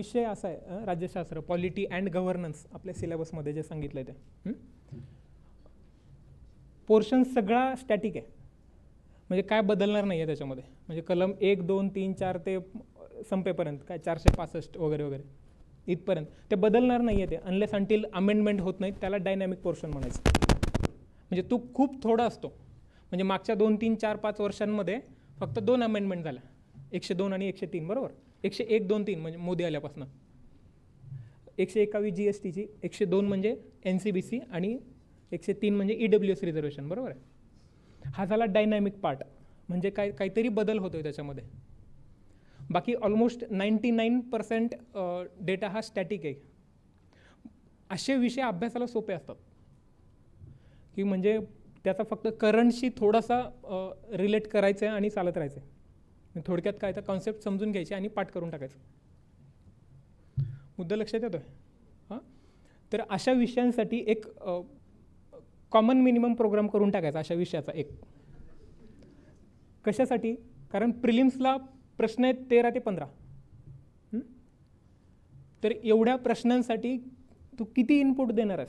विषय असा आहे राज्यशास्त्र, पॉलिटी अँड गव्हर्नन्स आपल्या सिलेबसमध्ये जे सांगितलं आहे ते पोर्शन सगळा स्टॅटिक आहे, म्हणजे काय बदलणार नाही आहे त्याच्यामध्ये. म्हणजे कलम 1, 2, 3, 4 ते संपेपर्यंत काय 465 वगैरे वगैरे इथपर्यंत ते बदलणार नाही आहे ते, अनलेस अंटील अमेंडमेंट होत नाही. त्याला डायनॅमिक पोर्शन म्हणायचं. म्हणजे तो खूप थोडा असतो. म्हणजे मागच्या 2, 3, 4, 5 वर्षांमध्ये फक्त 2 अमेंडमेंट झाल्या, 102 आणि 103, बरोबर. 101, 2, 3 म्हणजे मोदी आल्यापासून. 121 GSTची, 102 म्हणजे NCBC आणि 103 म्हणजे EWS रिझर्वेशन, बरोबर आहे. हा झाला डायनॅमिक पार्ट, म्हणजे काहीतरी बदल होतोय त्याच्यामध्ये. बाकी ऑलमोस्ट 99% डेटा हा स्टॅटिक आहे. असे विषय अभ्यासाला सोपे असतात की म्हणजे त्याचा फक्त करंटशी थोडासा रिलेट करायचं आहे आणि चालत राहायचं आहे. थोडक्यात काय तर कॉन्सेप्ट समजून घ्यायचे आणि पाठ करून टाकायचं. मुद्दा लक्षात येतोय? हां, तर अशा विषयांसाठी एक कॉमन मिनिमम प्रोग्राम करून टाकायचा अशा विषयाचा एक. कशासाठी? कारण प्रिलिम्सला प्रश्न आहेत 13 ते 15. तर एवढ्या प्रश्नांसाठी तू किती इनपुट देणार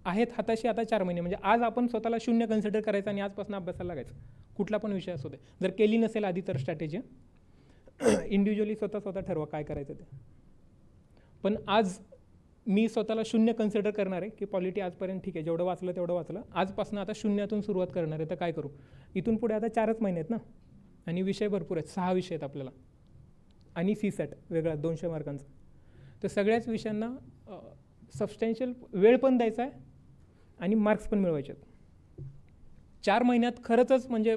आहेत हाताशी आता 4 महिने. म्हणजे आज आपण स्वतःला 0 कन्सिडर करायचं आणि आजपासून अभ्यासाला लागायचं, कुठला पण विषय असू दे. जर केली नसेल आधी तर स्ट्रॅटेजी इंडिव्हिज्युअली स्वतः ठरवा काय करायचं ते. पण आज मी स्वतःला 0 कन्सिडर करणार आहे की पॉलिटी आजपर्यंत ठीक आहे, जेवढं वाचलं तेवढं वाचलं. आजपासून आता 0तून सुरुवात करणार आहे. तर काय करू? इथून पुढे आता 4च महिने आहेत ना, आणि विषय भरपूर आहेत, 6 विषय आहेत आपल्याला, आणि CSAT वेगळा 200 मार्कांचा. तर सगळ्याच विषयांना सबस्टॅन्शियल वेळ पण द्यायचा आहे आणि मार्क्स पण मिळवायचे आहेत. 4 महिन्यात खरंच म्हणजे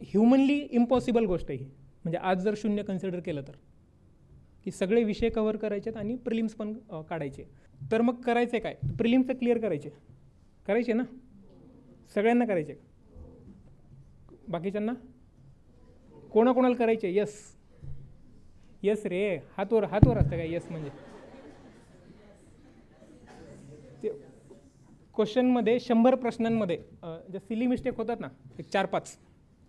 ह्युमनली इम्पॉसिबल गोष्ट आहे ही. म्हणजे आज जर 0 कन्सिडर केलं तर की सगळे विषय कव्हर करायचे आहेत आणि प्रिलिम्स पण काढायचे. तर मग करायचं काय? प्रिलिम्स क्लिअर करायचे ना, सगळ्यांना करायचे. बाकीच्यांना कोणाकोणाला करायचे? यस रे, हातवर असतं काय यस म्हणजे? ते क्वेश्चनमध्ये 100 प्रश्नांमध्ये ज्या सिली मिस्टेक होतात ना, एक 4-5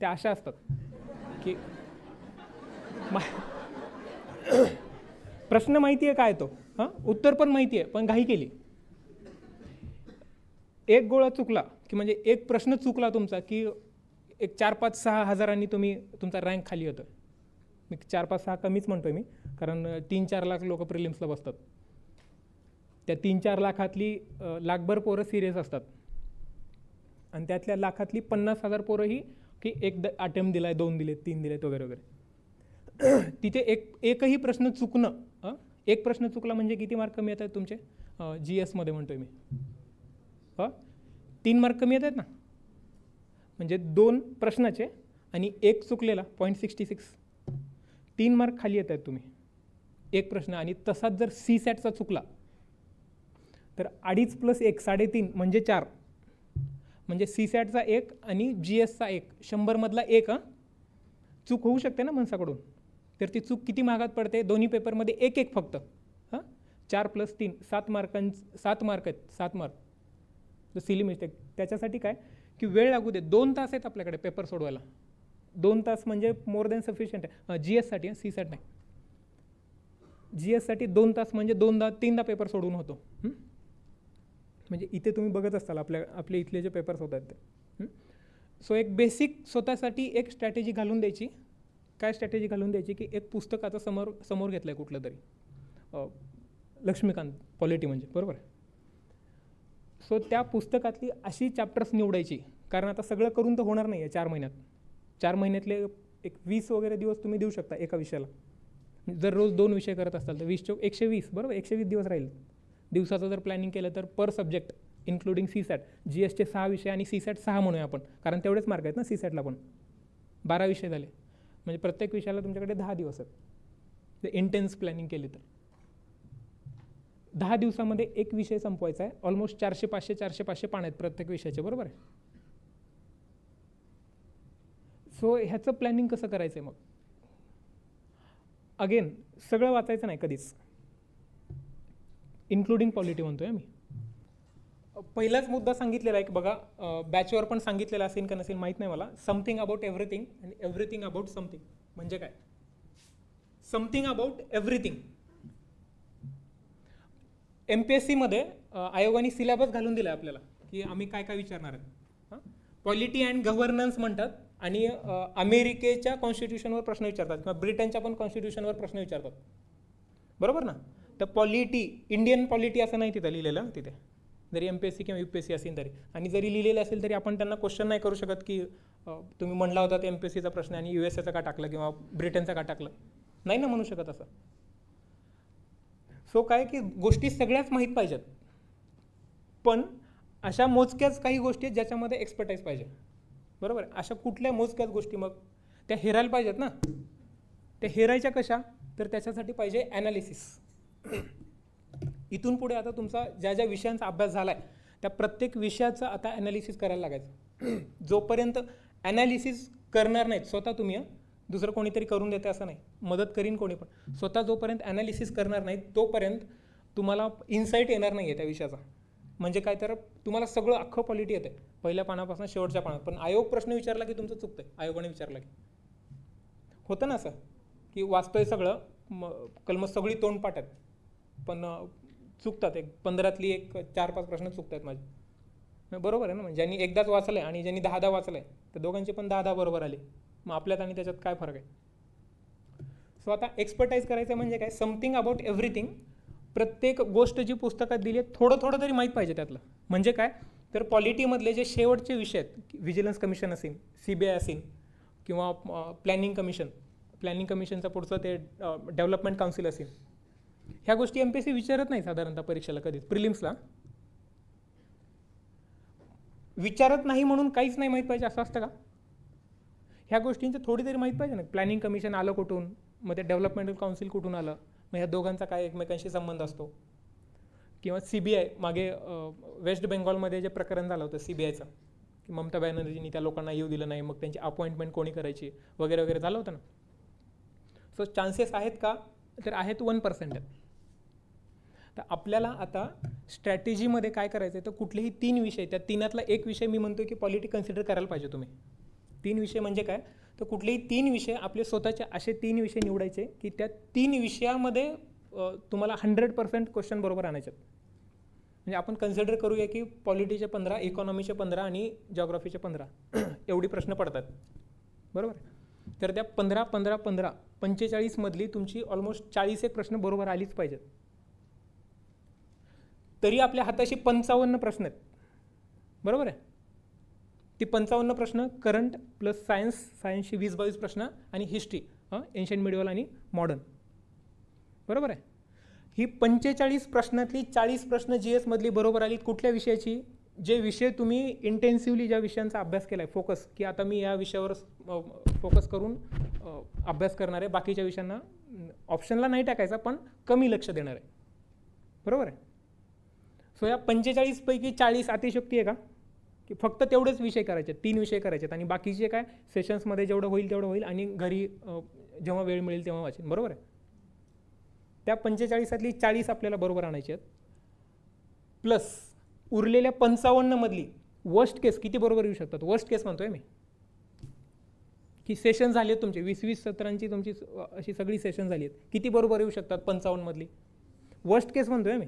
त्या अशा असतात की प्रश्न माहिती आहे काय तो, हां, उत्तर पण माहिती आहे पण घाई केली. एक गोळा चुकला की म्हणजे एक प्रश्न चुकला तुमचा की एक 4-5-6 हजारांनी तुमचा रँक खाली होतो. 4-5-6 कमीच म्हणतोय मी, कारण 3-4 लाख लोक प्रिलिम्सला बसतात. त्या 3-4 लाखातली लाखभर पोरं सिरियस असतात आणि त्यातल्या लाखातली 50,000 पोरं ही की एक अटेम्प्ट दिलाय, 2 दिलेत, 3 दिलेत वगैरे वगैरे. तिथे एकही प्रश्न चुकणं, एक प्रश्न चुकला म्हणजे किती मार्क कमी येत आहेत तुमचे? GS मध्ये म्हणतोय मी, 3 मार्क कमी येत आहेत ना. म्हणजे 2 प्रश्नाचे आणि 1 चुकलेला 0.66, 3 मार्क खाली येत आहेत तुम्ही एक प्रश्न. आणि तसाच जर CSATचा चुकला तर 2.5 + 1 3.5 म्हणजे 4. म्हणजे CSATचा 1 आणि GSचा 1, 100 मधला 1 चूक होऊ शकते ना माणसाकडून. तर ती चूक किती महागात पडते? दोन्ही पेपरमध्ये 1-1 फक्त. 4 + 3 7 मार्क आहेत, 7 मार्क. तर सिली मिस्टेक. त्याच्यासाठी काय की वेळ लागू दे, 2 तास आहेत आपल्याकडे पेपर सोडवायला. 2 तास म्हणजे मोर दॅन सफिशियंट आहे GSसाठी. CSAT नाही, GSसाठी 2 तास म्हणजे 2दा-3दा पेपर सोडून होतो. म्हणजे इथे तुम्ही बघत असाल आपले इथले जे पेपर्स होत आहेत ते. सो एक बेसिक स्वतःसाठी एक स्ट्रॅटेजी घालून द्यायची. काय स्ट्रॅटेजी घालून द्यायची की एक पुस्तक आता समोर घेतलं आहे कुठलं तरी, लक्ष्मीकांत पॉलिटी म्हणजे, बरोबर आहे. सो त्या पुस्तकातली अशी चॅप्टर्स निवडायची, कारण आता सगळं करून तर होणार नाही आहे 4 महिन्यात. 4 महिन्यातले एक 20 वगैरे दिवस तुम्ही देऊ शकता एका विषयाला. जर रोज 2 विषय करत असाल तर 20 × 120, बरोबर, 120 दिवस राहील. दिवसाचं जर प्लॅनिंग केलं तर पर सब्जेक्ट इन्क्लुडिंग CSAT, GSचे 6 विषय आणि CSAT 6 म्हणूया आपण, कारण तेवढेच मार्क आहेत ना CSATला पण. 12 विषय झाले म्हणजे प्रत्येक विषयाला तुमच्याकडे 10 दिवस आहेत. ते इंटेन्स प्लॅनिंग केली तर 10 दिवसामध्ये एक विषय संपवायचा आहे. ऑलमोस्ट 400-500 पान आहेत प्रत्येक विषयाचे, बरोबर आहे. सो ह्याचं प्लॅनिंग कसं करायचं आहे मग? अगेन सगळं वाचायचं नाही कधीच, इन्क्लुडिंग पॉलिटी म्हणतोय मी. पहिलाच मुद्दा सांगितलेला आहे की बघा, बॅचवर पण सांगितलेला असेल का नसेल माहीत नाही मला, समथिंग अबाउट एव्हरीथिंग आणि एव्हरीथिंग अबाउट समथिंग. म्हणजे काय? Something about everything. MPSC मध्ये आयोगाने सिलेबस घालून दिला आपल्याला की आम्ही काय काय विचारणार आहेत. पॉलिटी अँड गव्हर्नन्स म्हणतात आणि अमेरिकेच्या कॉन्स्टिट्यूशनवर प्रश्न विचारतात किंवा ब्रिटनच्या पण कॉन्स्टिट्यूशनवर प्रश्न विचारतात, बरोबर ना. तर पॉलिटी, इंडियन पॉलिटी असं नाही तिथं लिहिलेलं, तिथे जरी MPSC किंवा UPSC असेल तरी, आणि जरी लिहिलेलं असेल तरी आपण त्यांना क्वेश्चन नाही करू शकत की तुम्ही म्हणला होता ते MPSCचा प्रश्न आणि USA चा का टाकलं किंवा ब्रिटनचा का टाकलं, नाही ना म्हणू शकत असं. सो काय की गोष्टी सगळ्याच माहीत पाहिजेत, पण अशा मोजक्याच काही गोष्टी आहेत ज्याच्यामध्ये एक्सपर्टाईज पाहिजे, बरोबर. अशा कुठल्या मोजक्याच गोष्टी मग त्या हेरायला पाहिजेत ना. त्या हेरायच्या कशा, तर त्याच्यासाठी पाहिजे ॲनालिसिस. इथून पुढे आता तुमचा ज्या ज्या विषयांचा अभ्यास झाला आहे त्या प्रत्येक विषयाचं आता ॲनालिसिस करायला लागायचं. जोपर्यंत ॲनालिसिस करणार नाहीत स्वतः तुम्ही, दुसरं कोणीतरी करून देते असं नाही, मदत करीन कोणी पण, स्वतः जोपर्यंत ॲनालिसिस करणार नाहीत तोपर्यंत तुम्हाला इन्साईट येणार नाही आहे त्या विषयाचा. म्हणजे काय, तर तुम्हाला सगळं अख्खं पॉलिटी येते पहिल्या पानापासून शेवटच्या पानात, पण आयोग प्रश्न विचारला की तुमचं चुकतंय. आयोगाने विचारला की होतं ना असं की वाचतोय सगळं, कलमं सगळी तोंडपाठ आहेत, पण चुकतात. एक 15तली एक 4-5 प्रश्न चुकतात माझे, बरोबर आहे ना. म्हणजे ज्यांनी एकदाच वाचलं आहे आणि ज्यांनी 10 वाचलं आहे तर दोघांचे पण 10 बरोबर आले. मग आपल्यात आणि त्याच्यात काय फरक आहे. सो आता एक्सपर्टाईज करायचं म्हणजे काय, समथिंग अबाउट एव्हरीथिंग. प्रत्येक गोष्ट जी पुस्तकात दिली आहे थोडं थोडं तरी माहीत पाहिजे त्यातलं. म्हणजे काय, तर पॉलिटीमधले जे शेवटचे विषय आहेत, व्हिजिलन्स कमिशन असेल, CBI असेल किंवा प्लॅनिंग कमिशनचं पुढचं ते डेव्हलपमेंट काउन्सिल असेल, ह्या गोष्टी MPSC विचारत नाही साधारणतः परीक्षेला कधीच. प्रिलिम्सला विचारत नाही म्हणून काहीच नाही माहीत पाहिजे असं असतं का. ह्या गोष्टींचं थोडी तरी माहीत पाहिजे ना. प्लॅनिंग कमिशन आलं कुठून, मग ते डेव्हलपमेंटल काउन्सिल कुठून आलं, मग ह्या दोघांचा काय एकमेकांशी संबंध असतो. किंवा CBI, मागे वेस्ट बेंगॉलमध्ये जे प्रकरण झालं होतं CBIचं, की ममता बॅनर्जींनी त्या लोकांना येऊ दिलं नाही, मग त्यांची अपॉइंटमेंट कोणी करायची वगैरे वगैरे झालं होतं ना. सो चान्सेस आहेत का, तर आहेत 1% आहेत. तर आपल्याला आता स्ट्रॅटेजीमध्ये काय करायचं आहे, तर कुठलेही 3 विषय, त्या 3तला एक विषय मी म्हणतो की पॉलिटी कन्सिडर करायला पाहिजे तुम्ही. 3 विषय म्हणजे काय, तर कुठलेही 3 विषय आपले स्वतःचे असे 3 विषय निवडायचे की त्या 3 विषयामध्ये तुम्हाला 100% क्वेश्चन बरोबर आणायचे. म्हणजे आपण कन्सिडर करूया की पॉलिटीचे 15, इकॉनॉमीचे 15 आणि जॉग्राफीचे 15 एवढी प्रश्न पडतात, बरोबर. तर त्या 15, 15, 15, 45 मधली तुमची ऑलमोस्ट 40 एक प्रश्न बरोबर आलीच पाहिजेत. तरी आपल्या हाताशी 55 प्रश्न आहेत, बरोबर आहे. ती 55 प्रश्न करंट प्लस सायन्सची 20-22 प्रश्न आणि हिस्ट्री, एन्शियंट मिडिवल आणि मॉडर्न, बरोबर आहे. ही 45 प्रश्नातली 40 प्रश्न GS मधली बरोबर आली. कुठल्या विषयाची, जे विषय तुम्ही इंटेन्सिव्हली ज्या विषयांचा अभ्यास केला आहे, फोकस, की आता मी या विषयावर फोकस करून अभ्यास करणार आहे, बाकीच्या विषयांना ऑप्शनला नाही टाकायचा पण कमी लक्ष देणार आहे, बरोबर आहे. सो या 45 पैकी 40 अतिशयोक्ती आहे का, की फक्त तेवढेच विषय करायचे, 3 विषय करायचे आणि बाकीचे काय सेशन्समध्ये जेवढं होईल तेवढं होईल आणि घरी जेव्हा वेळ मिळेल तेव्हा वाचेन, बरोबर आहे. त्या 45तली 40 आपल्याला बरोबर आणायची आहेत. प्लस उरलेल्या 55 मधली वर्स्ट केस किती बरोबर येऊ शकतात. वर्स्ट केस म्हणतोय मी, की सेशन झाली आहेत तुमचे 20-20 सत्रांची तुमची अशी सगळी सेशन झाली आहेत, किती बरोबर येऊ शकतात 55 मधली. वर्स्ट केस म्हणतोय मी.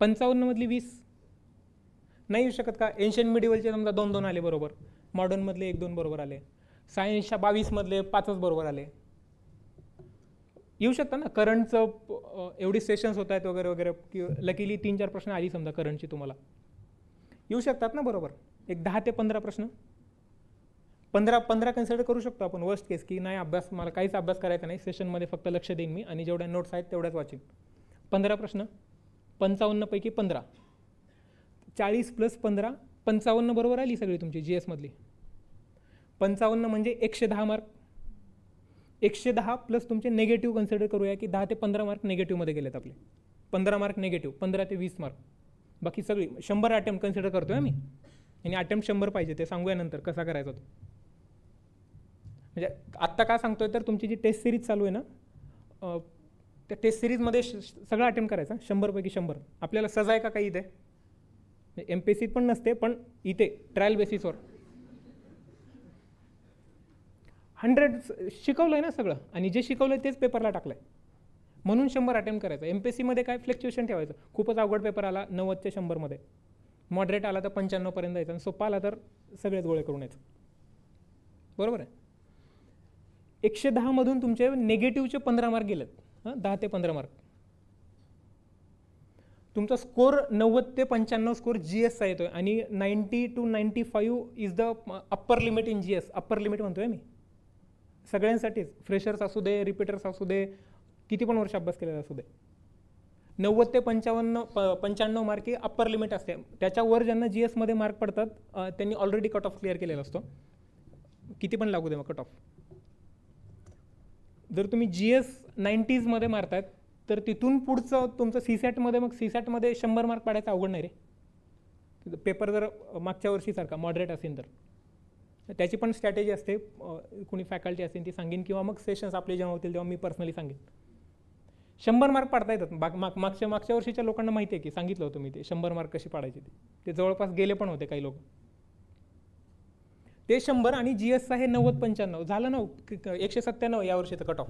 55 मधली 20 नाही येऊ शकत का. एन्शियंट मिडिवलचे समजा 2-2 आले बरोबर, मॉडर्नमधले 1-2 बरोबर आले, सायन्सच्या 22 मधले 5च बरोबर आले, येऊ शकतात ना. करंटचं एवढी सेशन्स होत आहेत वगैरे वगैरे, की लकीली 3-4 प्रश्न आली समजा करंटची, तुम्हाला येऊ शकतात ना बरोबर. एक 10 ते 15 प्रश्न, 15 कन्सिडर करू शकतो आपण वर्स्ट केस, की नाही अभ्यास, मला काहीच अभ्यास करायचा नाही, सेशनमध्ये फक्त लक्ष देईन मी आणि जेवढ्या नोट्स आहेत तेवढ्याच वाचीन. 15 प्रश्न, 55 पैकी 15, 40 + 15, 55 बरोबर आली सगळी तुमची GS मधली. 55 म्हणजे 110 मार्क. 110 प्लस तुमचे नेगेटिव्ह कन्सिडर करूया की 10 ते 15 मार्क नेगेटिव्हमध्ये गेलेत आपले. 15 मार्क नेगेटिव्ह, 15 ते 20 मार्क. बाकी सगळी 100 अटेम्प्ट कन्सिडर करतोय मी, आणि अटेम्प्ट 100 पाहिजे, ते सांगूया नंतर कसा करायचा तो. म्हणजे आत्ता काय सांगतोय, तर तुमची जी टेस्ट सिरीज चालू आहे ना, त्या टेस्ट सिरीजमध्ये सगळं अटेम्प्ट करायचा 100 पैकी 100. आपल्याला सजा आहे का काही इथे, MPSC पण नसते, पण इथे ट्रायल बेसिसवर 100 शिकवलं आहे ना सगळं, आणि जे शिकवलं आहे तेच पेपरला टाकलं आहे, म्हणून 100 अटेम्प्ट करायचं. MPSCमध्ये काय फ्लक्च्युएशन ठेवायचं, खूपच अवघड पेपर आला 90 ते 100मध्ये, मॉडरेट आला तर 95पर्यंत जायचं, आणि सोपा आला तर सगळेच गोळे करून यायचं. बरोबर आहे. 110 मधून तुमचे निगेटिव्हचे 15 मार्क गेलेत, 10 ते 15 मार्क. तुमचा स्कोर 90 ते 95 स्कोर GSचा येतोय, आणि 90 to 95 is the upper limit in GS. Upper limit म्हणतोय मी सगळ्यांसाठीच, फ्रेशर्स असू दे, रिपीटर्स असू दे, किती पण वर्ष अभ्यास केलेला असू दे. 90 ते 95 मार्क ही अप्पर लिमिट असते. त्याच्यावर ज्यांना GSमध्ये मार्क पडतात त्यांनी ऑलरेडी कट ऑफ क्लिअर केलेला असतो, किती पण लागू दे मग कट ऑफ. जर तुम्ही GS 90मध्ये मारतायत तर तिथून पुढचं तुमचं CSATमध्ये, मग CSATमध्ये 100 मार्क पाडायचं अवघड नाही रे. पेपर जर मागच्या वर्षीसारखा मॉडरेट असेल तर त्याची पण स्ट्रॅटेजी असते, कुणी फॅकल्टी असेल ती सांगेन, किंवा मग सेशन्स आपले जेव्हा होतील तेव्हा मी पर्सनली सांगेन. 100 मार्क पाडता येतात. मागच्या वर्षीच्या लोकांना माहिती आहे की सांगितलं होतं मी ते 100 मार्क कशी पाडायचे, ते जवळपास गेले पण होते काही लोक. ते 100 आणि GSचा हे 90-95 झालं ना, 197 यावर्षीचं कट ऑफ.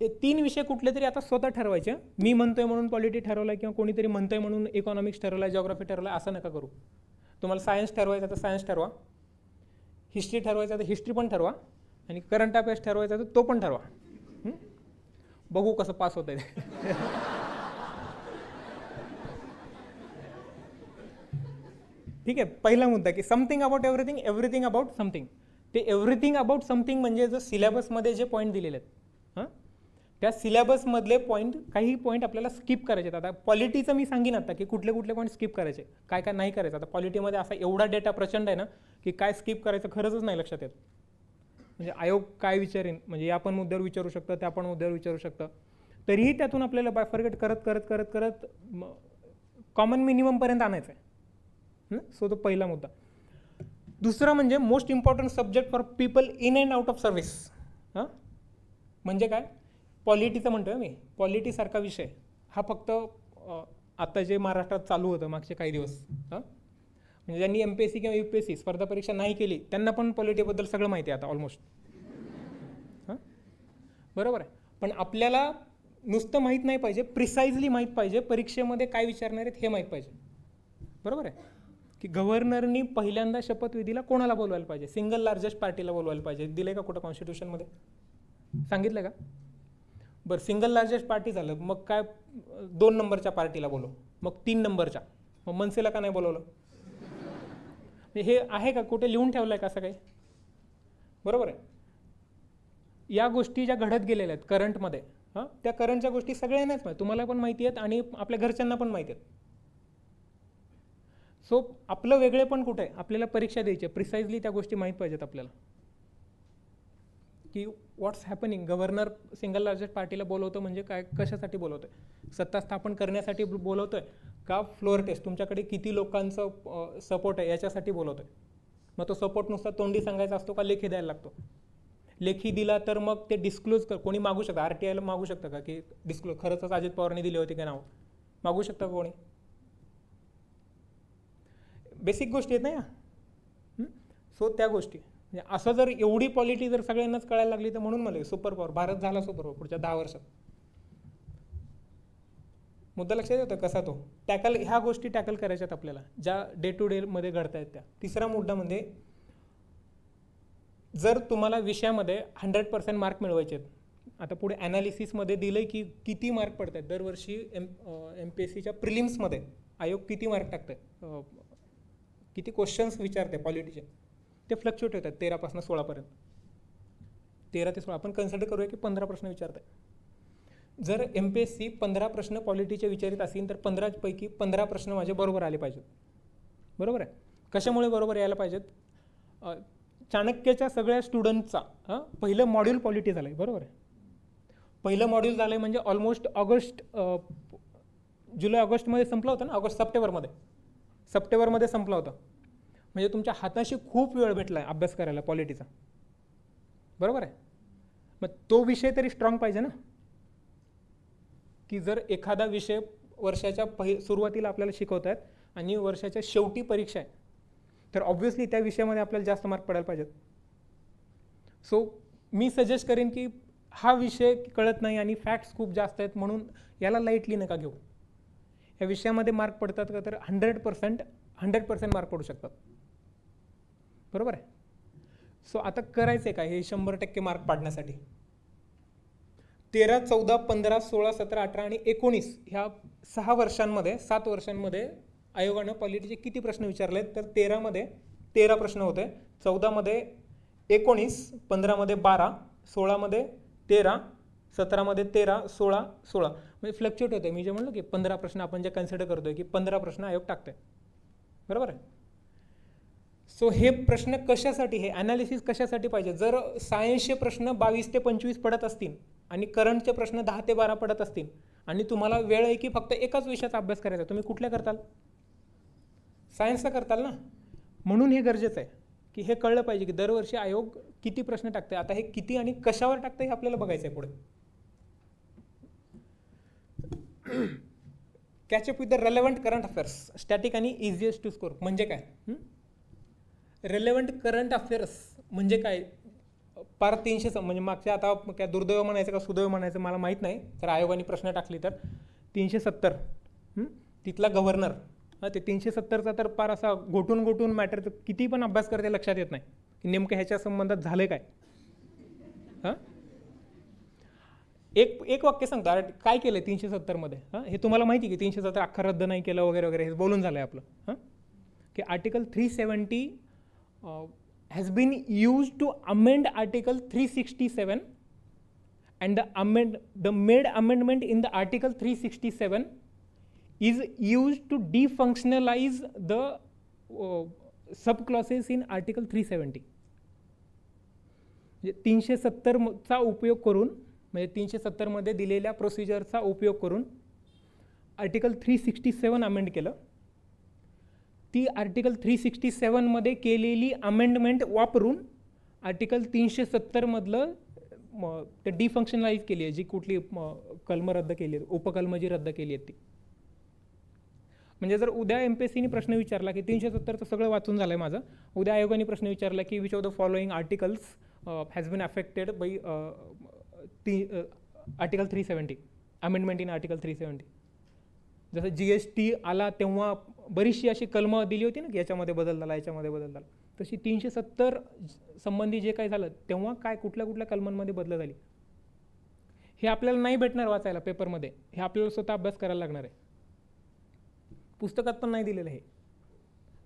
हे 3 विषय कुठले तरी आता स्वतः ठरवायचे. मी म्हणतोय म्हणून पॉलिटी ठरवलाय, किंवा कोणीतरी म्हणतोय म्हणून इकॉनॉमिक्स ठरवलाय, जिओग्राफी ठरवलाय, असं नका करू. तुम्हाला सायन्स ठरवायचं तर सायन्स ठरवा, हिस्ट्री ठरवायचं तर हिस्ट्री पण ठरवा, आणि करंट अफेअर्स ठरवायचा तर तो पण ठरवा. बघू कसं पास होत आहे. ठीक आहे. पहिला मुद्दा की something about everything, everything about something. ते एव्हरीथिंग अबाउट समथिंग म्हणजे जो सिलेबसमध्ये जे पॉईंट दिलेले आहेत, त्या सिलेबसमधले पॉईंट, काही पॉईंट आपल्याला स्किप करायचे आहेत. आता पॉलिटीचं मी सांगेन आता की कुठले कुठले पॉईंट स्किप करायचे, काय काय नाही करायचं. आता पॉलिटीमध्ये असा एवढा डेटा प्रचंड आहे ना की काय स्किप करायचं खरंच नाही लक्षात येत. म्हणजे आयोग काय विचारेन, म्हणजे या पण मुद्द्यावर विचारू शकतं, त्या पण मुद्द्यावर विचारू शकतं, तरीही त्यातून आपल्याला बायफर्गेट करत करत करत करत कॉमन मिनिममपर्यंत आणायचं आहे. सो तो पहिला मुद्दा. दुसरा म्हणजे most important subject for people in and out of service. म्हणजे काय, पॉलिटीचं म्हणतोय मी. पॉलिटीसारखा विषय हा फक्त आता जे महाराष्ट्रात चालू होतं मागचे काही दिवस, म्हणजे ज्यांनी MPSC किंवा UPSC स्पर्धा परीक्षा नाही केली त्यांना पण पॉलिटीबद्दल सगळं माहिती आहे आता ऑलमोस्ट. बरोबर आहे. पण आपल्याला नुसतं माहीत नाही पाहिजे, प्रिसाइजली माहीत पाहिजे, परीक्षेमध्ये काय विचारणार आहेत हे माहीत पाहिजे. बरोबर आहे की गव्हर्नरनी पहिल्यांदा शपथविधीला कोणाला बोलवायला पाहिजे, सिंगल लार्जेस्ट पार्टीला बोलवायला पाहिजे. दिले का कुठं कॉन्स्टिट्यूशनमध्ये, सांगितलं का? बरं, सिंगल लार्जेस्ट पार्टी झालं, मग काय 2 नंबरच्या पार्टीला बोलव, मग 3 नंबरच्या, मग मनसेला का नाही बोलवलं? हे आहे का, कुठे लिहून ठेवलं आहे का असं काही? बरोबर आहे. या गोष्टी ज्या घडत गेलेल्या आहेत करंटमध्ये, त्या करंटच्या गोष्टी सगळ्यांनाच माहिती, तुम्हाला पण माहिती आहेत आणि आपल्या घरच्यांना पण माहिती आहेत. सो आपलं वेगळे पण कुठे आहे, आपल्याला परीक्षा द्यायची, प्रिसाइजली त्या गोष्टी माहीत पाहिजेत आपल्याला की व्हॉट्स हॅपनिंग. गव्हर्नर सिंगल लार्जेस्ट पार्टीला बोलवतो म्हणजे काय, कशासाठी बोलवतोय? सत्ता स्थापन करण्यासाठी बोलवतोय का फ्लोअर टेस्ट, तुमच्याकडे किती लोकांचं सपोर्ट आहे याच्यासाठी बोलवतोय? मग तो सपोर्ट नुसता तोंडी सांगायचा असतो का लेखी द्यायला लागतो? लेखी दिला तर मग ते डिस्क्लोज कोणी मागू शकतं, RTIला मागू शकतं का की डिस्क्लोज खरंच अजित पवारांनी दिली होती का नाव, मागू शकतं का कोणी? बेसिक गोष्टी आहेत ना या. सो त्या गोष्टी म्हणजे असं जर एवढी पॉलिटी जर सगळ्यांनाच कळायला लागली तर म्हणून मला सुपर पॉवर, भारत झाला सुपर पॉवर पुढच्या 10 वर्षात. मुद्दा लक्षात येतो कसा तो टॅकल, ह्या गोष्टी टॅकल करायच्यात आपल्याला ज्या डे टू डे मध्ये घडत आहेत त्या. तिसरा मुद्दा म्हणजे जर तुम्हाला विषयामध्ये 100% मार्क मिळवायचे आहेत, आता पुढे ॲनालिसिसमध्ये दिलंय की किती मार्क पडत आहेत दरवर्षी MPSCच्या प्रिलिम्समध्ये आयोग किती मार्क टाकतंय, किती क्वेश्चन्स विचारते पॉलिटीचे, ते फ्लक्च्युएट होतात 13 पासून 16 पर्यंत. 13 ते 16 आपण कन्सिडर करूया की 15 प्रश्न विचारताय. जर MPSC 15 प्रश्न पॉलिटीचे विचारित असेल तर 15 पैकी 15 प्रश्न माझे बरोबर आले पाहिजेत. बरोबर आहे. कशामुळे बरोबर यायला पाहिजेत? चाणक्यच्या सगळ्या स्टुडंटचा पहिलं मॉड्यूल पॉलिटी झालं आहे. बरोबर आहे. पहिलं मॉड्यूल झालं आहे म्हणजे ऑलमोस्ट जुलै ऑगस्टमध्ये संपलं होतं ना, सप्टेंबरमध्ये संपलं होतं. म्हणजे तुमच्या हाताशी खूप वेळ भेटला आहे अभ्यास करायला पॉलिटीचा. बरोबर आहे. मग तो विषय तरी स्ट्रॉंग पाहिजे ना, की जर एखादा विषय वर्षाच्या सुरुवातीला आपल्याला शिकवत आहेत आणि वर्षाच्या शेवटी परीक्षा आहे तर ऑब्व्हियसली त्या विषयामध्ये आपल्याला जास्त मार्क पडायला पाहिजेत. सो मी सजेस्ट करेन की हा विषय कळत नाही आणि फॅक्ट्स खूप जास्त आहेत म्हणून याला लाईटली नका घेऊ. या विषयामध्ये मार्क पडतात का तर 100% मार्क पडू शकतात. बरोबर आहे. सो आता करायचं काय हे 100% मार्क पाडण्यासाठी? 13, 14, 15, 16, 17, 18 आणि 19 ह्या 7 वर्षांमध्ये आयोगानं पॉलिटीचे किती प्रश्न विचारलेत तर 13 मध्ये 13 प्रश्न होते, 14 मध्ये 19, 15 मध्ये 12, 16 मध्ये 13, 17 मध्ये 13, 16 म्हणजे फ्लक्च्युएट होते. मी जे म्हणलो की 15 प्रश्न आपण जे कन्सिडर करतोय की 15 प्रश्न आयोग टाकतोय. बरोबर आहे. सो हे प्रश्न कशासाठी, हे ॲनालिसिस कशासाठी पाहिजे? जर सायन्सचे प्रश्न 22 ते 25 पडत असतील आणि करंटचे प्रश्न 10 ते 12 पडत असतील आणि तुम्हाला वेळ आहे की फक्त एकाच विषयाचा अभ्यास करायचा, तुम्ही कुठल्या करताल? सायन्सचा करताल ना. म्हणून हे गरजेचं आहे की हे कळलं पाहिजे की दरवर्षी आयोग किती प्रश्न टाकते. आता हे किती आणि कशावर टाकते हे आपल्याला बघायचं आहे पुढे. Ketchup with the relevant current affairs, static आणि इझिएस्ट टू स्कोर म्हणजे काय? रेलेव्हंट करंट अफेअर्स म्हणजे काय? पार 300 म्हणजे मागच्या, आता काय दुर्दैव म्हणायचं का सुदैव म्हणायचं मला माहीत नाही, तर आयोगाने प्रश्न टाकले तर 370 तिथला गव्हर्नर, ते 370चा तर पार असा गोटून मॅटर, किती पण अभ्यास करते लक्षात येत नाही की नेमकं ह्याच्या संबंधात झालं काय. हां, एक वाक्य सांगता काय केलं 370 मध्ये? हे तुम्हाला माहिती की 370 अख्खा रद्द नाही केलं वगैरे वगैरे, हे बोलून झालं आहे आपलं. की article 370 has been used to amend Article 367 and the made amendment in the Article 367 is used to defunctionalize the subclauses in Article 370. 370चा उपयोग करून, म्हणजे 370 मध्ये दिलेल्या प्रोसिजरचा उपयोग करून आर्टिकल 367 अमेंड केलं. ती आर्टिकल 367 मध्ये केलेली अमेंडमेंट वापरून आर्टिकल 370 मधलं ते डिफंक्शनलाइज केली आहे, जी कुठली कलम रद्द केली आहेत, उपकलम जी रद्द केली आहेत ती. म्हणजे जर उद्या MPSCने प्रश्न विचारला की 370चं सगळं वाचून झालं आहे माझं, उद्या आयोगाने प्रश्न विचारला की which of the following articles has been affected by article 370, amendment in article 370. जसं GST आला तेव्हा बरीचशी अशी कलमं दिली होती ना की याच्यामध्ये बदल झाला, याच्यामध्ये बदल झाला, तशी 370 संबंधी जे काही झालं तेव्हा काय कुठल्या कलमांमध्ये बदल झाली हे आपल्याला नाही भेटणार वाचायला पेपरमध्ये, हे आपल्याला स्वतः अभ्यास करायला लागणार आहे. पुस्तकात पण नाही दिलेलं आहे.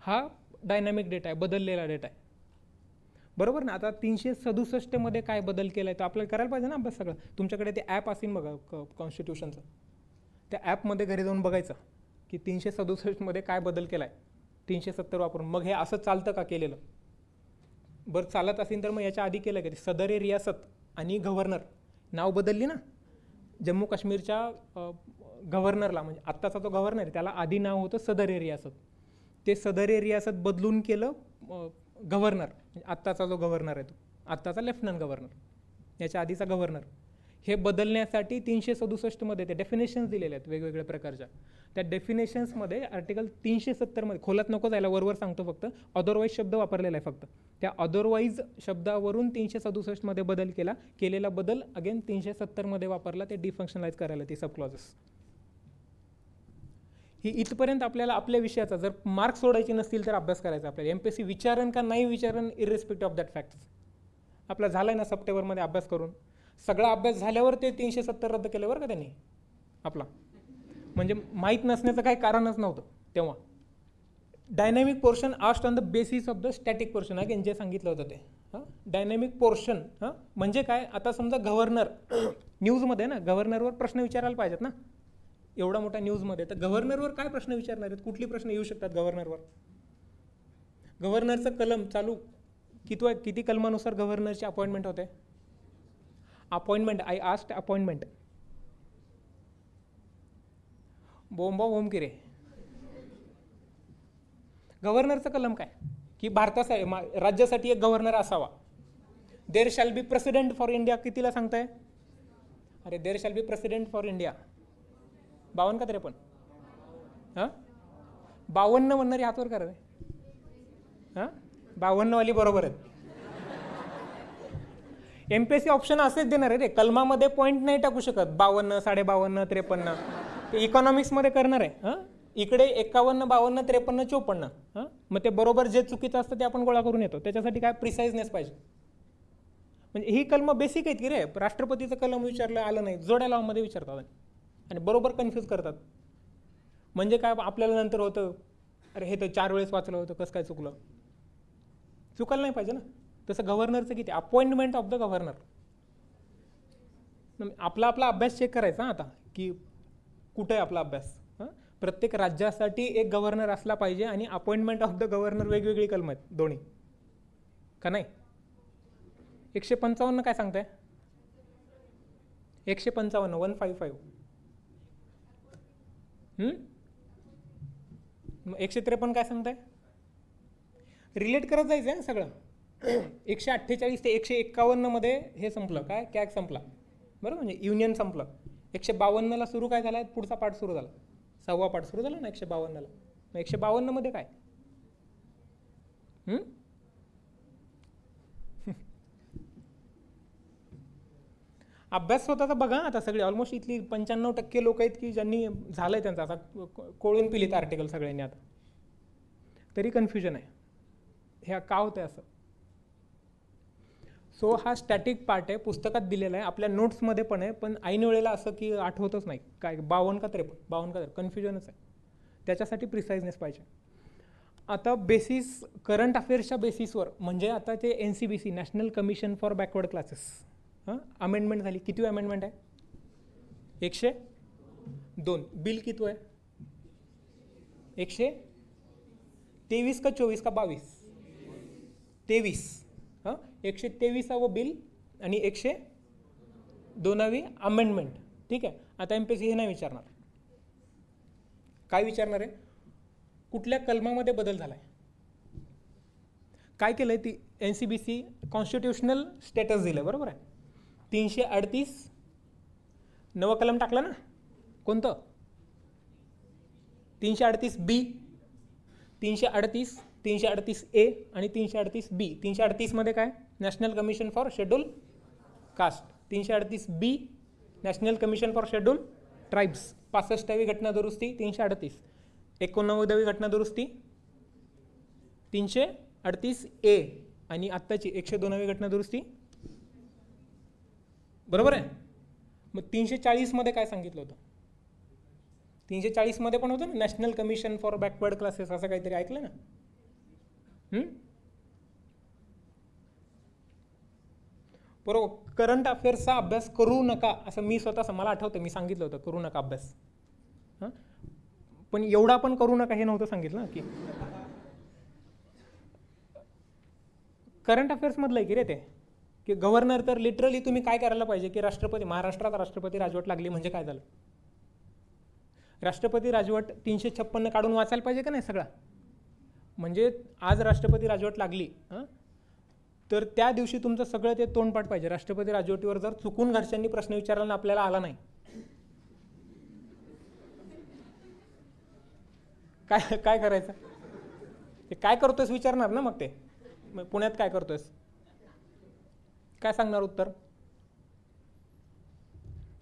हा डायनॅमिक डेटा आहे, बदललेला डेटा आहे. बरोबर ना. आता 367 मध्ये काय बदल केला आहे तर आपल्याला करायला पाहिजे ना अभ्यास सगळं. तुमच्याकडे ते ॲप असेल बघा कॉन्स्टिट्यूशनचं, त्या ॲपमध्ये घरी जाऊन बघायचं की 367 मध्ये काय बदल केला आहे 370 वापरून. मग हे असं चालतं का केलेलं? बरं चालत असेल तर मग याच्या आधी केलं का? सदर रियासत आणि गव्हर्नर नाव बदलली ना. जम्मू काश्मीरच्या गव्हर्नरला, म्हणजे आत्ताचा तो गव्हर्नर आहे त्याला आधी नाव होतं सदर रियासत, ते सदर रियासत बदलून केलं गव्हर्नर, म्हणजे आत्ताचा जो गव्हर्नर आहे तो आत्ताचा लेफ्टनंट गव्हर्नर, याच्या आधीचा गव्हर्नर. हे बदलण्यासाठी 367 मध्ये ते डेफिनेशन्स दिलेले आहेत वेगवेगळ्या प्रकारच्या. त्या डेफिनेशन्समध्ये आर्टिकल 370 मध्ये, खोलात नको जायला, वरवर सांगतो फक्त, अदरवाईज शब्द वापरलेला आहे फक्त. त्या अदरवाईज शब्दावरून 367 मध्ये बदल केलेला बदल अगेन 370 मध्ये वापरला, ते डिफंक्शनलाइज करायला ती सब क्लॉजेस. ही इथपर्यंत आपल्याला आपल्या विषयाचा जर मार्क सोडायचे नसतील तर अभ्यास करायचा आपल्याला. MPSC विचारण का नाही विचारण इरिस्पेक्टिव्ह ऑफ दॅट फॅक्ट्स. आपला झालाय ना सप्टेंबरमध्ये अभ्यास करून, सगळा अभ्यास झाल्यावर ते 370 रद्द केलं बरं का त्यांनी आपला, म्हणजे माहीत नसण्याचं काही कारणच नव्हतं तेव्हा. Dynamic portion asked on the basis of the static portion, again जे सांगितलं होतं ते. डायनॅमिक पोर्शन म्हणजे काय? आता समजा गव्हर्नर न्यूजमध्ये ना, गव्हर्नरवर प्रश्न विचारायला पाहिजेत ना एवढा मोठ्या न्यूजमध्ये, तर गव्हर्नरवर काय प्रश्न विचारणार आहेत? कुठली प्रश्न येऊ शकतात गव्हर्नरवर? गव्हर्नरचं कलम चालू किती कलमानुसार गव्हर्नरची अपॉइंटमेंट होते? Appointment, I asked appointment. बोम की रे. गव्हर्नरचं कलम काय की भारतासाठी, राज्यासाठी एक गव्हर्नर असावा. There shall be president for India, कितीला सांगताय? अरे there shall be president for India 52 का 53? 52 म्हणणारी हातवर करा रे. 52 वाली बरोबर आहेत. MPSC ऑप्शन असेच देणार आहे रे, कलमामध्ये पॉईंट नाही टाकू शकत 52, 52, 53. ते इकॉनॉमिक्समध्ये करणार आहे. हां, इकडे 51, 52, 53, 54. हां, मग ते बरोबर जे चुकीचं असतं ते आपण गोळा करून येतो. त्याच्यासाठी काय प्रिसाइजनेस पाहिजे. म्हणजे ही कलम बेसिक आहेत की रे. राष्ट्रपतीचं कलम विचारलं आलं नाही, जोड्या लावामध्ये विचारतात आणि बरोबर कन्फ्यूज करतात. म्हणजे काय आपल्याला नंतर होतं, अरे हे तर 4 वेळेस वाचलं होतं, कसं काय चुकलं. चुकायला नाही पाहिजे ना. तसं गव्हर्नरचं किती, अपॉइंटमेंट ऑफ द गव्हर्नर. आपला अभ्यास चेक करायचा आता की कुठे आहे आपला अभ्यास. हां, प्रत्येक राज्यासाठी एक गव्हर्नर असला पाहिजे आणि अपॉइंटमेंट ऑफ द गव्हर्नर वेगवेगळी कलम आहेत दोन्ही, का नाही. 155 काय सांगताय. 155 155. 153 काय सांगताय. रिलेट करत जायचं आहे ना सगळं. 148 ते 151 मध्ये हे संपलं, काय कॅग संपला बरोबर, म्हणजे युनियन संपलं. 152ला सुरू काय झाला, पुढचा पार्ट सुरू झाला, 6वा पार्ट सुरू झाला ना 152ला. मग 152 मध्ये काय. अभ्यास स्वतःचा बघा आता. सगळे ऑलमोस्ट इथली 95% लोक आहेत की ज्यांनी झालंय त्यांचा आता कोळून पिलीत आर्टिकल सगळ्यांनी आता, तरी कन्फ्युजन आहे. ह्या का होतं असं. सो हा स्टॅटिक पार्ट आहे, पुस्तकात दिलेला आहे, आपल्या नोट्समध्ये पण आहे, पण ऐन वेळेला असं की आठवतच नाही काय 52 का 53, 52 का 53, कन्फ्युजनच आहे. त्याच्यासाठी प्रिसाइजनेस पाहिजे. आता बेसिस करंट अफेअर्सच्या बेसिसवर, म्हणजे आता ते NCBC national commission for backward classes, हां, अमेंडमेंट झाली. किती अमेंडमेंट आहे. 102. बिल किती आहे. 123 का 24 का 22. 23. हां, 123वे बिल आणि 102वी अमेंडमेंट. ठीक आहे. आता MPSC हे नाही विचारणार. काय विचारणार आहे, कुठल्या कलमामध्ये बदल झाला आहे. काय केलं आहे ती NCBC कॉन्स्टिट्युशनल स्टेटस दिलं बरोबर आहे. 338 नवं कलम टाकलं ना, कोणतं 338B, 338, 338A आणि 338B. 338 मध्ये काय, national commission for schedule caste. 338B national commission for schedule tribes. 65वी घटना दुरुस्ती 338. 89वी घटना दुरुस्ती 338A आणि आत्ताची 102वी घटना दुरुस्ती बरोबर आहे. मग 340 मध्ये काय सांगितलं होतं. 340 मध्ये पण होतं ना, national commission for backward classes, असं काहीतरी ऐकलं ना. बरोबर. करंट अफेअर्सचा अभ्यास करू नका असं मी स्वतः मला आठवतं, मी सांगितलं होतं करू नका अभ्यास. हां, पण एवढा पण करू नका हे नव्हतं सांगितलं ना. की करंट अफेअर्स मधलं आहे की रे ते, की गव्हर्नर तर लिटरली तुम्ही काय करायला पाहिजे की राष्ट्रपती, महाराष्ट्रात राष्ट्रपती राजवट लागली म्हणजे काय झालं. राष्ट्रपती राजवट 356 काढून वाचायला पाहिजे का नाही सगळा. म्हणजे आज राष्ट्रपती राजवट लागली, तर त्या दिवशी तुमचं सगळं ते तोंडपाठ पाहिजे. राष्ट्रपती राजवटीवर जर चुकून घरच्यांनी प्रश्न विचारला ना आपल्याला आला नाही, काय काय करायचं. ते काय करतोयस विचारणार ना. मग ते पुण्यात काय करतोयस, काय सांगणार उत्तर.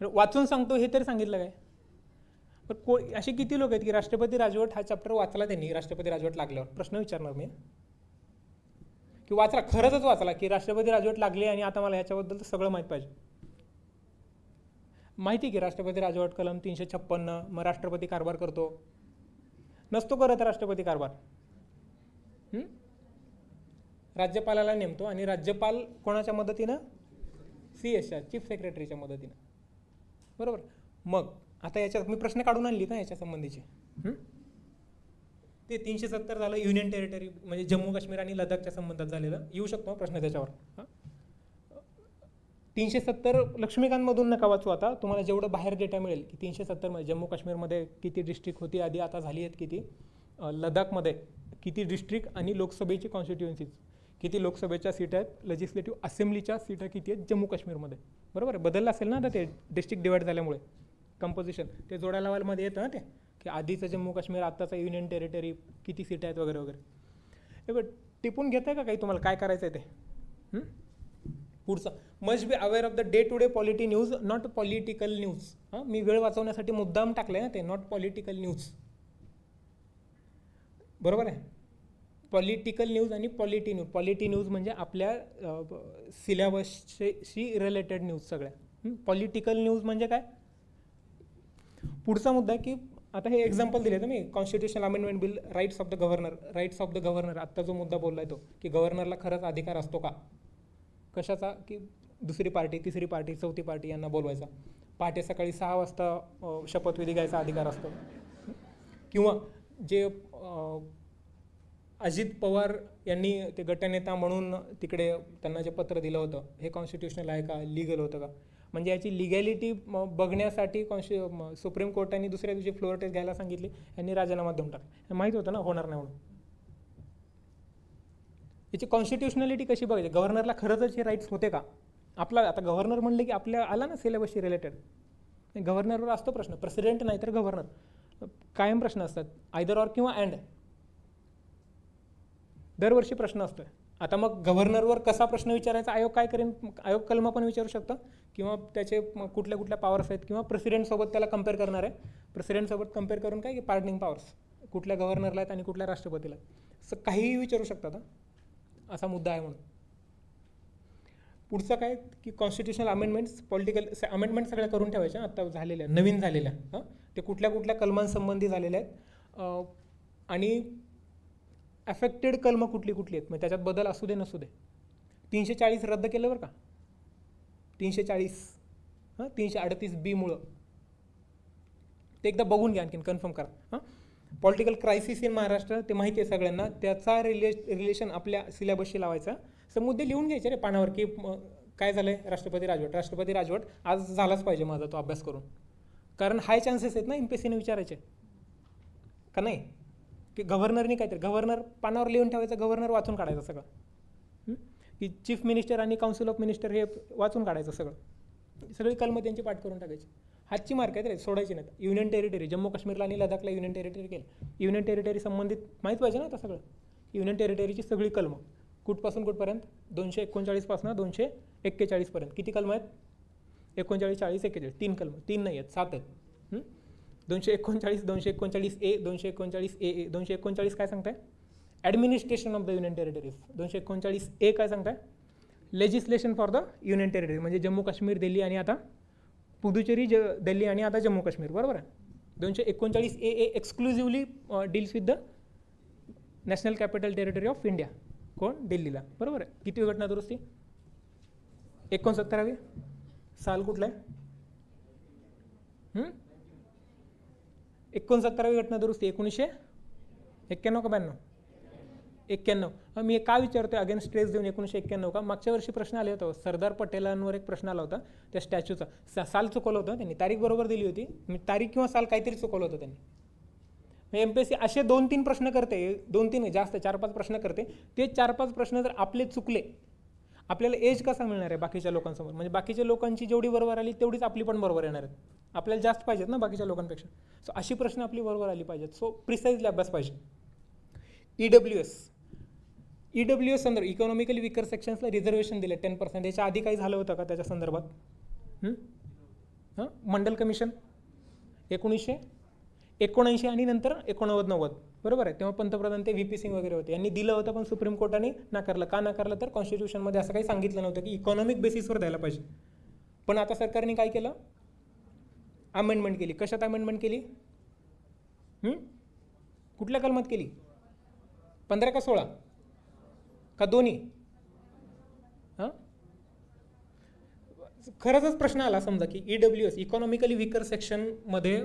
वाचून सांगतो हे तरी सांगितलं काय. पण असे किती लोक आहेत की राष्ट्रपती राजवट हा चॅप्टर वाचला त्यांनी, राष्ट्रपती राजवट लागल्यावर प्रश्न विचारणार मी की वाचला, खरंच वाचला की राष्ट्रपती राजवट लागली आणि आता मला ह्याच्याबद्दल तर सगळं माहीत पाहिजे. माहिती की राष्ट्रपती राजवट कलम 356, मग राष्ट्रपती कारभार करतो, नसतो करत राष्ट्रपती कारभार. राज्यपालाला नेमतो आणि राज्यपाल कोणाच्या मदतीनं, CS चीफ सेक्रेटरीच्या मदतीनं बरोबर. मग आता याच्यात मी प्रश्न काढून आणली ना याच्या संबंधीचे. ते 370 झालं युनियन टेरिटरी, म्हणजे जम्मू काश्मीर आणि लडाखच्या संबंधात झालेलं. येऊ शकतो प्रश्न त्याच्यावर. 370 लक्ष्मीकांतमधून नका वाचू आता, तुम्हाला जेवढं बाहेर डेटा मिळेल की 370 मध्ये जम्मू काश्मीरमध्ये किती डिस्ट्रिक्ट होती आधी, आता झाली आहेत किती, लडाखमध्ये किती डिस्ट्रिक्ट आणि लोकसभेची कॉन्स्टिट्युएन्सीज किती, लोकसभेच्या सीट आहेत, लेजिस्लेटिव्ह असेंब्लीच्या सीटा किती आहेत जम्मू काश्मीरमध्ये बरोबर. बदललं असेल ना आता ते डिस्ट्रिक्ट डिवाईड झाल्यामुळे कंपोजिशन, ते जोड्या लेवलमध्ये येतं ना ते, की आधीचं जम्मू काश्मीर आत्ताचा युनियन टेरिटरी किती सीट आहेत वगैरे वगैरे. हे बघ टिपून घेत आहे का काही तुम्हाला काय करायचं आहे ते. पुढचा must be aware of the day to day polity news not political news. हां, मी वेळ वाचवण्यासाठी मुद्दाम टाकलं आहे ना ते, नॉट पॉलिटिकल न्यूज. बरोबर आहे. पॉलिटिकल न्यूज आणि पॉलिटी न्यूज. पॉलिटी न्यूज म्हणजे आपल्या सिलेबसशी रिलेटेड न्यूज सगळ्या. पॉलिटिकल न्यूज म्हणजे काय. पुढचा मुद्दा आहे की आता हे एक्झाम्पल दिले तर मी, constitutional amendment bill, rights of the governor. Rights of the governor आत्ता जो मुद्दा बोलला आहे तो, की गव्हर्नरला खरंच अधिकार असतो का कशाचा, की दुसरी पार्टी, तिसरी पार्टी, चौथी पार्टी यांना बोलवायचा, पहाटे सकाळी 6 वाजता शपथविधी घ्यायचा अधिकार असतो, किंवा जे अजित पवार यांनी ते गटनेता म्हणून तिकडे त्यांना जे पत्र दिलं होतं हे कॉन्स्टिट्युशनल आहे का, लिगल होतं का. म्हणजे याची लिगॅलिटी बघण्यासाठी सुप्रीम कोर्टाने दुसऱ्या दिवशी फ्लोअर टेस्ट घ्यायला सांगितली, यांनी राजीनामा देऊन टाकला. माहीत होतं ना होणार नाही म्हणून. याची कॉन्स्टिट्युशनॅलिटी कशी बघायची, गव्हर्नरला खरंच हे राईट्स होते का. आपला आता गव्हर्नर म्हणले की आपल्या आला ना सिलेबसशी रिलेटेड, गव्हर्नरवर असतो प्रश्न. प्रेसिडेंट नाही तर गव्हर्नर, कायम प्रश्न असतात, आयदर ऑर किंवा अँड, दरवर्षी प्रश्न असतोय. आता मग गव्हर्नरवर कसा प्रश्न विचारायचा, आयोग काय करेन, आयोग कलम पण विचारू शकतं, किंवा त्याचे कुठल्या कुठल्या पॉवर्स आहेत, किंवा प्रेसिडेंटसोबत त्याला कम्पेअर करणार आहे. प्रेसिडेंटसोबत कम्पेअर करून काय की पार्डनिंग पॉवर्स कुठल्या गव्हर्नरला आहेत आणि कुठल्या राष्ट्रपतीला, असं काहीही विचारू शकतात. असा मुद्दा आहे म्हणून. पुढचं काय की कॉन्स्टिट्युशनल अमेंडमेंट्स, पॉलिटिकल अमेंडमेंट सगळ्या करून ठेवायच्या आता झालेल्या, नवीन झालेल्या. ते कुठल्या कुठल्या कलमांसंबंधी झालेल्या आहेत, आणि अफेक्टेड कलमं कुठली कुठली आहेत, मग त्याच्यात बदल असू दे नसू दे. 340 रद्द केलं बरं का, 340, 338B मुळं. ते एकदा बघून घ्या, आणखीन कन्फर्म करा. पॉलिटिकल क्रायसिस इन महाराष्ट्र, ते माहिती आहे सगळ्यांना, त्याचा रिलेशन आपल्या सिलेबसशी लावायचा. सर मुद्दे लिहून घ्यायचे रे पानावर, की काय झालं आहे राष्ट्रपती राजवट. राष्ट्रपती राजवट आज झालाच पाहिजे माझा तो अभ्यास करून, कारण हाय चान्सेस आहेत ना MPSCने विचारायचे का नाही, की गव्हर्नरनी काहीतरी, गव्हर्नर पानावर लिहून ठेवायचं, गव्हर्नर वाचून काढायचं सगळं, की चीफ मिनिस्टर आणि काउन्सिल ऑफ मिनिस्टर हे वाचून काढायचं सगळं, सगळी कलमं त्यांची पाठ करून टाकायची. हातची मार्क आहेत रे, सोडायची नाहीत. युनियन टेरिटरी, जम्मू काश्मीरला आणि लडाखला युनियन टेरिटरी केलं. युनियन टेरिटरी संबंधित माहीत पाहिजे ना आता सगळं. युनियन टेरिटरीची सगळी कलमं कुठपासून कुठपर्यंत, 239 पासून 241 पर्यंत. किती कलमं आहेत, 39, 40, 41, 3 कलमं, 3 नाही आहेत, 7 आहेत. 239, 239A, 239AA, 239 काय सांगताय, administration of the union territories. 239A काय सांगताय, legislation for the union territory, म्हणजे जम्मू काश्मीर, दिल्ली आणि आता पुदुचेरी, दिल्ली आणि आता जम्मू काश्मीर. बरोबर आहे. 239AA exclusively deals with the national capital territory of India. कोण, दिल्लीला. बरोबर आहे. किती घटना दुरुस्ती, 69वी. साल कुठला आहे, 69वी घटना दुरुस्ती 1991 का 92, 91. मी का विचारतोय अगेन स्ट्रेस देऊन 1991 का, मागच्या वर्षी प्रश्न आले होता सरदार पटेलांवर एक प्रश्न आला होता त्या स्टॅच्यूचा. साल चुकवलं होतं त्यांनी, तारीख बरोबर दिली होती, मी तारीख किंवा साल काहीतरी चुकवलं होतं त्यांनी. MPSC असे 2-3 प्रश्न करते, 2-3 जास्त 4-5 प्रश्न करते. ते 4-5 प्रश्न जर आपले चुकले, आपल्याला एज कसा मिळणार आहे बाकीच्या लोकांसमोर, म्हणजे बाकीच्या लोकांची जेवढी बरोबर आली तेवढीच आपली पण बरोबर येणार आहेत. आपल्याला जास्त पाहिजेत ना बाकीच्या लोकांपेक्षा. सो अशी प्रश्न आपली बरोबर आली पाहिजेत. सो प्रिसाइजली अभ्यास पाहिजे. EWS संदर्भ, इकॉनॉमिकली विकर सेक्शन्सला रिझर्वेशन दिले 10%. याच्या आधी काही झालं होतं का त्याच्या संदर्भात. मंडल कमिशन 1979 आणि नंतर 89-90, बरोबर आहे. तेव्हा पंतप्रधान ते VP सिंग वगैरे होते, यांनी दिलं होतं, पण सुप्रीम कोर्टाने नाकारलं. का नाकारलं तर कॉन्स्टिट्यूशनमध्ये असं काही सांगितलं नव्हतं की इकॉनॉमिक बेसिसवर द्यायला पाहिजे. पण आता सरकारने काय केलं, अमेंडमेंट केली. कशात अमेंडमेंट केली, कुठल्या कलमात केली, 15 का 16 का दोन्ही. खरंच प्रश्न आला समजा की EWS इकॉनॉमिकली विकर सेक्शनमध्ये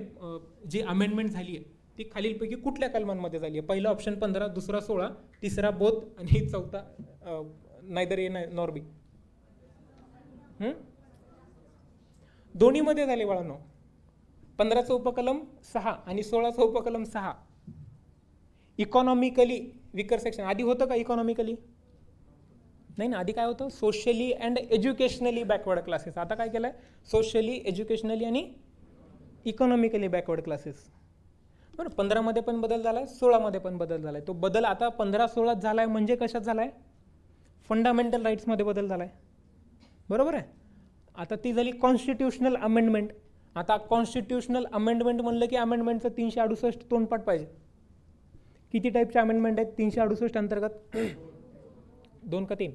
जी अमेंडमेंट झाली आहे ती खालीलपैकी कुठल्या कलमांमध्ये झाली आहे. पहिला ऑप्शन 15, दुसरा 16, तिसरा बोथ आणि चौथा नायदर ए नॉर बी. दोन्हीमध्ये झाले बाळांनो. 15चं उपकलम 6 आणि 16चं उपकलम 6 इकॉनॉमिकली विकर सेक्शन. आधी होतं का इकॉनॉमिकली, नाही ना. आधी काय होतं, socially and educationally backward classes. आता काय केलं आहे, सोशली, एज्युकेशनली आणि इकॉनॉमिकली बॅकवर्ड क्लासेस. बरं, 15मध्ये पण बदल झाला आहे, 16मध्ये पण बदल झाला आहे. तो बदल आता 15-16 झाला आहे म्हणजे कशात झाला आहे, फंडामेंटल राईट्समध्ये बदल झाला आहे. बरोबर आहे. आता ती झाली कॉन्स्टिट्यूशनल अमेंडमेंट. आता कॉन्स्टिट्यूशनल अमेंडमेंट म्हणलं की अमेंडमेंटचं 368 तोंडपाठ पाहिजे. किती टाईपचे अमेंडमेंट आहेत 368 अंतर्गत? 2 का 3?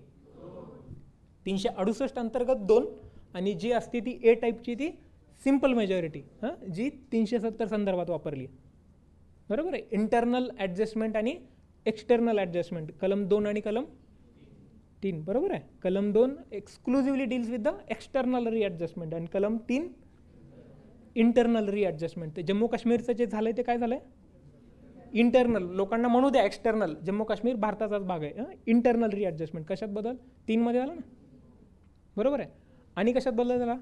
368 अंतर्गत 2. आणि जी असते ती ए टाईपची ती सिंपल मेजॉरिटी, जी 370 संदर्भात वापरली. बरोबर आहे. इंटरनल ॲडजस्टमेंट आणि एक्सटर्नल ॲडजस्टमेंट कलम 2 आणि कलम 3. बरोबर आहे. कलम 2 exclusively deals with the external readjustment आणि कलम 3 इंटरनल रिॲडजस्टमेंट. ते जम्मू काश्मीरचं जे झालंय ते काय झालंय? इंटरनल. लोकांना म्हणू द्या एक्सटर्नल, जम्मू काश्मीर भारताचाच भाग आहे. इंटरनल रिॲडजस्टमेंट कशात बदल? 3 मध्ये झाला ना. बरोबर आहे. आणि कशात बदल झाला?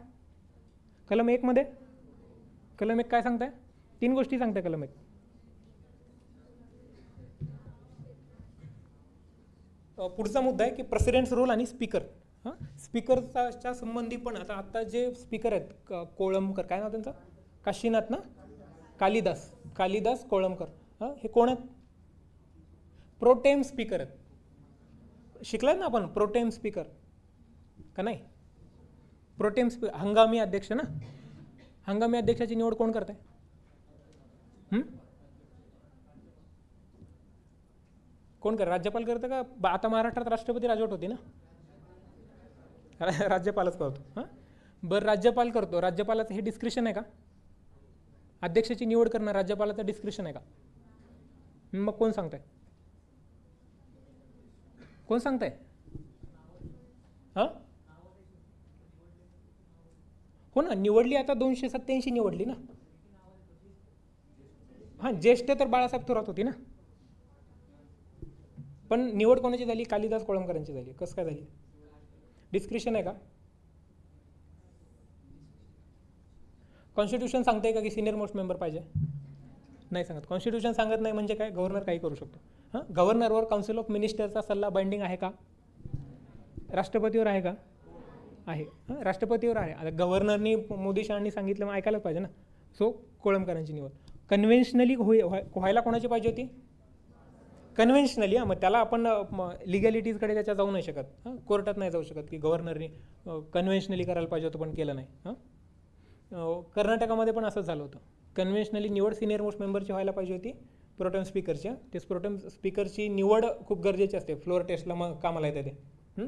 कलम 1 मध्ये. कलम 1 काय सांगताय? 3 गोष्टी सांगताय कलम 1. पुढचा मुद्दा आहे की प्रेसिडेंट्स रोल आणि स्पीकर. स्पीकरच्या संबंधी पण आता जे स्पीकर आहेत कोळंबकर, काय नाव त्यांचं? काशीनाथ ना? कालिदास कोळंबकर. हे कोण आहेत? प्रोटेम स्पीकर आहेत. शिकलात ना आपण प्रोटेम स्पीकर का नाही? प्रोटेम स्पीकर हंगामी अध्यक्ष ना. हंगामी अध्यक्षाची निवड कोण करते? कोण कर? राज्यपाल करतं का? आता महाराष्ट्रात राष्ट्रपती राजवट होती ना. राज्यपालच करतो. बरं, राज्यपाल करतो. राज्यपालाचं हे डिस्क्रिशन आहे का? अध्यक्षाची निवड करणं राज्यपालाचं डिस्क्रिशन आहे का? मग कोण सांगताय? कोण सांगताय? हो ना, निवडली आता 287 निवडली ना. ज्येष्ठ तर बाळासाहेब थोरात होती ना. पण निवड कोणाची झाली? कालिदास कोळंबकरांची झाली. कसं काय झाली? डिस्क्रिशन आहे का? कॉन्स्टिट्यूशन सांगते का की सिनियर मोस्ट मेंबर पाहिजे? नाही सांगत. कॉन्स्टिट्यूशन सांगत नाही म्हणजे काय? गव्हर्नर काही करू शकतो. गव्हर्नरवर काउन्सिल ऑफ मिनिस्टरचा सल्ला बाइंडिंग आहे का? राष्ट्रपतीवर आहे का? आहे. राष्ट्रपतीवर आहे. आता गव्हर्नरनी मोदी शहांनी सांगितलं मग ऐकायलाच पाहिजे ना. सो कोळंबकरांची निवड कन्व्हेन्शनली व्हायला कोणाची पाहिजे होती? कन्व्हेन्शनली. मग त्याला आपण लिगॅलिटीजकडे त्याच्या जाऊ नाही शकत. कोर्टात नाही जाऊ शकत की गव्हर्नरनी कन्व्हेन्शनली करायला पाहिजे होतं पण केलं नाही. कर्नाटकामध्ये पण असंच झालं होतं. कन्व्हेन्शनली निवड सिनियर मोस्ट मेंबरची व्हायला पाहिजे होती प्रोटेम स्पीकरच्या. ते प्रोटेम स्पीकरची निवड खूप गरजेची असते. फ्लोअर टेस्टला मग कामाला येते ते.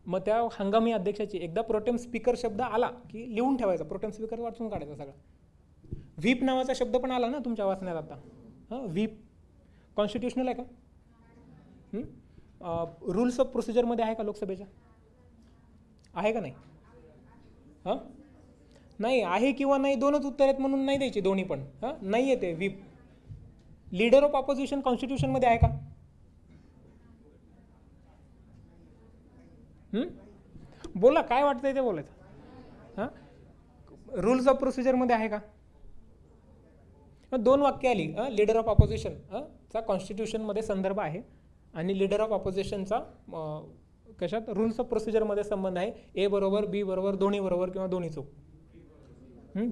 मग त्या हंगामी अध्यक्षाची एकदा प्रोटेम स्पीकर शब्द आला की लिहून ठेवायचा. प्रोटेम स्पीकर वाचून काढायचा सगळा. व्हीप नावाचा शब्द पण आला ना तुमच्या वाचण्यात आता. व्हीप कॉन्स्टिट्यूशनल आहे का? रूल्स ऑफ प्रोसिजरमध्ये आहे का लोकसभेच्या? आहे का नाही? नाही. आहे किंवा नाही दोनच उत्तर आहेत म्हणून नाही द्यायची दोन्ही पण. नाही येते व्हीप. लीडर ऑफ ऑपोजिशन कॉन्स्टिट्यूशनमध्ये आहे का? बोला, काय वाटतंय ते बोलायचं. रूल्स ऑफ प्रोसिजरमध्ये आहे का? 2 वाक्य आली. लीडर ऑफ ऑपोजिशन चा कॉन्स्टिट्यूशनमध्ये संदर्भ आहे आणि लीडर ऑफ ऑपोजिशनचा कशात? रूल्स ऑफ प्रोसिजरमध्ये संबंध आहे. ए बरोबर, बी बरोबर, दोन्ही बरोबर किंवा दोन्ही चूक.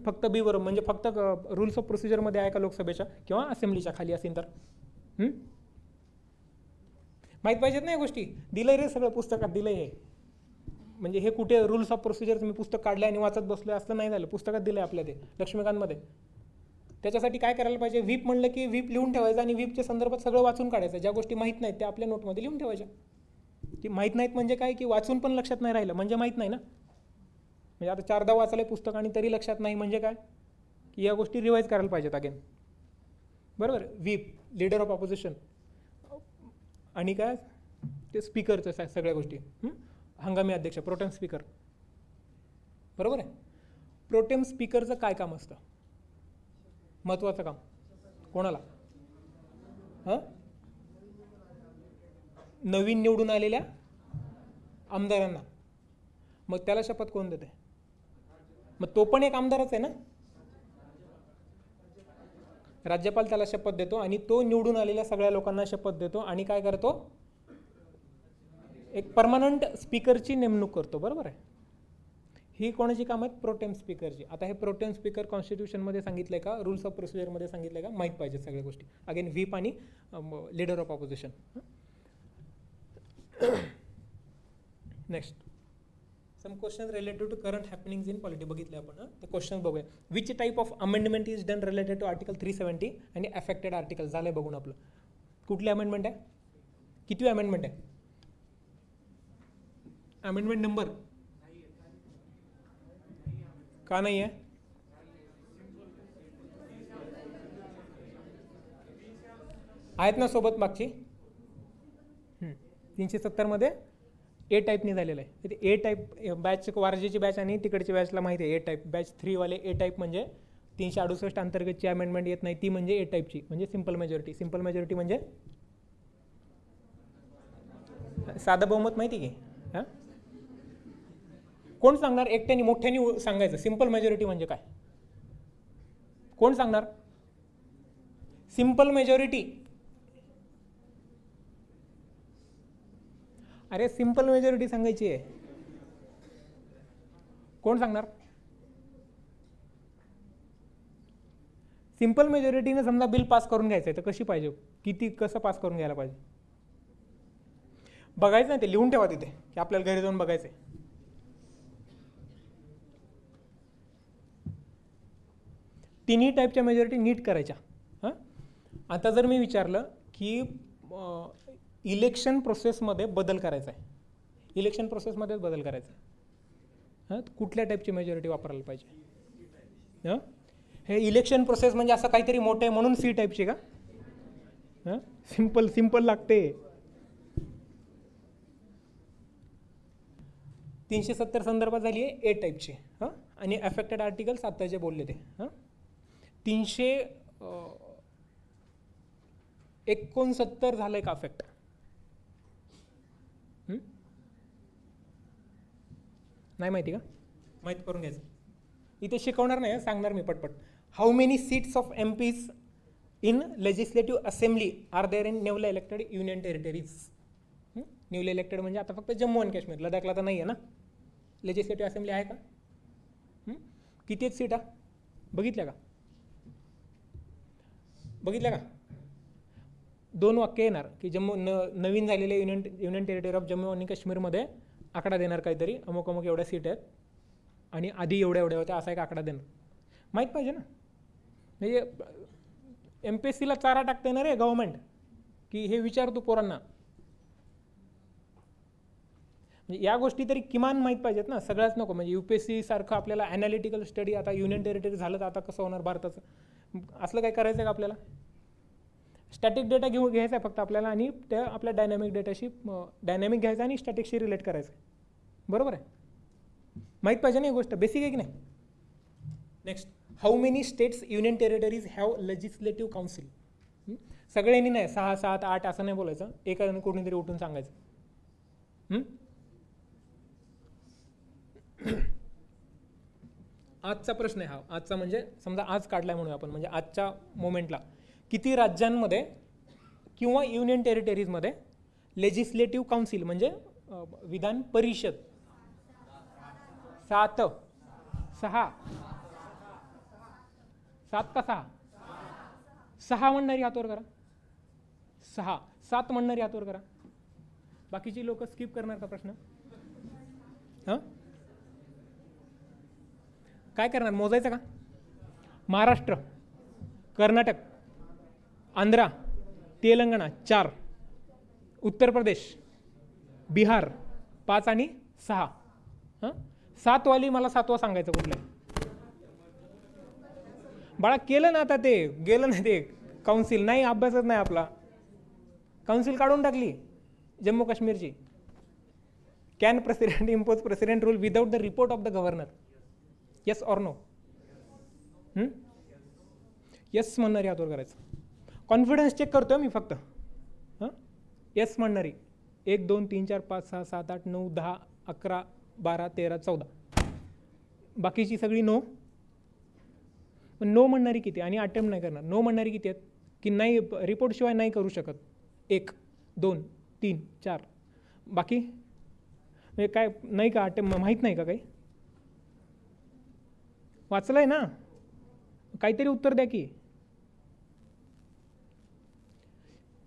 फक्त बी बरोबर म्हणजे फक्त रूल्स ऑफ प्रोसिजरमध्ये आहे का लोकसभेच्या किंवा असेंब्लीच्या खाली असेल तर? माहीत पाहिजेत ना या गोष्टी. दिलंय रे सगळं पुस्तकात दिलंय हे. म्हणजे हे कुठे रूल्स ऑफ प्रोसिजर मी पुस्तक काढलं आणि वाचत बसलोय असं नाही झालं. पुस्तकात दिलंय आपल्या ते लक्ष्मीकांतमध्ये. त्याच्यासाठी काय करायला पाहिजे? व्हीप म्हणलं की व्हीप लिहून ठेवायचं आणि व्हीपच्या संदर्भात सगळं वाचून काढायचं. ज्या गोष्टी माहीत नाहीत त्या आपल्या नोटमध्ये लिहून ठेवायच्या. की माहीत नाहीत म्हणजे काय? की वाचून पण लक्षात नाही राहिलं म्हणजे माहीत नाही ना. म्हणजे आता 4दा वाचलंय पुस्तक आणि तरी लक्षात नाही म्हणजे काय? की या गोष्टी रिवाईज करायला पाहिजेत अगेन. बरोबर. व्हीप, लीडर ऑफ ऑपोजिशन आणि काय ते स्पीकरचं सगळ्या गोष्टी. हंगामी अध्यक्ष प्रोटेम स्पीकर. बरोबर आहे. प्रोटेम स्पीकरचं काय काम असतं? महत्त्वाचं काम कोणाला? नवीन निवडून आलेल्या आमदारांना. मग त्याला शपथ कोण देते? मग तो पण एक आमदारच आहे ना. राज्यपाल त्याला शपथ देतो आणि तो निवडून आलेल्या सगळ्या लोकांना शपथ देतो आणि काय करतो? एक परमनंट स्पीकरची नेमणूक करतो. बरोबर आहे. ही कोणाची काम आहेत? प्रोटेम स्पीकरची. आता हे प्रोटेम स्पीकर कॉन्स्टिट्यूशनमध्ये सांगितलंय का? रूल्स ऑफ प्रोसिजरमध्ये सांगितलंय का? माहीत पाहिजे सगळ्या गोष्टी. अगेन व्हीप आणि leader of opposition. Next some question related to current happenings in polity बघितले आपण. ते क्वेश्चन बघूया. Which type of amendment is done related to article 370 आणि अफेक्टेड आर्टिकल. झालंय बघून आपलं. कुठली अमेंडमेंट आहे, किती अमेंडमेंट आहे, अमेंडमेंट नंबर का नाही आहे? आहेत ना सोबत मागची. 370 मध्ये ए टाईपने झालेलं आहे. ते ए टाईप बॅच, वारजेची बॅच आणि तिकडची बॅचला माहिती आहे ए टाईप. बॅच 3 वाले ए टाईप म्हणजे 368 अंतर्गतची अमेंडमेंट येत नाही ती म्हणजे ए टाईपची, म्हणजे सिंपल मेजॉरिटी. सिंपल मेजॉरिटी म्हणजे साधं बहुमत माहिती की. हां, कोण सांगणार? एकट्याने मोठ्याने सांगायचं सिंपल मेजॉरिटी म्हणजे काय. कोण सांगणार? Simple majority. अरे सिंपल मेजॉरिटी सांगायची आहे. कोण सांगणार? सिंपल मेजॉरिटीने समजा बिल पास करून घ्यायचं आहे तर कशी पाहिजे, किती, कसं पास करून घ्यायला पाहिजे बघायचं नाही. ते लिहून ठेवा तिथे की आपल्याला घरी जाऊन बघायचं आहे. तिन्ही टाईपच्या मेजॉरिटी नीट करायच्या. हां, आता जर मी विचारलं की इलेक्शन प्रोसेसमध्ये बदल करायचा आहे, इलेक्शन प्रोसेसमध्येच बदल करायचा आहे, हां, कुठल्या टाईपची मेजॉरिटी वापरायला पाहिजे? हां, हे इलेक्शन प्रोसेस म्हणजे असं काहीतरी मोठं आहे म्हणून सी टाईपची का? हां, सिंपल सिंपल लागते. 370 संदर्भात झाली आहे ए टाईपची. हां, आणि अफेक्टेड आर्टिकल्स आता जे बोलले ते. हां, 369 झालंय का अफेक्ट? नाही माहिती का? माहीत करून घ्यायचं. इथे शिकवणार नाही, सांगणार मी पटपट. How many seats of MPs in legislative assembly are there in newly elected union territories? Newly elected म्हणजे आता फक्त जम्मू आणि काश्मीर, लडाखला तर नाही आहे ना लेजिस्लेटिव्ह असेंब्ली, आहे का? किती आहेत सीटा बघितल्या का? बघितल्या का? 2 वाक्य येणार की जम्मू नवीन झालेले युनियन टेरिटरी ऑफ जम्मू आणि काश्मीरमध्ये आकडा देणार काहीतरी, अमुक अमुक एवढ्या सीट आहेत आणि आधी एवढ्या एवढ्या होत्या, असा एक आकडा देणार. माहीत पाहिजे ना. म्हणजे MPSCला चारा टाकता येणार आहे गव्हर्नमेंट की हे विचार तू पोरांना. म्हणजे या गोष्टी तरी किमान माहीत पाहिजेत ना, सगळ्याच नको. म्हणजे UPSC सारखं आपल्याला ॲनालिटिकल स्टडी, आता युनियन टेरिटरी झालं तर आता कसं होणार भारताचं, असलं काय करायचं आहे का आपल्याला? स्टॅटिक डेटा घ्यायचा आहे फक्त आपल्याला आणि त्या आपल्या डायनॅमिक डेटाशी, डायनॅमिक घ्यायचं आणि स्टॅटिकशी रिलेट करायचं आहे. बरोबर आहे, माहीत पाहिजे ना ही गोष्ट, बेसिक आहे की नाही. Next, how many states union territories have legislative council? सगळ्यांनी नाही, 6, 7, 8 असं नाही बोलायचं, एकाने कोणीतरी उठून सांगायचं. आजचा प्रश्न आहे हा. आजचा म्हणजे समजा आज काढलाय म्हणून आपण, म्हणजे आजच्या मोमेंटला किती राज्यांमध्ये किंवा युनियन टेरिटरीजमध्ये लेजिस्लेटिव्ह काउन्सिल म्हणजे विधान परिषद? 7, 6, 7 का 6? 6 म्हणणारी हातवर करा. 6, 7 म्हणणारी हातवर करा. बाकीची लोक स्किप करणार का प्रश्न? हां, काय करणार, मोजायचं का? महाराष्ट्र, कर्नाटक, आंध्रा, तेलंगणा 4, उत्तर प्रदेश, बिहार 5 आणि 6. हां, 7 वाली मला 7वा सांगायचं कुठलं बाळा? केलं ना आता, ते गेलं ना ते काउन्सिल. नाही, अभ्यासच नाही आपला. काउन्सिल काढून टाकली जम्मू काश्मीरची. Can president impose president rule without the report of the governor? Yes or no? Yes म्हणणारी हातवर करायचं. कॉन्फिडन्स चेक करतोय मी फक्त. हां, येस म्हणणारी 1, 2, 3, 4, 5, 6, 7, 8, 9, 10, 11, 12, 13, 14. बाकीची सगळी नो. पण नो म्हणणारी किती? आणि अटेम्प्ट नाही करणार. नो म्हणणारी किती आहेत की नाही, रिपोर्ट शिवाय नाही करू शकत? 1, 2, 3, 4. बाकी म्हणजे काय नाही का? अटेम्प्ट माहीत नाही का? काही वाचलंय ना? काहीतरी उत्तर द्या की.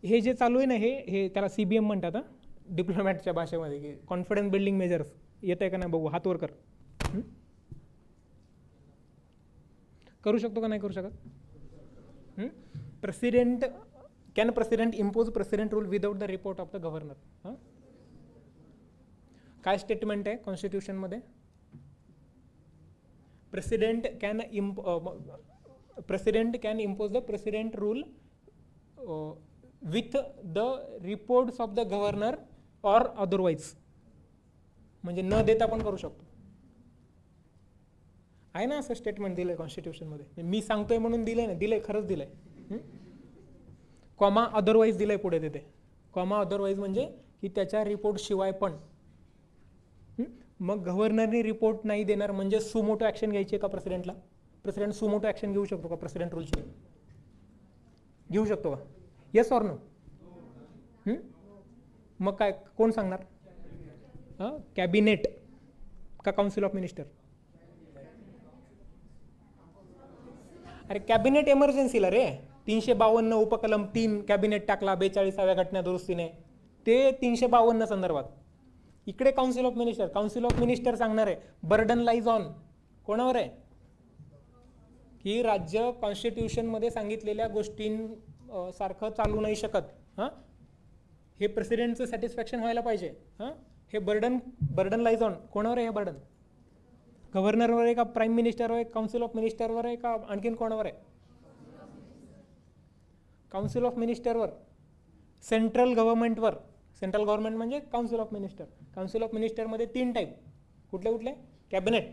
हे जे चालू आहे ना, हे त्याला CBM म्हणतात, डिप्लोमॅटच्या भाषेमध्ये, की कॉन्फिडन्स बिल्डिंग मेजर्स. येत आहे का नाही बघू, हात वर कर. करू शकतो का नाही करू शकत? President can president impose president rule without the report of the governor. काय स्टेटमेंट आहे कॉन्स्टिट्यूशनमध्ये? President can impose the president rule with the reports of the governor or otherwise. म्हणजे न देता पण करू शकतो. आहे ना असं स्टेटमेंट दिलंय कॉन्स्टिट्यूशनमध्ये. मी सांगतोय म्हणून दिलंय ना, दिलंय खरंच दिलंय. कॉमा अदरवाईज दिलंय पुढे तिथे. कॉमा अदरवाईज म्हणजे की त्याच्या रिपोर्ट शिवाय पण. मग गव्हर्नरने रिपोर्ट नाही देणार म्हणजे सुमोटो ॲक्शन घ्यायची आहे का प्रेसिडेंटला? प्रेसिडेंट सुमोटो ॲक्शन घेऊ शकतो का प्रेसिडेंट रूलची? घेऊ शकतो का? Yes or no? मग काय कोण सांगणार? कॅबिनेट का काउन्सिल ऑफ मिनिस्टर? अरे कॅबिनेट इमर्जन्सीला रे. 352 उपकलम 3 कॅबिनेट टाकला 42व्या घटना दुरुस्तीने, ते 352 संदर्भात. इकडे council of minister. Council of minister सांगणार आहे बर्डन लाईज ऑन कोणावर आहे? की राज्य कॉन्स्टिट्यूशनमध्ये सांगितलेल्या गोष्टींसारखं चालू नाही शकत. हे प्रेसिडेंटचं सॅटिस्फॅक्शन व्हायला पाहिजे. हे बर्डन लाईज ऑन कोणावर आहे? हे बर्डन गव्हर्नरवर आहे का प्राईम मिनिस्टरवर आहे, काउन्सिल ऑफ मिनिस्टरवर आहे का आणखीन कोणावर आहे? काउन्सिल ऑफ मिनिस्टरवर. सेंट्रल गव्हर्नमेंटवर. सेंट्रल गव्हर्नमेंट म्हणजे council of minister. Council of मिनिस्टरमध्ये 3 टाईप. कुठले कुठले? कॅबिनेट,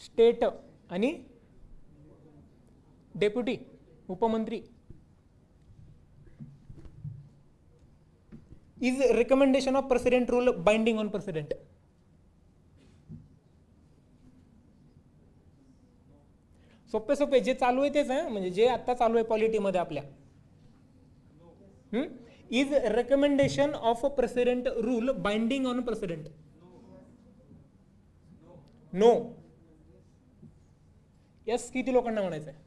स्टेट आणि डेप्युटी उपमंत्री. Is recommendation of president rule binding on president? सोपे सोपे जे चालू आहे तेच आहे, म्हणजे जे आता चालू आहे पॉलिटीमध्ये आपल्या. Is recommendation of a president rule binding on president? No. Yes किती लोकांना म्हणायचं आहे?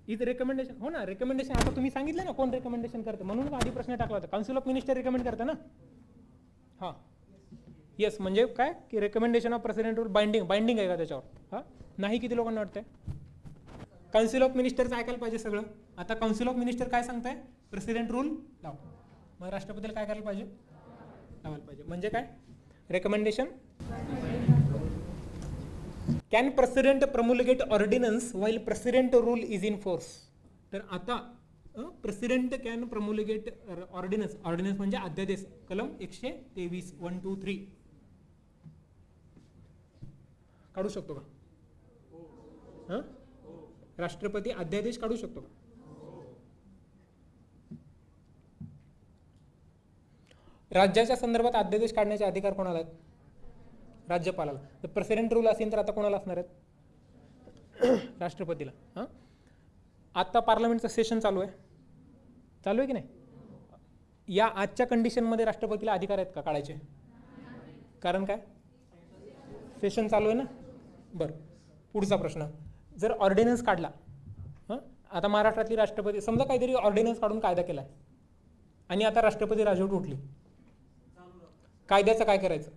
Is recommendation. हो ना, रेकमेंडेशन आता तुम्ही सांगितलं ना कोण रेकमेंडेशन करतं, म्हणून आधी प्रश्न टाकला होता. काउन्सिल ऑफ मिनिस्टर रेकमेंड करतं ना. हां येस, म्हणजे काय की recommendation of president rule binding आहे का त्याच्यावर? नाही. किती लोकांना वाटतंय? काउन्सिल ऑफ मिनिस्टरचं ऐकायला पाहिजे सगळं. आता काउन्सिल ऑफ मिनिस्टर काय सांगताय? प्रेसिडेंट रूल लाव. मग राष्ट्रपतीला काय करायला पाहिजे? लावायला पाहिजे. म्हणजे काय? Recommendation. Can president promulgate ordinance while president rule is in force? तर आता president can promulgate ordinance. Ordinance म्हणजे अध्यादेश. कलम 123 1 2 3 काढू शकतो का? राष्ट्रपती अध्यादेश काढू शकतो का? राज्याच्या संदर्भात अध्यादेश काढण्याचे अधिकार कोणाला आहेत? राज्यपालाला. तर प्रेसिडेंट रूल असेल तर आता कोणाला असणार आहेत? राष्ट्रपतीला. आता पार्लमेंटचं सेशन चालू आहे की नाही? या आजच्या कंडिशनमध्ये राष्ट्रपतीला अधिकार आहेत का काढायचे? कारण काय? सेशन चालू आहे ना. बरं, पुढचा प्रश्न. जर ऑर्डिनन्स काढला, आता महाराष्ट्रातली राष्ट्रपती समजा काहीतरी ऑर्डिनन्स काढून कायदा केला आणि आता राष्ट्रपती राजवट उठली, कायद्याचं काय करायचं?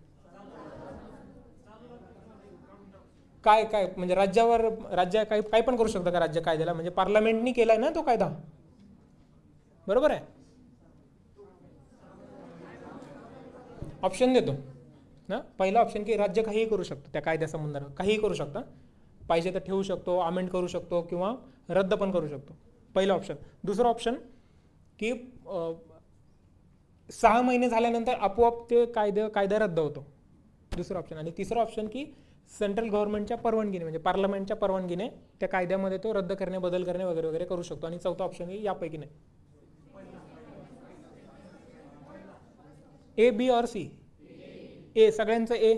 काय म्हणजे राज्य काय पण करू शकतं का राज्य कायद्याला? म्हणजे पार्लमेंटनी केलाय ना तो कायदा, बरोबर आहे. ऑप्शन देतो ना. पहिला ऑप्शन की राज्य काहीही करू शकतो त्या कायद्या संबंधात, काहीही करू शकतं. पाहिजे तर ठेवू शकतो, अमेंड करू शकतो किंवा रद्द पण करू शकतो. पहिला ऑप्शन. दुसरा ऑप्शन की 6 महिने झाल्यानंतर आपोआप ते कायदा रद्द होतो. दुसरा ऑप्शन. आणि तिसरा ऑप्शन की सेंट्रल गव्हर्नमेंटच्या परवानगीने म्हणजे पार्लमेंटच्या परवानगीने त्या कायद्यामध्ये तो रद्द करणे, बदल करणे वगैरे वगैरे करू शकतो. आणि चौथा ऑप्शन की यापैकी नाही. ए, बी और सी? ए सगळ्यांचं ए,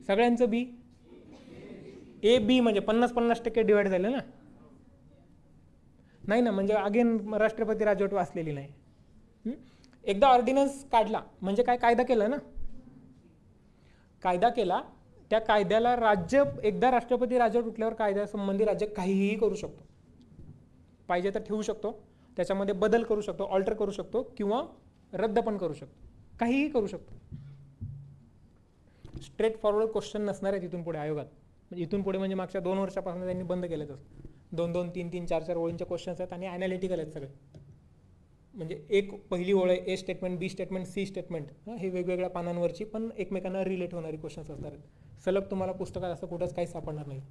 सगळ्यांचं बी. ए बी म्हणजे 50-50% डिवाइड झालं ना. नाही ना, म्हणजे अगेन राष्ट्रपती राजवट वाचलेली नाही. एकदा ऑर्डिनन्स काढला म्हणजे काय? कायदा केला ना. कायदा केला, त्या कायद्याला राज्य एकदा राष्ट्रपती राजवट उठल्यावर कायद्यासंबंधी राज्य काहीही करू शकतो. पाहिजे तर ठेवू शकतो, त्याच्यामध्ये बदल करू शकतो, ऑल्टर करू शकतो किंवा रद्द पण करू शकतो, काहीही करू शकतो. स्ट्रेट फॉरवर्ड क्वेश्चन नसणार आहे तिथून पुढे आयोगात. म्हणजे इथून पुढे म्हणजे मागच्या 2 वर्षापासून त्यांनी बंद केलं तसं. 2-2, 3-3, 4-4 ओळींचे क्वेश्चन्स आहेत आणि ॲनालिटिकल आहेत सगळे. म्हणजे एक पहिली ओळ आहे, A statement, B statement, C statement, हे वेगवेगळ्या पानांवरची पण एकमेकांना रिलेट होणारी क्वेश्चन्स असणार आहेत. सलग तुम्हाला पुस्तकात असं कुठंच काही सापडणार नाही.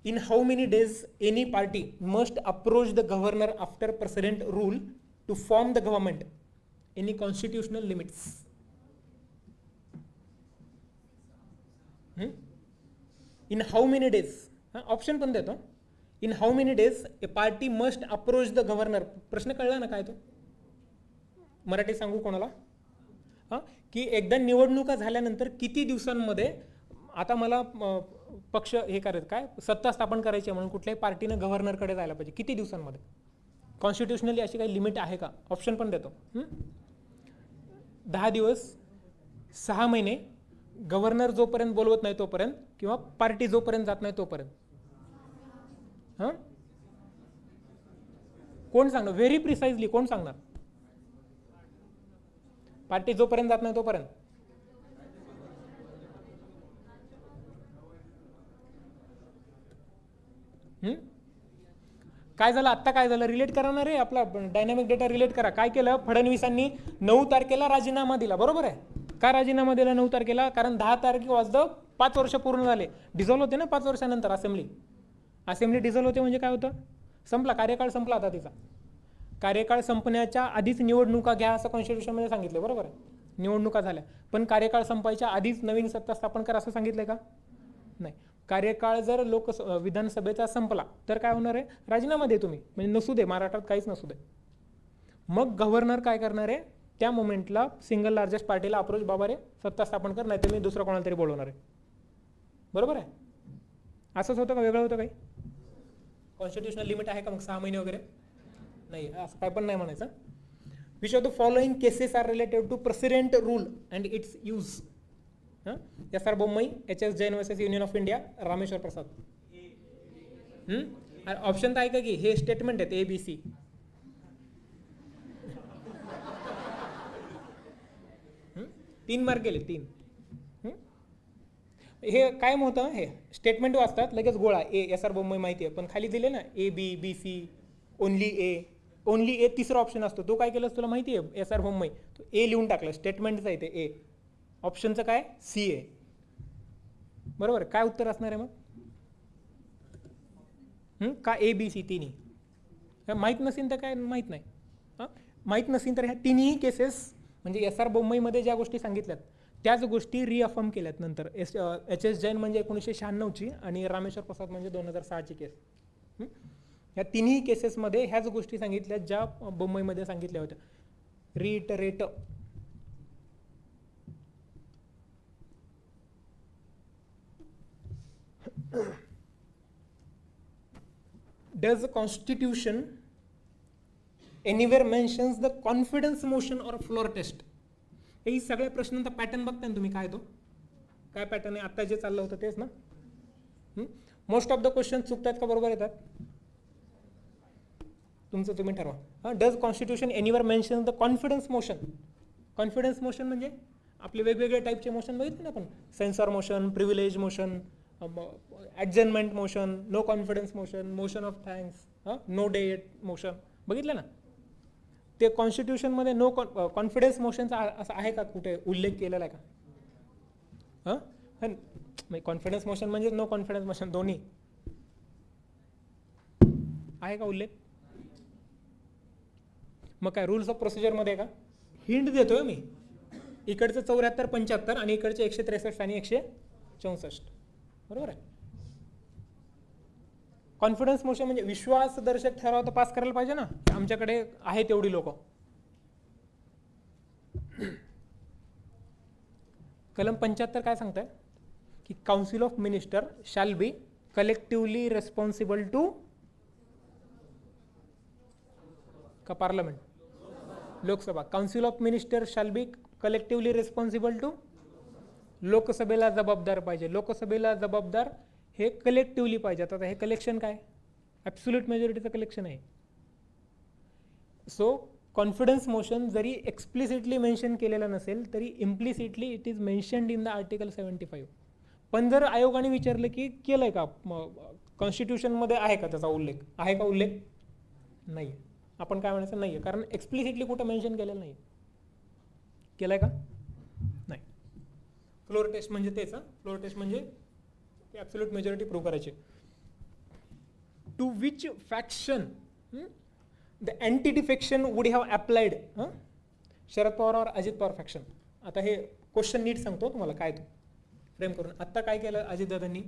In how many days any party must approach the governor after precedent rule to form the government? Any constitutional limits? In how many days? Option पण देतो. In how many days a party must approach the governor? प्रश्न कळला ना काय तो? मराठी सांगू कोणाला? की एकदा निवडणुका झाल्यानंतर किती दिवसांमध्ये आता मला पक्ष हे करायचं काय सत्ता स्थापन करायची म्हणून कुठल्याही पार्टीनं गव्हर्नरकडे जायला पाहिजे, किती दिवसांमध्ये? कॉन्स्टिट्युशनली अशी काही लिमिट आहे का? ऑप्शन पण देतो. 10 दिवस, 6 महिने, गव्हर्नर जोपर्यंत बोलवत नाही तोपर्यंत, किंवा पार्टी जोपर्यंत जात नाही तोपर्यंत. कोण सांगणार? व्हेरी प्रिसाइजली कोण सांगणार? पार्टी जोपर्यंत जात नाही तोपर्यंत. काय झालं आत्ता? काय झालं? रिलेट करा ना रे, आपला डायनामिक डेटा रिलेट करा. काय केलं? फडणवीसांनी 9 तारखेला राजीनामा दिला, बरोबर आहे का? राजीनामा दिला 9 तारखेला, कारण 10 तारखे वाजता 5 वर्ष पूर्ण झाले. डिझॉल्व्ह होते ना 5 वर्षानंतर असेंब्ली डिझॉल्व्ह होते. म्हणजे काय होतं? संपला, कार्यकाळ संपला. आता तिचा कार्यकाळ संपण्याच्या आधीच निवडणुका घ्या असं कॉन्स्टिट्यूशनमध्ये सांगितलं, बरोबर आहे. निवडणुका झाल्या, पण कार्यकाळ संपायच्या आधीच नवीन सत्ता स्थापन करा असं सांगितलंय का? नाही. कार्यकाळ जर विधानसभेचा संपला तर काय होणार आहे? राजीनामा दे तुम्ही, म्हणजे नसू दे, महाराष्ट्रात काहीच नसू दे. मग गव्हर्नर काय करणार आहे? त्या मोमेंटला सिंगल लार्जेस्ट पार्टीला अप्रोच, बाबा रे सत्ता स्थापन कर, नाही तर मी दुसरं कोणाला तरी बोलवणार आहे. बरोबर आहे. असंच होतं का? वेगळं होतं काही? कॉन्स्टिट्युशनल लिमिट आहे का मग 6 महिने वगैरे? नाही, असं काय पण नाही म्हणायचं. Which of the following cases are related to president rule and its use? S R. Bommai, H.S. Jain versus union of India, Rameshwar Prasad. Option तर आहे का की हे स्टेटमेंट आहेत ABC? तीन मार्क गेले, 3. हे काय होतं? हे स्टेटमेंट वाचतात लगेच गोळा ए, एस.आर. बोम्मई माहिती आहे, पण खाली दिले ना A.B.B.C. ओनली ए तिसरा ऑप्शन असतो. तो काय केलं तुला माहिती आहे? एस.आर. बोम्मई तो ए लिहून टाकलं, स्टेटमेंटचं आहे ते ए. ऑप्शनचं काय? C आहे. बरोबर. काय उत्तर असणार आहे मग? का ABC तिन्ही? माहीत नसेल तर काय माहीत नाही. माहीत नसेल तर ह्या तिन्ही केसेस म्हणजे एस.आर. बोम्मईमध्ये ज्या गोष्टी सांगितल्यात त्याच गोष्टी रिअफर्म केल्यात नंतर. H.S. जैन म्हणजे 1996ची आणि रामेश्वर प्रसाद म्हणजे 2006ची केस. या तिन्ही केसेसमध्ये ह्याच गोष्टी सांगितल्या ज्या बोम्मईमध्ये सांगितल्या होत्या. रिइटरेट. Does the Constitution anywhere mentions the confidence motion or floor test? हे सगळ्या प्रश्नांचा पॅटर्न बघताय ना तुम्ही? काय तो काय पॅटर्न आहे? आता जे चाललं होतं तेच ना. मोस्ट ऑफ द क्वेश्चन चुकतात का बरोबर येतात? तुमचं तुम्ही ठरवा. Does constitution anywhere mention the confidence motion? Confidence motion म्हणजे आपले वेगवेगळे टाईपचे मोशन बघितले ना आपण. Censure motion, privilege motion, adjournment motion, no confidence motion, motion of thanks, no date motion बघितलं ना. ते कॉन्स्टिट्यूशनमध्ये नो कॉन्फिडन्स मोशनचा असं आहे का कुठे उल्लेख केलेला आहे का? कॉन्फिडन्स मोशन म्हणजे नो कॉन्फिडन्स मोशन दोन्ही आहे का उल्लेख? मग काय रूल्स ऑफ प्रोसिजरमध्ये का? हिंट देतोय मी. इकडचं 74, 75 आणि इकडचे 163 आणि 164. बरोबर आहे. कॉन्फिडन्स मोशन म्हणजे विश्वासदर्शक ठराव तर पास करायला पाहिजे ना. आमच्याकडे आहे तेवढी लोक. कलम 75 काय सांगताय की council of minister shall be collectively responsible to का parliament? Lok Sabha. Council of minister shall be collectively responsible to लोकसभेला जबाबदार पाहिजे. लोकसभेला जबाबदार हे कलेक्टिव्हली पाहिजे. आता हे कलेक्शन काय? ॲब्सोल्यूट मेजॉरिटीचं कलेक्शन आहे. सो कॉन्फिडन्स मोशन जरी एक्सप्लिसिटली मेन्शन केलेलं नसेल तरी implicitly it is mentioned in the article 75. पण जर आयोगाने विचारलं की केलं आहे का, कॉन्स्टिट्यूशनमध्ये आहे का त्याचा उल्लेख, आहे का उल्लेख, नाही आहे, आपण काय म्हणायचं, नाही आहे, कारण एक्सप्लिसिटली कुठं मेन्शन केलेलं नाही. केलं आहे का, नाही. फ्लोर टेस्ट म्हणजे तेच, फ्लोर टेस्ट म्हणजे ॲब्सोल्यूट मेजॉरिटी प्रूव्ह करायची. To which faction the anti defection would have applied, Sharad Pawar और अजित पवार फॅक्शन. आता हे क्वेश्चन नीट सांगतो तुम्हाला काय तो फ्रेम करून. आत्ता काय केलं अजितदादांनी,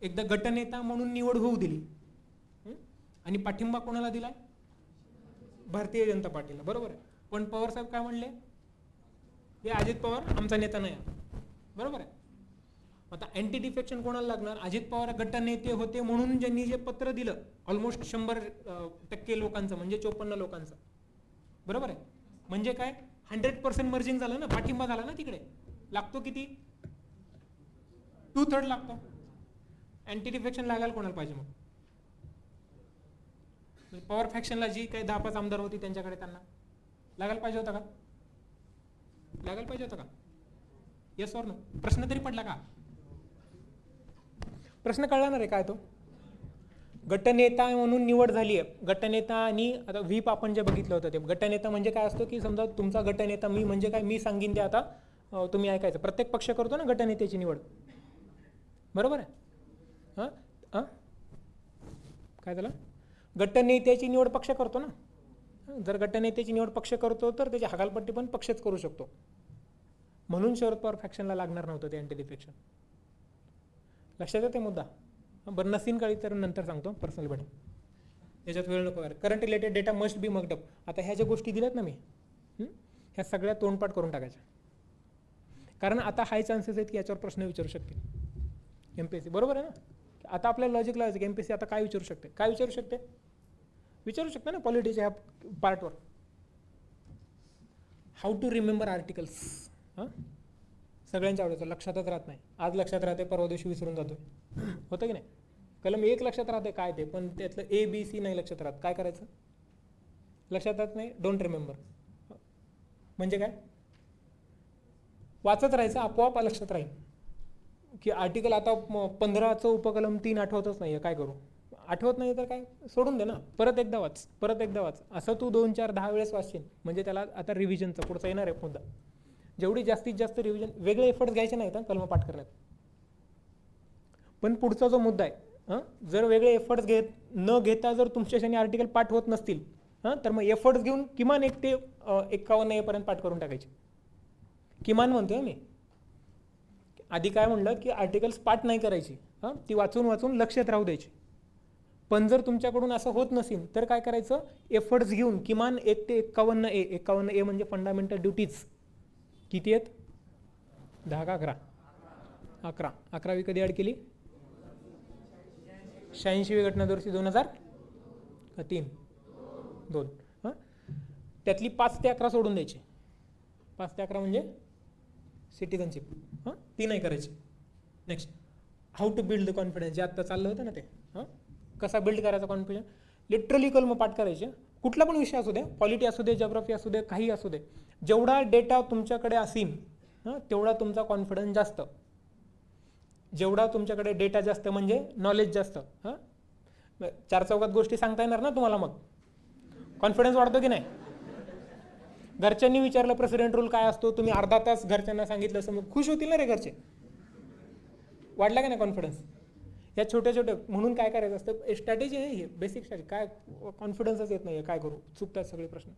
एकदा गटनेता म्हणून निवड होऊ दिली आणि पाठिंबा कोणाला दिलाय, भारतीय जनता पार्टीला, बरोबर आहे. पण पवार साहेब काय म्हणले, हे अजित पवार आमचा नेता नाही, बरोबर आहे. आता अँटी डिफेक्शन कोणाला लागणार, अजित पवार गटनेते होते म्हणून ज्यांनी जे पत्र दिलं ऑलमोस्ट 100% लोकांचं, म्हणजे 54 लोकांचं, बरोबर आहे. म्हणजे काय 100% मर्जिंग झालं ना, पाठिंबा झाला ना, तिकडे लागतो किती, 2/3 लागतो. अँटी डिफेक्शन लागायला कोणाला पाहिजे मग, पॉवर फॅक्शनला जी काही 10-5 आमदार होती त्यांच्याकडे, त्यांना लागायला पाहिजे होता का, लागायला पाहिजे होता का, येस ऑर नो. प्रश्न तरी पडला का, प्रश्न कळणार आहे काय तो. गटनेता म्हणून निवड झाली आहे, गटनेता. आणि आता व्हीप आपण जे बघितलं होतं ते गटनेता म्हणजे काय असतो की समजा तुमचा गटनेता मी, म्हणजे काय, मी सांगीन ते आता तुम्ही ऐकायचं. प्रत्येक पक्ष करतो ना गटनेत्याची निवड, बरोबर आहे. हां हां काय झालं, गटनेत्याची निवड पक्ष करतो ना. जर गटनेत्याची निवड पक्ष करतो तर त्याची हकालपट्टी पण पक्षच करू शकतो. म्हणून शरद पवार फॅक्शनला लागणार नव्हतं ते अँटी डिफेक्शन. लक्षात येते मुद्दा. बरं नसीन काळी तर नंतर सांगतो पर्सनल भेट, याच्यात वेळ नको. Current related data must be mugged up. आता ह्या ज्या गोष्टी दिल्यात ना मी, ह्या सगळ्या तोंडपाठ करून टाकायच्या, कारण आता हाय चान्सेस आहेत की याच्यावर प्रश्न विचारू शकते MPSC, बरोबर आहे ना. आता आपल्याला लॉजिक लावायचं की MPSC आता काय विचारू शकते, काय विचारू शकते, विचारू शकते ना पॉलिटिक्सच्या ह्या पार्टवर. हाऊ टू रिमेंबर आर्टिकल्स, सगळ्यांच्या आवडीचं, लक्षातच राहत नाही. आज लक्षात राहते, परवा दिवशी विसरून जातोय, होतं की नाही. कलम 1 लक्षात राहते काय ते, पण त्यातलं ABC नाही लक्षात राहत. काय करायचं, लक्षात राहत नाही, डोंट रिमेंबर. म्हणजे काय, वाचत राहायचं, आपोआप लक्षात राहील की आर्टिकल. आता 15चं उपकलम 3 आठवतच नाही आहे, काय करू, आठवत नाही तर काय, सोडून दे ना, परत एकदा वाच, परत एकदा वाच. असं तू 2, 4, 10 वेळेस वाचशील म्हणजे त्याला आता रिव्हिजनचा पुढचा येणार आहे मुद्दा. जेवढी जास्तीत जास्त रिव्हिजन, वेगळे एफर्ट्स घ्यायचे नाहीत कलम पाठ करण्यात. पण पुढचा जो मुद्दा आहे, जर वेगळे एफर्ट्स न घेता जर तुमच्याशी आर्टिकल पाठ होत नसतील, तर मग एफर्ट्स घेऊन किमान 1 ते 51 येपर्यंत पाठ करून टाकायचे. किमान म्हणतोय मी. आधी काय म्हणलं की आर्टिकल्स पाठ नाही करायची, ती वाचून वाचून लक्षात राहू द्यायची. पण जर तुमच्याकडून असं होत नसेल तर काय करायचं, एफर्ट्स घेऊन किमान 1 ते 51A. 51A म्हणजे फंडामेंटल ड्युटीज. किती आहेत, 10 का 11, 11. 11वी कधी ॲड केली, 86वी घटना दुरुस्ती 2003, 2. त्यातली 5 ते 11 सोडून द्यायची. 5 ते 11 म्हणजे सिटिझनशिप, ती नाही करायची. Next, how to build the confidence, जे आत्ता चाललं होतं ना ते, कसा बिल्ड करायचा कॉन्फिडन्स. लिटरली कलम पाठ करायचे, कुठला पण विषय असू दे, पॉलिटी असू दे, जिओग्राफी असू दे, काही असू दे. जेवढा डेटा तुमच्याकडे असेल तेवढा तुमचा कॉन्फिडन्स जास्त. जेवढा तुमच्याकडे डेटा जास्त म्हणजे नॉलेज जास्त. 4 चौकात गोष्टी सांगता येणार ना तुम्हाला, मग कॉन्फिडन्स वाढतो की नाही. घरच्यांनी विचारलं प्रेसिडेंट रूल काय असतो, तुम्ही अर्धा तास घरच्यांना सांगितलं असं, मग खुश होतील ना रे घरचे. वाढला का नाही कॉन्फिडन्स. या छोट्या छोट्या म्हणून काय करायचं असतं, स्ट्रॅटेजी आहे ही, बेसिक स्ट्रॅटेजी. काय कॉन्फिडन्सच येत नाही आहे, काय करू, चुकतात सगळे प्रश्न.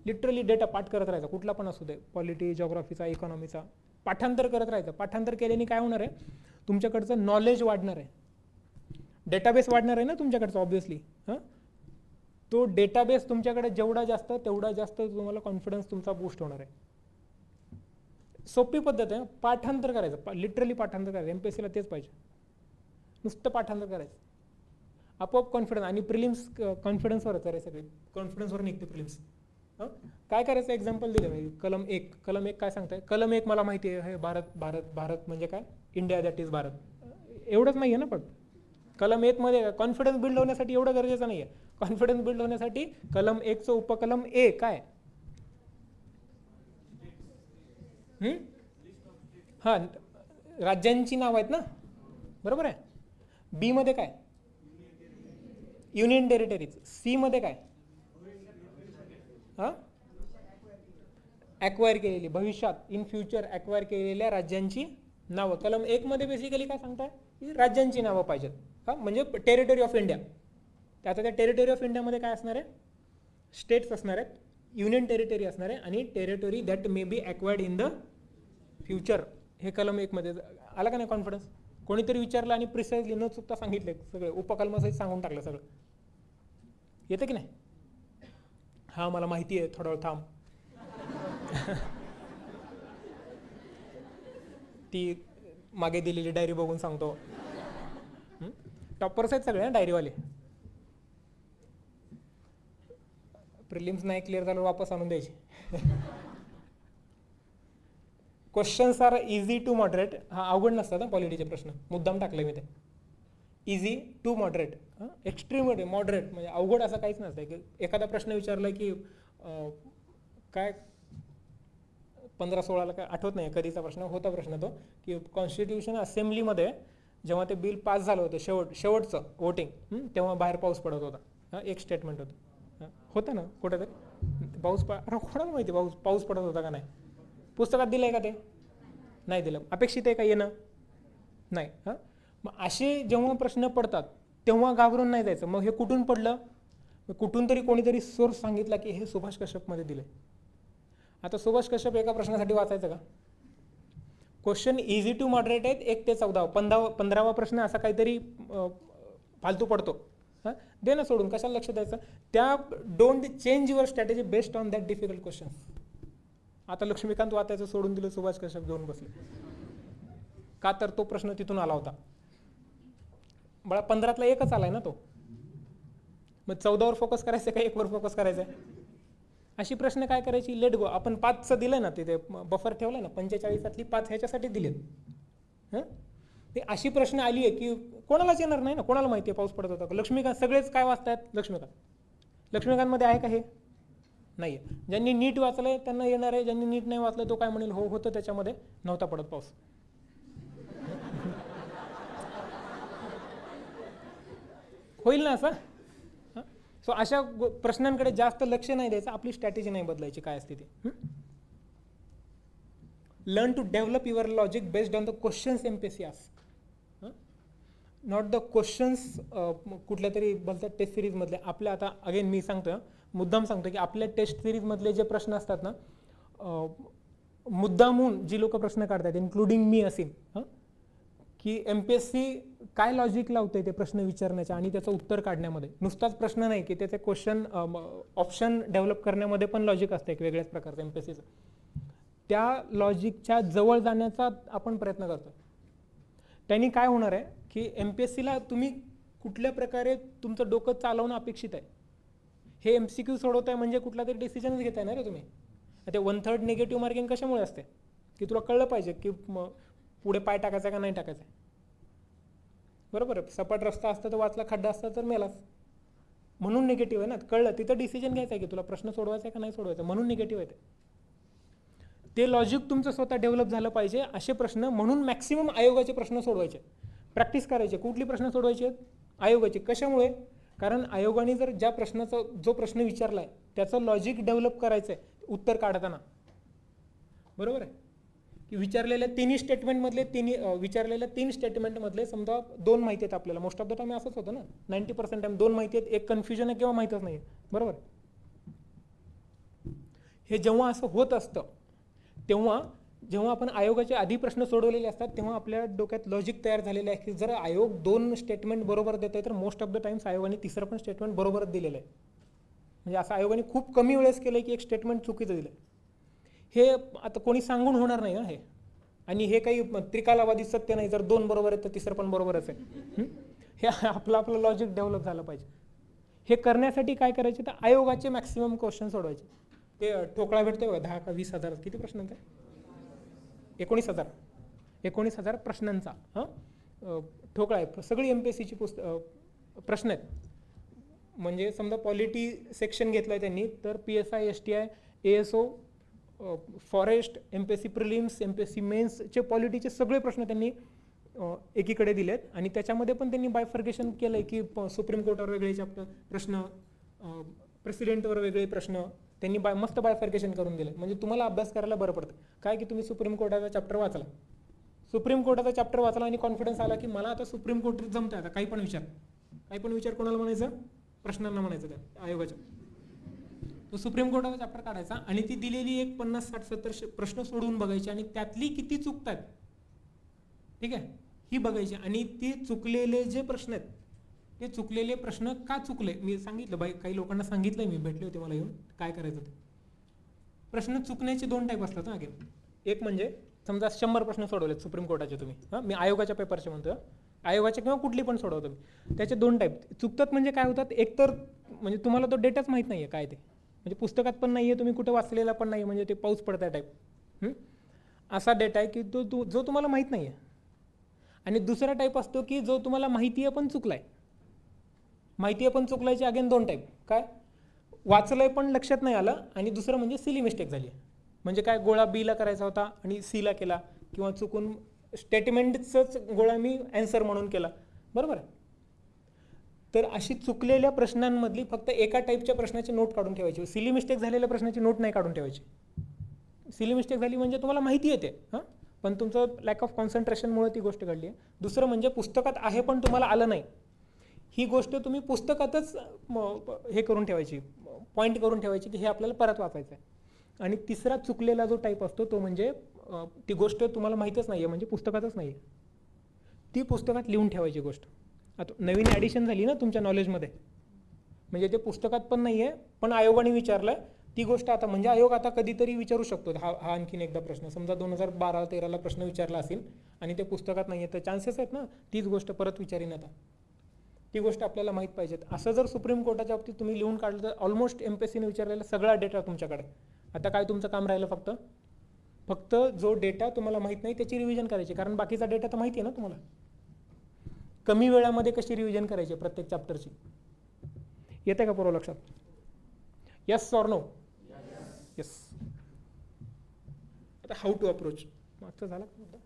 लिटरली डेटा पाठ करत राहायचा, कुठला पण असू दे, पॉलिटी, जिओग्राफीचा, इकॉनॉमीचा. पाठांतर करत राहायचं. पाठांतर केल्याने काय होणार आहे, तुमच्याकडचं नॉलेज वाढणार आहे, डेटाबेस वाढणार आहे ना तुमच्याकडचं ऑब्व्हियसली. तो डेटाबेस तुमच्याकडे जेवढा जास्त तेवढा जास्त तुम्हाला कॉन्फिडन्स तुमचा बूस्ट होणार आहे. सोपी पद्धत आहे, पाठांतर करायचं, लिटरली पाठांतर करायचं. MPSCला तेच पाहिजे, नुसतं पाठांतर करायचं, आपोआप कॉन्फिडन्स. आणि प्रिलिम्स कॉन्फिडन्सवरच आहे सगळे, कॉन्फिडन्सवर निघते प्रिलिम्स. काय करायचं एक्झाम्पल दिलं मी. कलम 1 काय सांगताय, कलम 1 मला माहिती आहे, भारत भारत भारत म्हणजे काय, इंडिया दॅट इज भारत. एवढंच नाही आहे ना, पण कलम 1 मध्ये कॉन्फिडन्स बिल्ड होण्यासाठी एवढं गरजेचं नाही आहे. कॉन्फिडन्स बिल्ड होण्यासाठी कलम 1चं उपकलम ए काय? हां, राज्यांची नाव आहेत ना, बरोबर आहे. बी मध्ये काय? Union territories. सी मध्ये काय? हां, ॲक्वायर केलेली, भविष्यात इन फ्युचर ॲक्वायर केलेल्या राज्यांची नावं. कलम 1 मध्ये बेसिकली काय सांगताय की राज्यांची नावं पाहिजेत. हां, म्हणजे टेरिटरी ऑफ इंडिया. आता त्या टेरिटरी ऑफ इंडियामध्ये काय असणार आहे? स्टेट्स असणार आहेत, युनियन टेरिटरी असणार आहे आणि territory that may be acquired in the future. हे कलम 1 मध्ये आला का नाही कॉन्फिडन्स? कोणीतरी विचारलं आणि प्रिसाइजली न चुकता सांगितले, सगळे उपकलमासहित सांगून टाकलं सगळं. येतं की नाही? हा मला माहिती आहे, थोडा वेळ थांब. ती मागे दिलेली डायरी बघून सांगतो. टॉपर्स आहेत सगळे डायरीवाले. प्रिलिम्स नाही क्लिअर झालं वापस आणून द्यायचे. Questions are easy to moderate. हा अवघड नसतात ना पॉलिटीचे प्रश्न, मुद्दाम टाकले मी ते. Easy to moderate, extreme moderate म्हणजे अवघड असं काहीच नसतं. की एखादा प्रश्न विचारला की काय 15-16ला काय आठवत नाही कधीचा प्रश्न होता, प्रश्न तो की कॉन्स्टिट्यूशन असेंब्लीमध्ये जेव्हा ते बिल पास झालं होतं शेवटचं वोटिंग, तेव्हा बाहेर पाऊस पडत होता. एक स्टेटमेंट होतं ना कुठं तरी, कोणाला माहिती पाऊस पडत होता का नाही? पुस्तकात दिलं आहे का? ते नाही दिलं. अपेक्षित आहे का येणं? नाही. हां, मग असे जेव्हा प्रश्न पडतात तेव्हा घाबरून नाही जायचं. मग हे कुठून पडलं? कुठून तरी कोणीतरी सोर्स सांगितला की हे सुभाष कश्यपमध्ये दिलं. आता सुभाष कश्यप एका प्रश्नासाठी वाचायचं का? क्वेश्चन इझी टू मॉडरेट आहेत 1 ते 14. 15वा प्रश्न असा काहीतरी फालतू पडतो. हां, दे ना सोडून, कशाला लक्ष द्यायचं? त्या don't change your strategy based on that difficult question. आता लक्ष्मीकांत वाचायचं सोडून दिलं, सुभाष कश्यप घेऊन बसले का? तर तो प्रश्न तिथून आला होता. बळा 15तला 1च आलाय ना तो. मग 14वर फोकस करायचं का 1वर फोकस करायचं आहे? अशी प्रश्न काय करायची? Let go. आपण 5चं दिलं ना, तिथे बफर ठेवलं ना, 45तली 5 ह्याच्यासाठी दिलेत. हां, ते अशी प्रश्न आली आहे की कोणालाच येणार नाही ना. कोणाला माहिती आहे पाऊस पडत होता? लक्ष्मीकांत सगळेच काय वाचतायत? लक्ष्मीकांतमध्ये आहे का हे? नाही आहे. ज्यांनी नीट वाचलंय त्यांना येणार आहे, ज्यांनी नीट नाही वाचलं तो काय म्हणेल, हो होतं त्याच्यामध्ये, नव्हता पडत पाऊस. होईल ना असं? सो अशा प्रश्नांकडे जास्त लक्ष नाही द्यायचं, आपली स्ट्रॅटेजी नाही बदलायची. काय असते ती? Learn to develop your logic based on the questions MPSC ask, not the questions कुठल्या तरी बोलतात टेस्ट सिरीजमधले. आपल्या आता अगेन मी सांगतोय, मुद्दाम सांगतो की आपल्या टेस्ट सिरीजमधले जे प्रश्न असतात ना, मुद्दामून जी लोक प्रश्न काढतात, इन्क्लुडिंग मी असेल, की एमपीएससी काय लॉजिक लावते ते प्रश्न विचारण्याच्या आणि त्याचं उत्तर काढण्यामध्ये. नुसताच प्रश्न नाही की त्याचे क्वेश्चन ऑप्शन डेव्हलप करण्यामध्ये पण लॉजिक असतं एक वेगळ्याच प्रकारचं एमपीएससीचं. त्या लॉजिकच्या जवळ जाण्याचा आपण प्रयत्न करतो. त्यांनी काय होणार आहे की एमपीएससीला तुम्ही कुठल्या प्रकारे तुमचं डोकं चालवणं अपेक्षित आहे. हे एमसीक्यू सोडवत आहे म्हणजे कुठला तरी डिसिजनच घेताय ना रे तुम्ही. ते 1/3 निगेटिव्ह मार्किंग कशामुळे असते? की तुला कळलं पाहिजे की पुढे पाय टाकायचा का नाही टाकायचा. बरोबर आहे. सपाट रस्ता असता तर वाचला, खड्डा असता तर मेलाच. म्हणून निगेटिव्ह आहे ना. कळलं तिथं डिसिजन घ्यायचा आहे की तुला प्रश्न सोडवायचा आहे का नाही सोडवायचा, म्हणून निगेटिव्ह आहे ते लॉजिक तुमचं स्वतः डेव्हलप झालं पाहिजे. असे प्रश्न म्हणून मॅक्सिमम आयोगाचे प्रश्न सोडवायचे, प्रॅक्टिस करायचे. कुठली प्रश्न सोडवायचे? आयोगाचे. कशामुळे? कारण आयोगाने जर ज्या प्रश्नाचा जो प्रश्न विचारला आहे त्याचं लॉजिक डेव्हलप करायचं आहे उत्तर काढताना. बरोबर आहे की विचारलेल्या तिन्ही स्टेटमेंटमधले समजा 2 माहिती आहेत आपल्याला. मोस्ट ऑफ द टाइम असंच होतं ना, 90% टाइम 2 माहिती आहेत, एक कन्फ्युजन आहे किंवा माहीतच नाही. बरोबर. हे जेव्हा असं होत असतं तेव्हा जेव्हा आपण आयोगाचे आधी प्रश्न सोडवलेले असतात तेव्हा आपल्या डोक्यात लॉजिक तयार झालेलं आहे की जर आयोग 2 स्टेटमेंट बरोबर देत आहे तर मोस्ट ऑफ द टाइम्स आयोगाने 3रं पण स्टेटमेंट बरोबरच दिलेलं आहे. म्हणजे असं आयोगाने खूप कमी वेळेस केलं की एक स्टेटमेंट चुकीचं दिलं. हे आता कोणी सांगून होणार नाही ना हे. आणि हे काही त्रिकालावादी सत्य नाही, जर 2 बरोबर आहेत तर 3रं पण बरोबरच आहे. हे आपलं लॉजिक डेव्हलप झालं पाहिजे. हे करण्यासाठी काय करायचे तर आयोगाचे मॅक्सिमम क्वेश्चन सोडवायचे. ते ठोकळा भेटतोय बघा, 10 का 20,000 किती प्रश्न आहे? 19,000 प्रश्नांचा ठोकळा आहे. सगळी MPSCची प्रश्न आहेत. म्हणजे समजा पॉलिटी सेक्शन घेतलं आहे त्यांनी, तर PSI, STI, ASO, forest, MPSC prelims, MPSC मेन्सचे पॉलिटीचे सगळे प्रश्न त्यांनी एकीकडे दिलेत. आणि त्याच्यामध्ये पण त्यांनी बायफर्गेशन केलं आहे की सुप्रीम कोर्टावर वेगळे प्रश्न, प्रेसिडेंटवर वेगळे प्रश्न, त्यांनी मस्त बायफर्गेशन करून दिलं. म्हणजे तुम्हाला अभ्यास करायला बरं पडतं. काय की तुम्ही सुप्रीम कोर्टाचा चॅप्टर वाचला, सुप्रीम कोर्टाचा चॅप्टर वाचला आणि कॉन्फिडन्स आला की मला आता सुप्रीम कोर्ट जमतं, आता काही पण विचार कोणाला म्हणायचं, प्रश्नांना म्हणायचं त्या आयोगाच्या. तो सुप्रीम कोर्टाचा चॅप्टर काढायचा आणि ती दिलेली एक 50, 60, 70 प्रश्न सोडवून बघायचे आणि त्यातली किती चुकतात, ठीक आहे, ही बघायची. आणि ती चुकलेले जे प्रश्न आहेत, ते चुकलेले प्रश्न का चुकले, मी सांगितलं बाई, काही लोकांना सांगितलंय, मी भेटले होते मला येऊन, काय करायचं ते. प्रश्न चुकण्याचे 2 टाईप असतात ना. एक म्हणजे समजा 100 प्रश्न सोडवलेत सुप्रीम कोर्टाचे तुम्ही, मी आयोगाच्या पेपरचे म्हणतो, आयोगाचे किंवा कुठली पण सोडवतो मी, त्याचे 2 टाईप चुकतात. म्हणजे काय होतात, एक तर म्हणजे तुम्हाला तो डेटाच माहीत नाही आहे काय ते, म्हणजे पुस्तकात पण नाही आहे, तुम्ही कुठं वाचलेला पण नाही, म्हणजे ते पाऊस पडता टाईप असा डेटा आहे की तो जो तुम्हाला माहीत नाही आहे. आणि दुसरा टाईप असतो की जो तुम्हाला माहिती आहे पण चुकलाय. माहिती आहे पण चुकलायचे अगेन 2 टाईप. काय, वाचलंय पण लक्षात नाही आलं, आणि दुसरं म्हणजे सिली मिस्टेक झाली. म्हणजे काय, गोळा बीला करायचा होता आणि सीला केला, किंवा चुकून स्टेटमेंटचंच गोळा मी ॲन्सर म्हणून केला, बरोबर आहे. तर अशी चुकलेल्या प्रश्नांमधली फक्त एका टाईपच्या प्रश्नाची नोट काढून ठेवायची. सिली मिस्टेक झालेल्या प्रश्नाची नोट नाही काढून ठेवायची. सिली मिस्टेक झाली म्हणजे तुम्हाला माहिती येते, पण तुमचं लॅक ऑफ कॉन्सन्ट्रेशनमुळे ती गोष्ट घडली आहे. दुसरं म्हणजे पुस्तकात आहे पण तुम्हाला आलं नाही, ही गोष्ट तुम्ही पुस्तकातच हे करून ठेवायची, पॉईंट करून ठेवायची की हे आपल्याला परत वाचायचं आहे. आणि तिसरा चुकलेला जो टाईप असतो तो म्हणजे ती गोष्ट तुम्हाला माहीतच नाही आहे, म्हणजे पुस्तकातच नाही आहे, ती पुस्तकात लिहून ठेवायची गोष्ट. आता नवीन ॲडिशन झाली ना तुमच्या नॉलेजमध्ये, म्हणजे ते पुस्तकात पण नाही आहे, पण आयोगाने विचारलं ती गोष्ट आता, म्हणजे आयोग आता कधीतरी विचारू शकतो हा आणखीन एकदा प्रश्न. समजा 2012-13ला प्रश्न विचारला असेल आणि ते पुस्तकात नाही आहे, तर चान्सेस आहेत ना तीच गोष्ट परत विचारीन. आता ती गोष्ट आपल्याला माहीत पाहिजेत. असं जर सुप्रीम कोर्टाच्या बाबतीत तुम्ही लिहून काढलं तर ऑलमोस्ट MPSCने विचारलेला सगळा डेटा तुमच्याकडे. आता काय तुमचं काम राहिलं, फक्त जो डेटा तुम्हाला माहीत नाही त्याची रिव्हिजन करायची, कारण बाकीचा डेटा तर माहिती आहे ना तुम्हाला. कमी वेळामध्ये कशी रिव्हिजन करायची प्रत्येक चॅप्टरची, येते का पूर्व लक्षात? Yes or no? येस. आता हाऊ टू अप्रोच मागचा झाला का मुद्दा?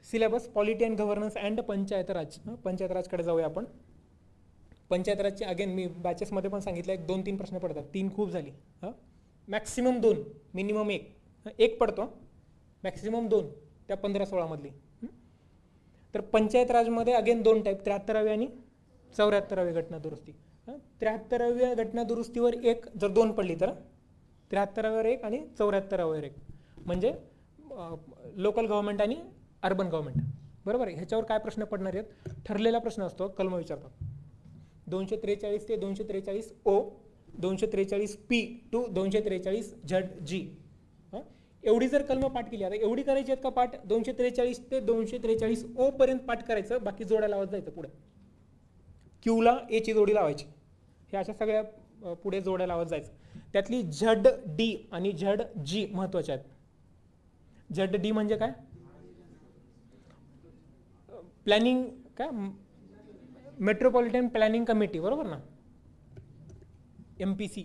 Syllabus polity and governance and panchayat raj. Panchayat राजकडे जाऊया आपण. पंचायत राजचे अगेन मी बॅचेसमध्ये पण सांगितलं, 1-2-3 प्रश्न पडतात. 3 खूप झाली, मॅक्सिमम 2, मिनिमम 1 पडतो, मॅक्सिमम 2 त्या 15-16 मधली. तर पंचायत राजमध्ये अगेन 2 टाईप, 73वी आणि 74वी घटना दुरुस्ती. 73व्या घटना दुरुस्तीवर 1 जर 2 पडली तर 73वर 1 आणि 74वर 1, म्हणजे लोकल गव्हर्नमेंट आणि अर्बन गव्हर्नमेंट, बरोबर आहे. ह्याच्यावर काय प्रश्न पडणार आहेत, ठरलेला प्रश्न असतो, कलम विचारतात. 243 ते 243 ओ, 243 P टू 243 ZG. एवढी जर कलम पाठ केली, आता एवढी करायची आहेत का पाठ, 243 ते 243 ओ पर्यंत पाठ करायचं, बाकी जोड्या लावत जायचं पुढे. क्यूला एची जोडी लावायची, हे अशा सगळ्या पुढे जोड्या लावत जायचं. त्यातली ZD आणि ZG महत्त्वाच्या आहेत. ZD म्हणजे काय, प्लॅनिंग, काय मेट्रोपॉलिटन प्लॅनिंग कमिटी, बरोबर ना, MPC.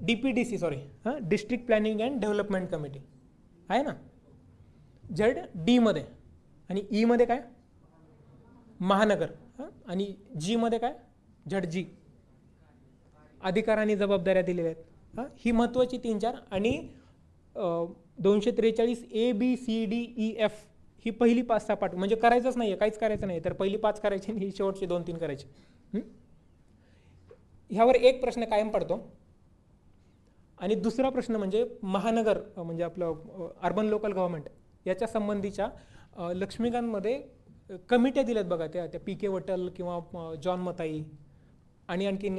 DPDC sorry, district planning and development committee आहे ना. ZD मध्ये आणि ई मध्ये काय, महानगर, आणि जी मध्ये काय, ZG, अधिकार आणि जबाबदाऱ्या दिलेल्या आहेत. ही महत्त्वाची 3-4. आणि 243 ABCDEF ही पहिली 5-6 पाठ, म्हणजे करायचंच नाही आहे, काहीच करायचं नाही, तर पहिली 5 करायची आणि ही शेवटची 2-3 करायची. ह्यावर एक प्रश्न कायम पडतो. आणि दुसरा प्रश्न म्हणजे महानगर, म्हणजे आपलं अर्बन लोकल गव्हर्नमेंट, याच्या संबंधीच्या लक्ष्मीकांतमध्ये कमिट्या दिल्यात बघा, त्या PK वटल किंवा जॉन मताई आणि आणखीन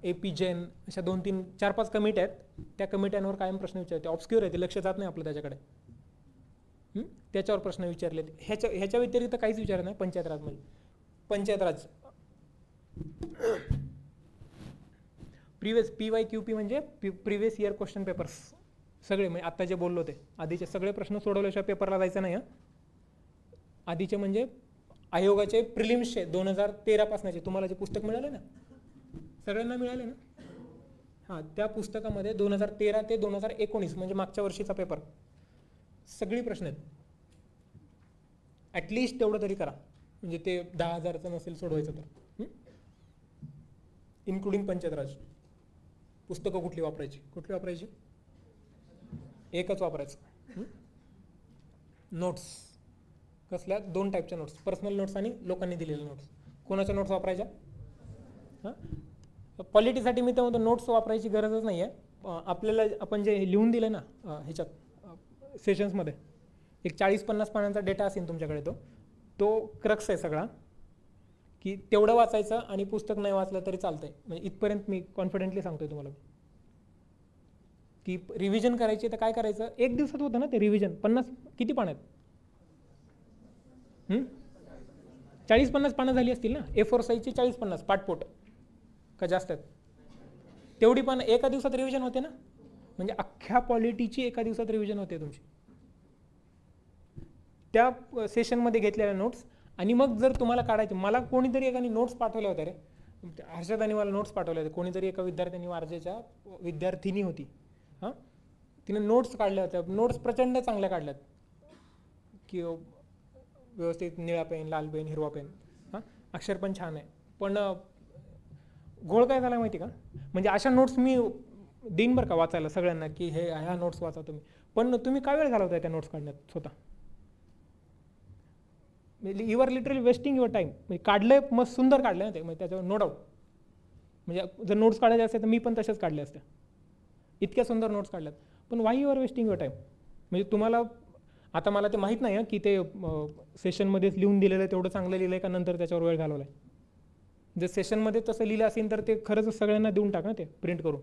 AP जैन, अशा 2-3, 4-5 कमिट्या आहेत. त्या कमिट्यांवर कायम प्रश्न विचारते, ऑब्स्क्युअर आहे, ते लक्ष जात नाही आपलं त्याच्याकडे. त्याच्यावर प्रश्न विचारले. ह्याच्या व्यतिरिक्त काहीच विचारत नाही पंचायत राजमध्ये. पंचायत राज PYQP म्हणजे प्रिव्हियस इयर क्वेश्चन पेपर्स, सगळे, म्हणजे आता जे बोललो ते आधीचे सगळे प्रश्न सोडवल्याशिवाय पेपरला जायचं नाही. आधीचे म्हणजे आयोगाचे प्रिलिम्सचे 2013 पासूनचे तुम्हाला जे पुस्तक मिळाले ना, सगळ्यांना मिळाले ना, हां, त्या पुस्तकामध्ये 2013 ते 2019 म्हणजे मागच्या वर्षीचा पेपर सगळी प्रश्न आहेत. ॲटलिस्ट तेवढं तरी करा, म्हणजे ते 10,000चं नसेल सोडवायचं तर, इन्क्लुडिंग पंचायत राज. पुस्तकं कुठली वापरायची? एकच वापरायचं. नोट्स कसल्या? 2 टाईपच्या नोट्स, पर्सनल नोट्स आणि लोकांनी दिलेल्या नोट्स. कोणाच्या नोट्स वापरायच्या? हां, पॉलिटीसाठी मी तर म्हणतो नोट्स वापरायची गरजच नाही आहे. आपल्याला आपण जे लिहून दिलं ना ह्याच्यात सेशन्समध्ये, एक 40-50 पानांचा डेटा असेल तुमच्याकडे, तो क्रक्स आहे सगळा, की तेवढं वाचायचं आणि पुस्तक नाही वाचलं तरी चालतंय. म्हणजे इथपर्यंत मी कॉन्फिडेंटली सांगतोय तुम्हाला की रिव्हिजन करायची. तर काय करायचं, 1 दिवसात होतं ना ते रिव्हिजन. 50 किती पानं आहेत? 40-50 पानं झाली असतील ना. A4 साईजची 40-50 पाठपोट का जास्त आहेत? तेवढी पानं एका दिवसात रिव्हिजन होते ना. म्हणजे अख्ख्या पॉलिटीची एका दिवसात रिव्हिजन होते तुमची, त्या सेशनमध्ये घेतलेल्या नोट्स. आणि मग जर तुम्हाला काढायचे, मला कोणीतरी एकाने नोट्स पाठवल्या होत्या रे, हर्षदानी मला नोट्स पाठवल्या होत्या. कोणीतरी एका विद्यार्थ्यांनी, वारजेच्या विद्यार्थिनी होती, हां, तिने नोट्स काढल्या होत्या. नोट्स प्रचंड चांगल्या काढल्यात, की व्यवस्थित निळा पेन, लाल पेन, हिरवा पेन, हां, अक्षर पण छान आहे. पण घोळ काय झाला माहिती का, म्हणजे अशा नोट्स मी देईन बरं का वाचायला सगळ्यांना, की ह्या नोट्स वाचा तुम्ही, पण तुम्ही काय वेळ घालवताय त्या नोट्स काढण्यात स्वतः? You are literally wasting your time. म्हणजे काढलंय, मस्त सुंदर काढलं ना ते, म्हणजे त्याच्यावर नो डाऊट. म्हणजे जर नोट्स काढायचे असते तर मी पण तशाच काढल्या असत्या, इतक्या सुंदर नोट्स काढल्यात. पण why you are wasting your time? म्हणजे तुम्हाला आता मला ते माहीत नाही की ते सेशनमध्येच लिहून दिलेलं तेवढं चांगलं लिहिलं आहे का नंतर त्याच्यावर वेळ घालवला आहे. जर सेशनमध्ये तसं लिहिलं असेल तर ते खरंच सगळ्यांना देऊन टाका ते प्रिंट करून.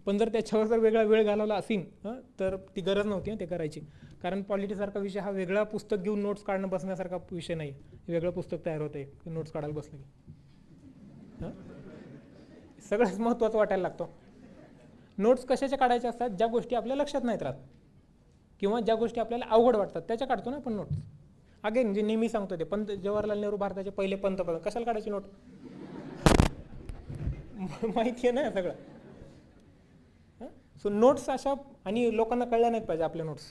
पण जर त्याच्यावर जर वेगळा वेळ घालवला असेल तर ती गरज नव्हती ते करायची. कारण पॉलिटीसारखा विषय हा वेगळा पुस्तक घेऊन नोट्स काढणं बसण्यासारखा विषय नाही. वेगळं पुस्तक तयार होतं की नोट्स काढायला बसलं की सगळ्यात महत्त्वाचं वाटायला लागतं. नोट्स कशाच्या काढायच्या असतात? ज्या गोष्टी आपल्या लक्षात नाहीत राहत किंवा ज्या गोष्टी आपल्याला अवघड वाटतात त्याच्या काढतो ना आपण नोट्स. अगेन जे नेहमी सांगतो ते, जवाहरलाल नेहरू भारताचे पहिले पंतप्रधान, कशाला काढायची नोट? माहिती आहे ना सगळं. सो नोट्स अशा, आणि लोकांना कळल्या नाहीत पाहिजे आपल्या नोट्स.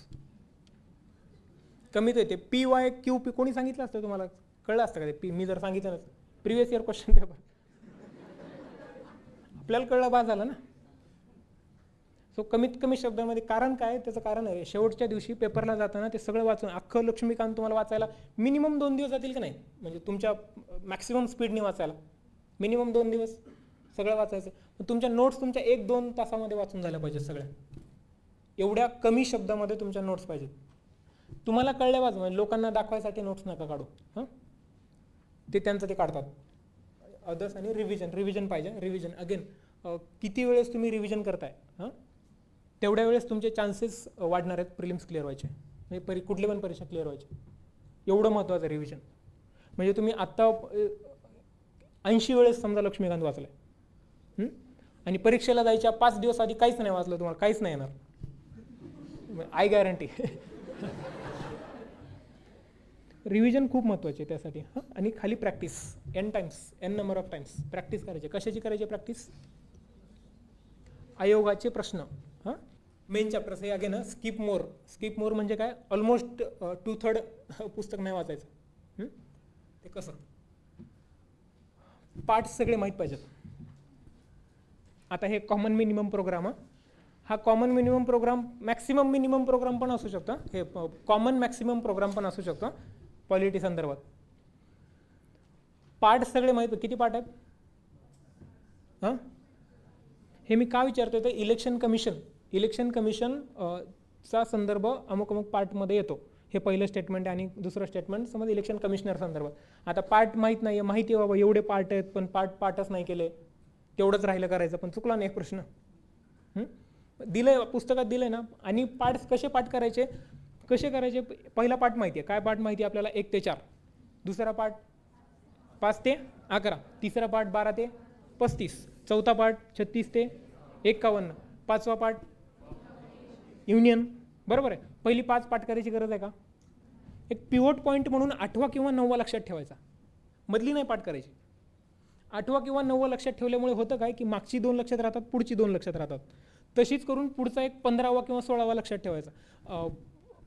कमीत येते PYQP कोणी सांगितलं असतं तुम्हाला? कळलं असतं का ते? मी जर सांगितलं नसतं, प्रिव्हियस इयर क्वेश्चन पेपर आपल्याला कळलं बा झालं ना. सो कमीत कमी शब्दामध्ये. कारण काय? त्याचं कारण आहे शेवटच्या दिवशी पेपरला जाताना ते सगळं वाचून अख्खं लक्ष्मीकांत तुम्हाला वाचायला मिनिमम 2 दिवस जातील की नाही? म्हणजे तुमच्या मॅक्सिमम स्पीडने वाचायला मिनिमम 2 दिवस सगळं वाचायचं. तुमच्या नोट्स तुमच्या 1-2 तासामध्ये वाचून झाल्या पाहिजेत सगळ्या. एवढ्या कमी शब्दामध्ये तुमच्या नोट्स पाहिजेत. तुम्हाला कळल्या वाच, म्हणजे लोकांना दाखवायसाठी नोट्स नका काढू. हां, ते त्यांचं ते काढतात अदर्स. आणि रिव्हिजन पाहिजे. रिव्हिजन अगेन, किती वेळेस तुम्ही रिव्हिजन करताय तेवढ्या वेळेस तुमचे चान्सेस वाढणार आहेत प्रिलिम्स क्लिअर व्हायचे, म्हणजे कुठली पण परीक्षा क्लिअर व्हायची. एवढं महत्त्वाचं आहे रिव्हिजन. म्हणजे तुम्ही आत्ता 80 वेळेस समजा लक्ष्मीकांत वाचलाय आणि परीक्षेला जायच्या 5 दिवस आधी काहीच नाही वाचलं, तुम्हाला काहीच नाही येणार, आय गॅरंटी. रिव्हिजन खूप महत्त्वाची आहे त्यासाठी. आणि खाली practice, n number of times practice करायची. कशाची करायची प्रॅक्टिस? आयोगाचे प्रश्न, मेन चॅप्टर्स हे अगेन स्किप मोर म्हणजे काय? ऑलमोस्ट 2/3 पुस्तक नाही वाचायचं. ते कसं? पार्ट सगळे माहीत पाहिजेत. आता हे कॉमन मिनिमम प्रोग्राम, हा common minimum programme maximum minimum programme पण असू शकतो. हे कॉमन मॅक्सिमम प्रोग्राम पण असू शकतो पॉलिटी संदर्भात. पार्ट सगळे माहीत. किती पार्ट आहेत? हे मी का विचारतोय तर इलेक्शन कमिशन चा संदर्भ अमुक पार्टमध्ये येतो. हे पहिलं स्टेटमेंट आहे आणि दुसरं स्टेटमेंट समज इलेक्शन कमिशनर संदर्भात. आता पार्ट माहीत नाही आहे, माहिती आहे बाबा एवढे पार्ट आहेत पण पार्टच नाही केले, तेवढंच राहिलं करायचं, पण चुकला नाही एक प्रश्न. दिलंय पुस्तकात दिलंय ना. आणि पार्ट्स कसे करायचे? पहिला पार्ट माहिती आहे. काय पार्ट माहिती आहे आपल्याला? 1 ते 4. दुसरा पार्ट 5 ते 11. तिसरा पार्ट 12 ते 35. चौथा पार्ट 36 ते 51. 5वा पार्ट युनियन. बरोबर आहे. पहिली 5 पाठ करायची गरज आहे का? एक पिव्होट पॉईंट म्हणून 8वा किंवा 9वा लक्षात ठेवायचा, मधली नाही पाठ करायची. 8वा किंवा 9वा लक्षात ठेवल्यामुळे होतं काय की मागची 2 लक्षात राहतात, पुढची 2 लक्षात राहतात. तशीच करून पुढचा एक 15वा किंवा 16वा लक्षात ठेवायचा.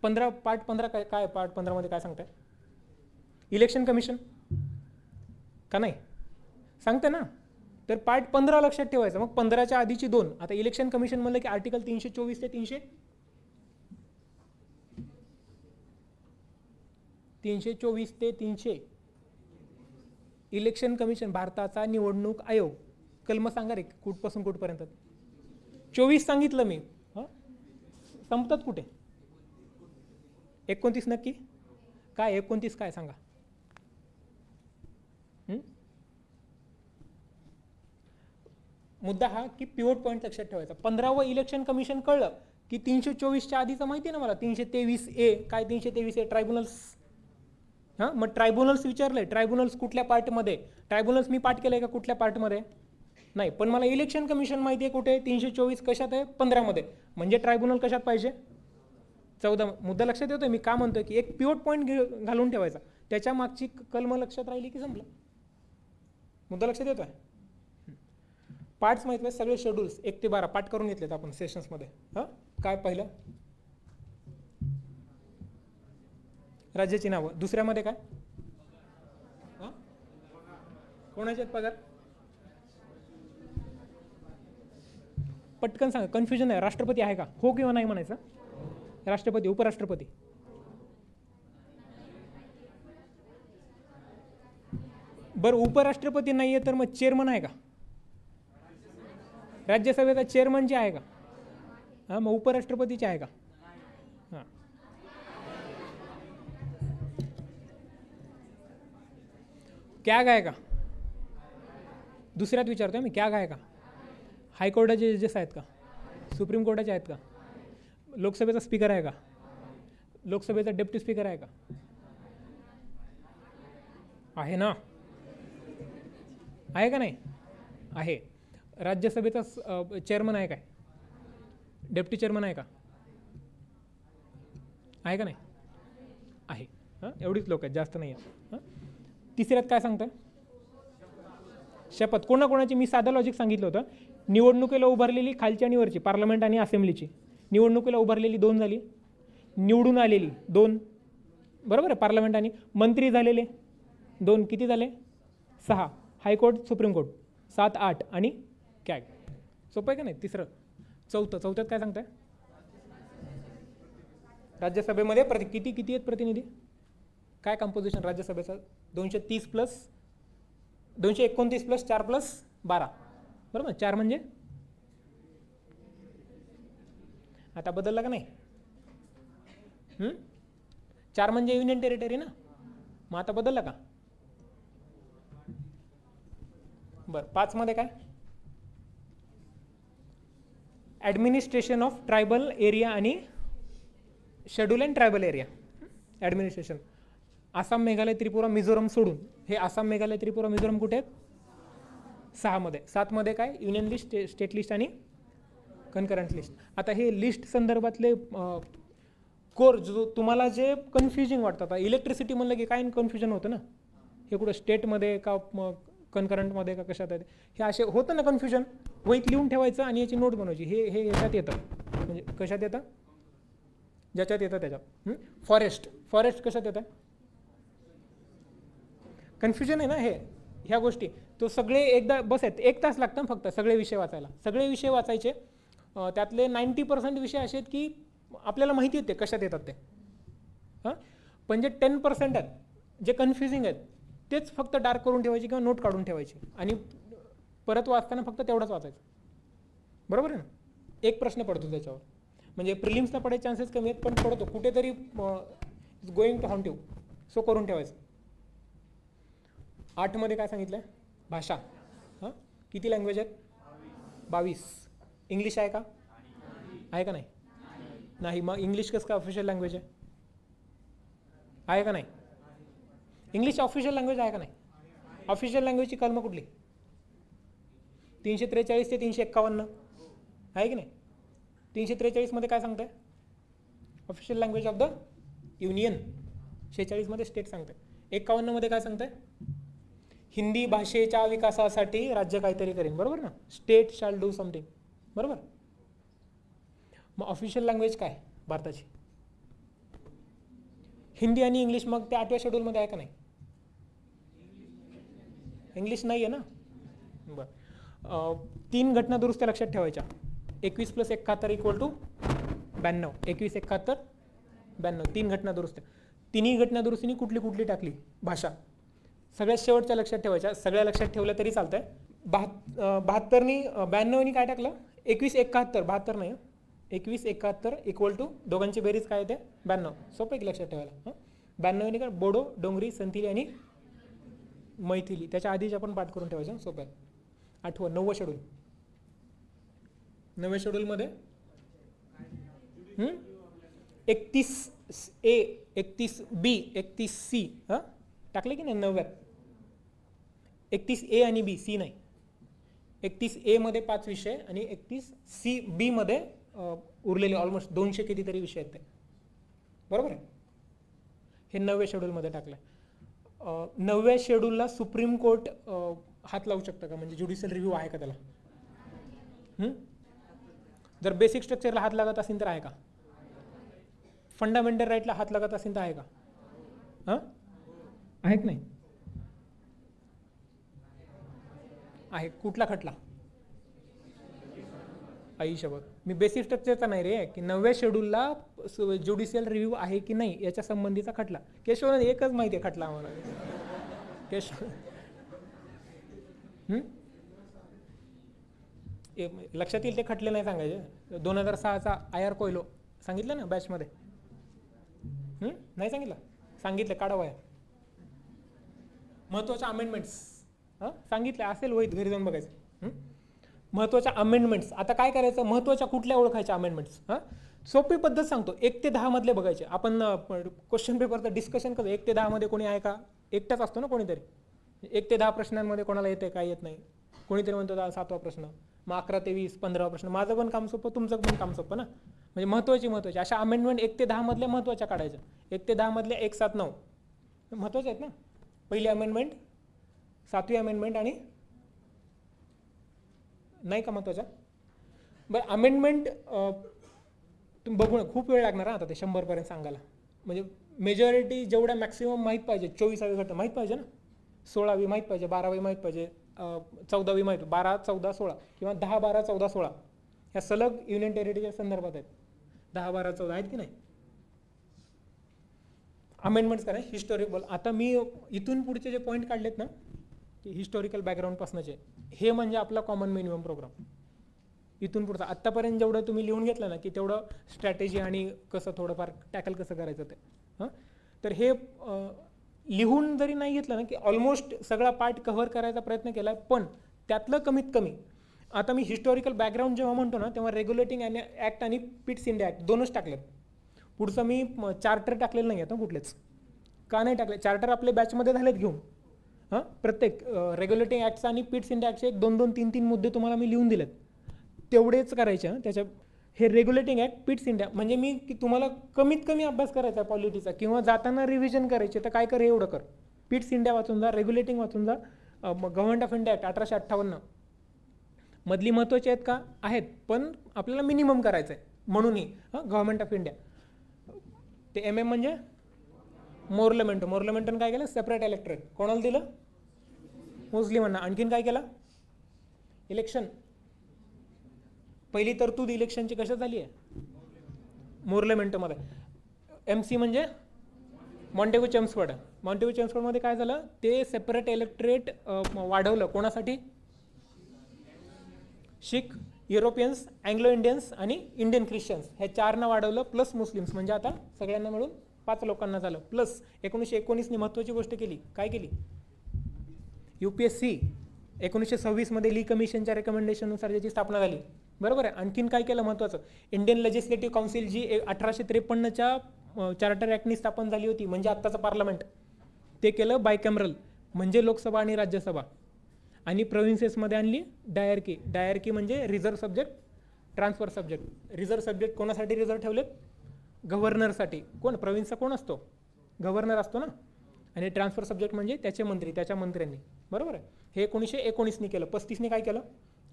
15 पार्ट 15 काय पार्ट 15मध्ये काय सांगताय? इलेक्शन कमिशन का नाही सांगते ना. तर पार्ट 15 लक्षात ठेवायचा. मग 15च्या आधीची 2. आता इलेक्शन कमिशन म्हणलं की आर्टिकल 324 ते 300 इलेक्शन कमिशन, भारताचा निवडणूक आयोग. कलम सांगा रे, कुठपासून कुठपर्यंत? 24 सांगितलं मी. हां, संपतात कुठे? 29 नक्की काय? 29 काय सांगा? मुद्दा हा की पिव्होट पॉईंट लक्षात ठेवायचा. 15वं इलेक्शन कमिशन कळलं की 324च्या आधीचं माहिती आहे ना मला, 323A. काय 323A? ट्रायब्युनल्स. हां, मग ट्रायब्युनल्स विचारलंय. ट्रायब्युनल्स कुठल्या पार्टमध्ये? ट्रायब्युनल्स मी पाठ केलंय का कुठल्या पार्टमध्ये? नाही. पण मला इलेक्शन कमिशन माहिती आहे कुठे? 324 कशात आहे? 15मध्ये. म्हणजे ट्रायब्युनल कशात पाहिजे? 14. मुद्दा लक्षात येतोय मी का म्हणतोय की एक पिव्होट पॉईंट घालून ठेवायचा, त्याच्या मागची कलम लक्षात राहिली की संपलं. मुद्दा लक्षात येतोय? पार्ट्स माहित आहे, सगळे शेड्यूल्स 1 ते 12 पाठ करून घेतलेत आपण सेशन्समध्ये. हां, काय पहिलं? राज्याची नावं. दुसऱ्यामध्ये काय? हां, कोणाचे पगार? पटकन सांगा, कन्फ्युजन आहे. राष्ट्रपती आहे का? हो किंवा नाही म्हणायचं. राष्ट्रपती, उपराष्ट्रपती. बरं, उपराष्ट्रपती नाही आहे तर मग चेअरमन आहे का? राज्यसभेचा चेअरमन जे आहे का? हां, मग उपराष्ट्रपतीचे आहे का? हां, कॅग आहे का? दुसऱ्यात विचारतोय मी, कॅग आहे का? हायकोर्टाचे जजेस आहेत का? सुप्रीम कोर्टाचे आहेत का? लोकसभेचा स्पीकर आहे का? लोकसभेचा डेप्युटी स्पीकर आहे का? आहे ना? आहे का नाही? आहे. राज्यसभेचा चेअरमन आहे काय? डेप्युटी चेअरमन आहे का? आहे का नाही? आहे. हां, एवढीच लोक आहेत, जास्त नाही आहेत. हां, तिसऱ्यात काय सांगतं? शपथ. कोणाकोणाची? मी साधं लॉजिक सांगितलं होतं. निवडणुकीला उभारलेली खालची आणि वरची, पार्लमेंट आणि असेंब्लीची. निवडणुकीला उभारलेली 2 झाली, निवडून आलेली 2, बरोबर आहे. पार्लमेंट आणि मंत्री झालेले 2, किती झाले? 6. हायकोर्ट, सुप्रीम कोर्ट 7, 8 आणि कॅग. सोपं आहे का नाही? तिसरं. चौथ्यात काय सांगताय? राज्यसभेमध्ये किती आहेत प्रतिनिधी? काय कंपोजिशन राज्यसभेचं? 230 प्लस 229 प्लस 4 प्लस 12, बरोबर. 4 म्हणजे आता बदलला का नाही? 4 म्हणजे युनियन टेरिटरी ना. मग आता बदलला का? बरं. 5 मध्ये काय? ॲडमिनिस्ट्रेशन ऑफ ट्रायबल एरिया आणि schedule and tribal area. Administration Assam, Meghalaya, Tripura, Mizoram सोडून. हे आसाम, मेघालय, त्रिपुरा, मिझोरम कुठे आहेत? 6 मध्ये. 7 मध्ये काय? युनियन लिस्ट, स्टेट लिस्ट आणि कन्करंट लिस्ट. आता हे लिस्ट संदर्भातले कोर जो तुम्हाला जे कन्फ्युजिंग वाटतात. इलेक्ट्रिसिटी म्हणलं की काय कन्फ्युजन होतं ना, हे कुठं स्टेटमध्ये का कन्करंटमध्ये का कशात आहे, हे असे होतं ना कन्फ्युजन. वहीत लिहून ठेवायचं आणि याची नोट बनवायची. हे याच्यात येतं, म्हणजे कशात येतं? ज्याच्यात येतं त्याच्यात. फॉरेस्ट कशात येतं? कन्फ्युजन आहे ना हे, ह्या गोष्टी. तो सगळे एकदा बस आहेत, 1 तास लागतं फक्त सगळे विषय वाचायला. सगळे विषय वाचायचे. त्यातले 90% विषय असे आहेत की आपल्याला माहिती आहेत ते कशात येतात ते. हां, पण जे 10% आहेत जे कन्फ्युजिंग आहेत तेच फक्त डार्क करून ठेवायचे किंवा नोट काढून ठेवायची आणि परत वाचताना फक्त तेवढंच वाचायचं. बरोबर आहे ना? एक प्रश्न पडतो त्याच्यावर. म्हणजे प्रिलिम्सला पडायचे चान्सेस कमी आहेत, पण पडतो कुठेतरी. It's going to haunt you. So करून ठेवायचं. 8 मध्ये काय सांगितलं? भाषा. हां, किती लँग्वेज आहेत? 22. इंग्लिश आहे का? आहे का नाही? नाही. मग इंग्लिश कसं का ऑफिशियल लँग्वेज आहे का नाही? इंग्लिश ऑफिशियल लँग्वेज आहे का नाही? ऑफिशियल लँग्वेजची कलम कुठली? 343 ते 351 आहे की नाही? 343 मध्ये काय सांगतंय? Official language of the union. 46मध्ये स्टेट सांगते. 51मध्ये काय सांगतंय? हिंदी भाषेच्या विकासासाठी राज्य काहीतरी करेन, बरोबर ना. स्टेट शॅल डू समथिंग, बरोबर. मग ऑफिशियल लँग्वेज काय भारताची? हिंदी आणि इंग्लिश. मग ते 8व्या शेड्यूलमध्ये आहे का नाही? इंग्लिश नाही आहे ना. बरं, 3 घटना दुरुस्त्या लक्षात ठेवायच्या. 21 + 71 = 92. 21, 71, 92, 3 घटना दुरुस्त्या. तिन्ही घटना दुरुस्तीने कुठली कुठली टाकली? भाषा. सगळ्यात शेवटच्या लक्षात ठेवायच्या. सगळ्या लक्षात ठेवल्या तरी चालतंय. 72नी 92नी काय टाकलं? 21, 71, 72 नाही. 21, 71 = दोघांची बेरीज काय येते? 92. सोपं की लक्षात ठेवायला. 92नी काय? बोडो, डोंगरी, संथिली आणि मैथिली. त्याच्या आधीच आपण पाठ करून ठेवायचं. सोपं आहे. आठवं. 9वं शेड्यूल. 9व्या शेड्यूलमध्ये 31A, 31B, 31C टाकले की नाही 9व्यात? 31A आणि B, C नाही. 31A मध्ये 5 विषय आणि 31B मध्ये उरलेले ऑलमोस्ट 200 कितीतरी विषय आहेत ते, बरोबर आहे. हे 9व्या शेड्यूलमध्ये टाकलं. 9व्या शेड्यूलला सुप्रीम कोर्ट हात लावू शकतं का? म्हणजे ज्युडिशियल रिव्ह्यू आहे का त्याला? जर बेसिक स्ट्रक्चरला हात लागत असेल तर आहे का? फंडामेंटल राईटला हात लागत असेल तर आहे का? आहे की नाही? आहे. कुठला खटला? आयुष्यभर. मी बेसिक स्ट्रक्चरचा नाही रे, की 9व्या शेड्यूलला ज्युडिशियल रिव्ह्यू आहे की नाही याच्या संबंधीचा खटला. केशव एकच माहिती आहे खटला आम्हाला. केशव लक्षात येईल ते खटले नाही सांगायचे. 2006चा IR कोयलो सांगितलं ना बॅचमध्ये? नाही सांगितलं? सांगितलं, काढा वया. महत्त्वाच्या अमेंडमेंट्स सांगितलं असेल, वहीत घरी जाऊन बघायचं. महत्त्वाच्या अमेंडमेंट्स. आता काय करायचं? महत्त्वाच्या कुठल्या ओळखायच्या अमेंडमेंट्स? सोपी पद्धत सांगतो. 1 ते 10 मधले बघायचे. आपण क्वेश्चन पेपरचं डिस्कशन करतो. 1 ते 10 मध्ये कोणी आहे का? एकटाच असतो ना कोणीतरी. 1 ते 10 प्रश्नांमध्ये कोणाला येते काय येत नाही. कोणीतरी म्हणतो 7वा प्रश्न, मग 11 ते 20, 15वा प्रश्न. माझं पण काम सोपं, तुमचं पण काम सोपं ना. म्हणजे महत्त्वाची अशा अमेंडमेंट 1 ते 10 मधल्या महत्त्वाच्या काढायच्या. 1 ते 10 मधल्या 1, 7, 9 महत्त्वाचे आहेत ना. पहिली अमेंडमेंट, 7वी अमेंडमेंट आणि नाही का महत्त्वाच्या? बरं, अमेंडमेंट तुम्ही बघू, खूप वेळ लागणार आता ते 100 पर्यंत सांगायला. म्हणजे मेजॉरिटी जेवढ्या मॅक्सिमम माहीत पाहिजे. 24वी घटना माहीत पाहिजे ना, 16वी माहीत पाहिजे, 12वी माहीत पाहिजे, 14वी माहीत, 12, 14, 16 किंवा 10, 12, 14, 16 ह्या सलग युनियन टेरिटरीच्या संदर्भात आहेत. 10, 12, 14 आहेत की नाही? अमेंडमेंट्स करा. हिस्टॉरिकल. आता मी इथून पुढचे जे पॉईंट काढलेत ना, की हिस्टॉरिकल बॅकग्राऊंडपासूनचे, हे म्हणजे आपला कॉमन मिनिमम प्रोग्राम. इथून पुढचा आत्तापर्यंत जेवढं तुम्ही लिहून घेतलं ना, की तेवढं स्ट्रॅटेजी आणि कसं थोडंफार टॅकल कसं करायचं ते. तर हे लिहून जरी नाही घेतलं ना, की ऑलमोस्ट सगळा पार्ट कव्हर करायचा प्रयत्न केला. पण त्यातलं कमीत कमी आता मी हिस्टॉरिकल बॅकग्राऊंड जेव्हा म्हणतो ना, तेव्हा रेग्युलेटिंग ॲक्ट आणि पिट्स इंडिया ॲक्ट दोनच टाकलेत. पुढचं मी चार्टर टाकलेलं नाही आहे कुठलेच. का नाही टाकले? चार्टर आपले बॅचमध्ये झालेत घेऊन. प्रत्येक रेग्युलेटिंग ॲक्ट्स आणि पिट्स इंडिया ॲक्टचे 2-2, 3-3 मुद्दे तुम्हाला मी लिहून दिलेत. तेवढेच करायचे. त्याच्या हे रेग्युलेटिंग ॲक्ट, पिट्स इंडिया, म्हणजे मी की तुम्हाला कमीत कमी अभ्यास करायचा आहे पॉलिटीचा किंवा जाताना रिव्हिजन करायचे, तर काय कर, हे एवढं कर. पिट्स इंडिया वाचून जा, रेग्युलेटिंग वाचून जा. गव्हर्नमेंट ऑफ इंडिया ॲक्ट 1858 मधली महत्त्वाची आहेत का? आहेत, पण आपल्याला मिनिमम करायचं आहे म्हणूनही. गव्हर्नमेंट ऑफ इंडिया ते MM म्हणजे मोर्लमेंटो. मोर्लमेंटोनं काय केलं? Separate electorate. कोणाला दिलं? मुस्लिमांना. आणखीन काय केलं? इलेक्शन. पहिली तरतूद इलेक्शनची कशात झाली आहे? मोर्लमेंटोमध्ये. MC म्हणजे मॉन्टेगो चेम्सफोर्ड. मॉन्टेगो चेम्सफोर्डमध्ये काय झालं? ते सेपरेट इलेक्टोरेट वाढवलं. कोणासाठी? शीख, युरोपियन्स, अँग्लो इंडियन्स आणि इंडियन ख्रिश्चन्स ह्या 4ना वाढवलं, प्लस मुस्लिम्स. म्हणजे आता सगळ्यांना मिळून 5 लोकांना झालं. प्लस 1919नी महत्त्वाची गोष्ट केली. काय केली? UPSC 1926 मध्ये ली कमिशनच्या रेकमेंडेशननुसार त्याची स्थापना झाली. बरोबर आहे. आणखीन काय केलं महत्त्वाचं? इंडियन लेजिस्लेटिव्ह काउन्सिल जी 1853च्या चार्टर ॲक्टनी स्थापन झाली होती, म्हणजे आत्ताचं पार्लमेंट, ते केलं बायकॅमरल, म्हणजे लोकसभा आणि राज्यसभा. आणि प्रोव्हिन्सेसमध्ये आणली डायरकी. डायरकी म्हणजे reserve subject, transfer subject. Reserve subject कोणासाठी रिझर्व्ह ठेवलेत? गव्हर्नरसाठी. कोण? प्रोव्हिन्सचा कोण असतो? गव्हर्नर असतो ना, आणि ट्रान्सफर सब्जेक्ट म्हणजे त्याचे मंत्री, त्याच्या मंत्र्यांनी, बरोबर आहे. हे 1919 केलं. 35 काय केलं,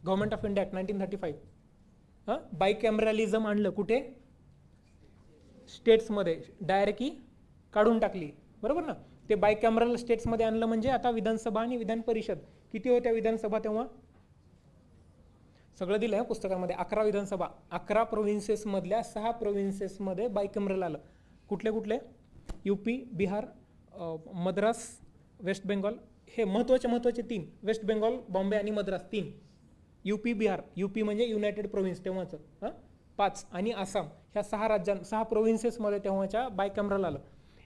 गव्हर्नमेंट ऑफ इंडिया ॲक्ट 1935. बायकॅमरॅलिझम आणलं कुठे, स्टेट्समध्ये, डायरेक्टली काढून टाकली, बरोबर ना. ते बायकॅमरल स्टेट्समध्ये आणलं म्हणजे आता विधानसभा आणि विधान परिषद किती होत्या विधानसभा तेव्हा, सगळं दिलं आहे पुस्तकामध्ये. 11 विधानसभा, 11 प्रोव्हिन्सेसमधल्या 6 प्रोव्हिन्सेसमध्ये बायकॅमरल आलं. कुठले कुठले, UP, बिहार, मद्रास, वेस्ट बेंगॉल. हे महत्त्वाचे 3, वेस्ट बेंगॉल, बॉम्बे आणि मद्रास 3. UP, बिहार, UP म्हणजे युनायटेड प्रोव्हिन्स तेव्हाचं, 5, आणि आसाम. ह्या 6 प्रोव्हिन्सेसमध्ये तेव्हाच्या बायकॅमरल आलं.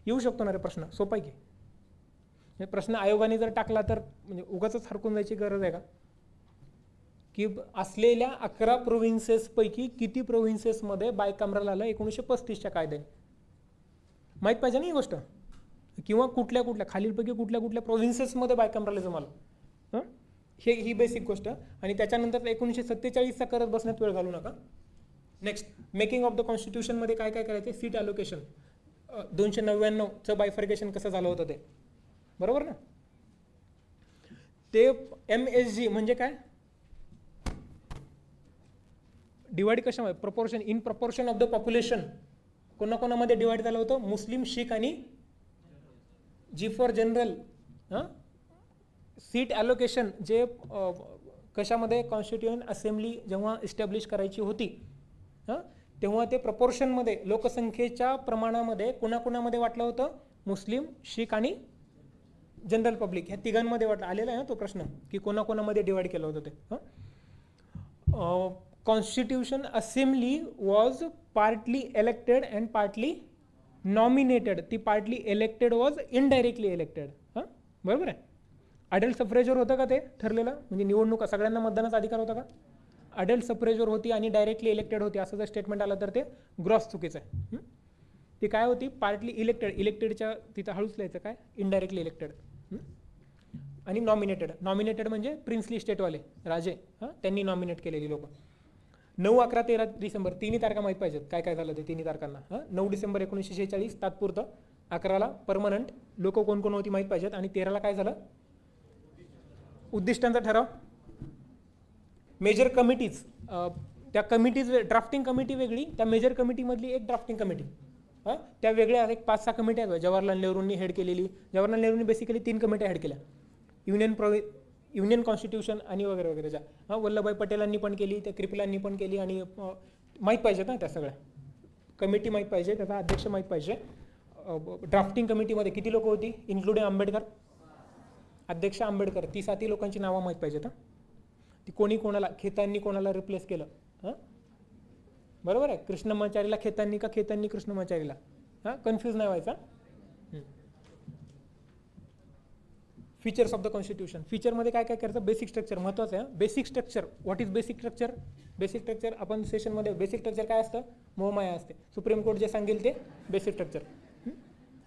येऊ शकतो ना रे प्रश्न, सोपा आहे की. प्रश्न आयोगाने जर टाकला तर म्हणजे उगाच हरकून जायची गरज आहे का, की असलेल्या 11 प्रोव्हिन्सेसपैकी किती प्रोव्हिन्सेसमध्ये बायकॅमरल आलं 1935च्या कायद्याने, माहीत पाहिजे ना ही गोष्ट. किंवा कुठल्या खालीलपैकी कुठल्या प्रोव्हिन्सेसमध्ये बायकॅमरलिझम आलं, ही बेसिक गोष्ट. आणि त्याच्यानंतर 1947चा करत बसण्यात वेळ घालू नका. नेक्स्ट, मेकिंग ऑफ द कॉन्स्टिट्यूशनमध्ये काय काय करायचे, सीट ॲलोकेशन. 299चं बायफर्गेशन कसं झालं होतं ते, बरोबर ना. ते MSG म्हणजे काय, डिवाइड कशामध्ये, proportion, in proportion of the population. कोणाकोणामध्ये डिवाइड झालं होतं, मुस्लिम, शीख आणि G for general. Seat allocation जे कशामध्ये, कॉन्स्टिट्युएंट असेंब्ली जेव्हा इस्टॅब्लिश करायची होती तेव्हा ते प्रपोर्शनमध्ये, लोकसंख्येच्या प्रमाणामध्ये कोणाकोणामध्ये वाटलं होतं, मुस्लिम, शीख आणि जनरल पब्लिक, ह्या तिघांमध्ये वाटलं. आलेला आहे ना तो प्रश्न, की कोणाकोणामध्ये डिवाइड केलं होतं ते. Constitution assembly was partly elected and partly nominated. ती partly elected was indirectly elected, बरोबर आहे. अडल्ट सफरेजवर होतं का ते ठरलेलं, म्हणजे निवडणुका सगळ्यांना मतदानाचा अधिकार होता का, अडल्ट सफरेजवर होती आणि डायरेक्टली इलेक्टेड होती, असं जर स्टेटमेंट आलं तर ते ग्रॉस चुकीचं आहे. ती काय होती, पार्टली इलेक्टेड, इलेक्टेडच्या तिथं हळूच लिहायचं काय, इनडायरेक्टली इलेक्टेड. आणि नॉमिनेटेड म्हणजे प्रिन्सली स्टेटवाले राजे, त्यांनी नॉमिनेट केलेली लोक. 9, 11, 13 डिसेंबर 3 तारखा माहीत पाहिजेत, काय काय झालं ते 3 तारखांना. 9 डिसेंबर 1946 तात्पुरतं, 11ला परमनंट. लोक कोण कोण होती माहीत पाहिजेत. आणि 13ला काय झालं, उद्दिष्टांचा ठराव. मेजर कमिटीज, त्या कमिटीज, ड्राफ्टिंग कमिटी वेगळी, त्या मेजर कमिटीमधली एक ड्राफ्टिंग कमिटी, त्या वेगळ्या एक 5-6 कमिट्या आहेत. जवाहरलाल नेहरूंनी हेड केलेली, जवाहरलाल नेहरूंनी बेसिकली 3 कमिट्या हेड केल्या, युनियन कॉन्स्टिट्यूशन आणि वगैरे वगैरेच्या. वल्लभभाई पटेलांनी पण केली, त्या क्रिपलांनी पण केली. आणि माहीत पाहिजेत ना त्या सगळ्या कमिटी, माहीत पाहिजे, त्याचा अध्यक्ष माहीत पाहिजे. ड्राफ्टिंग कमिटीमध्ये किती लोक होती, इन्क्लुडिंग आंबेडकर, अध्यक्ष आंबेडकर. ती 7 लोकांची नावं माहीत पाहिजेत. ती कोणी कोणाला, खेतांनी कोणाला रिप्लेस केलं, बरोबर आहे. कृष्णमाचारीला खेतांनी का खेतांनी कृष्णमाचारीला, कन्फ्यूज नाही व्हायचा. Features of the constitution. फीचरमध्ये काय काय करायचं, बेसिक स्ट्रक्चर महत्त्वाचं आहे. Basic structure, what is basic structure. Basic structure आपण सेशनमध्ये, बेसिक स्ट्रक्चर काय असतं, मोहमाया असते. सुप्रीम कोर्ट जे सांगेल ते बेसिक स्ट्रक्चर,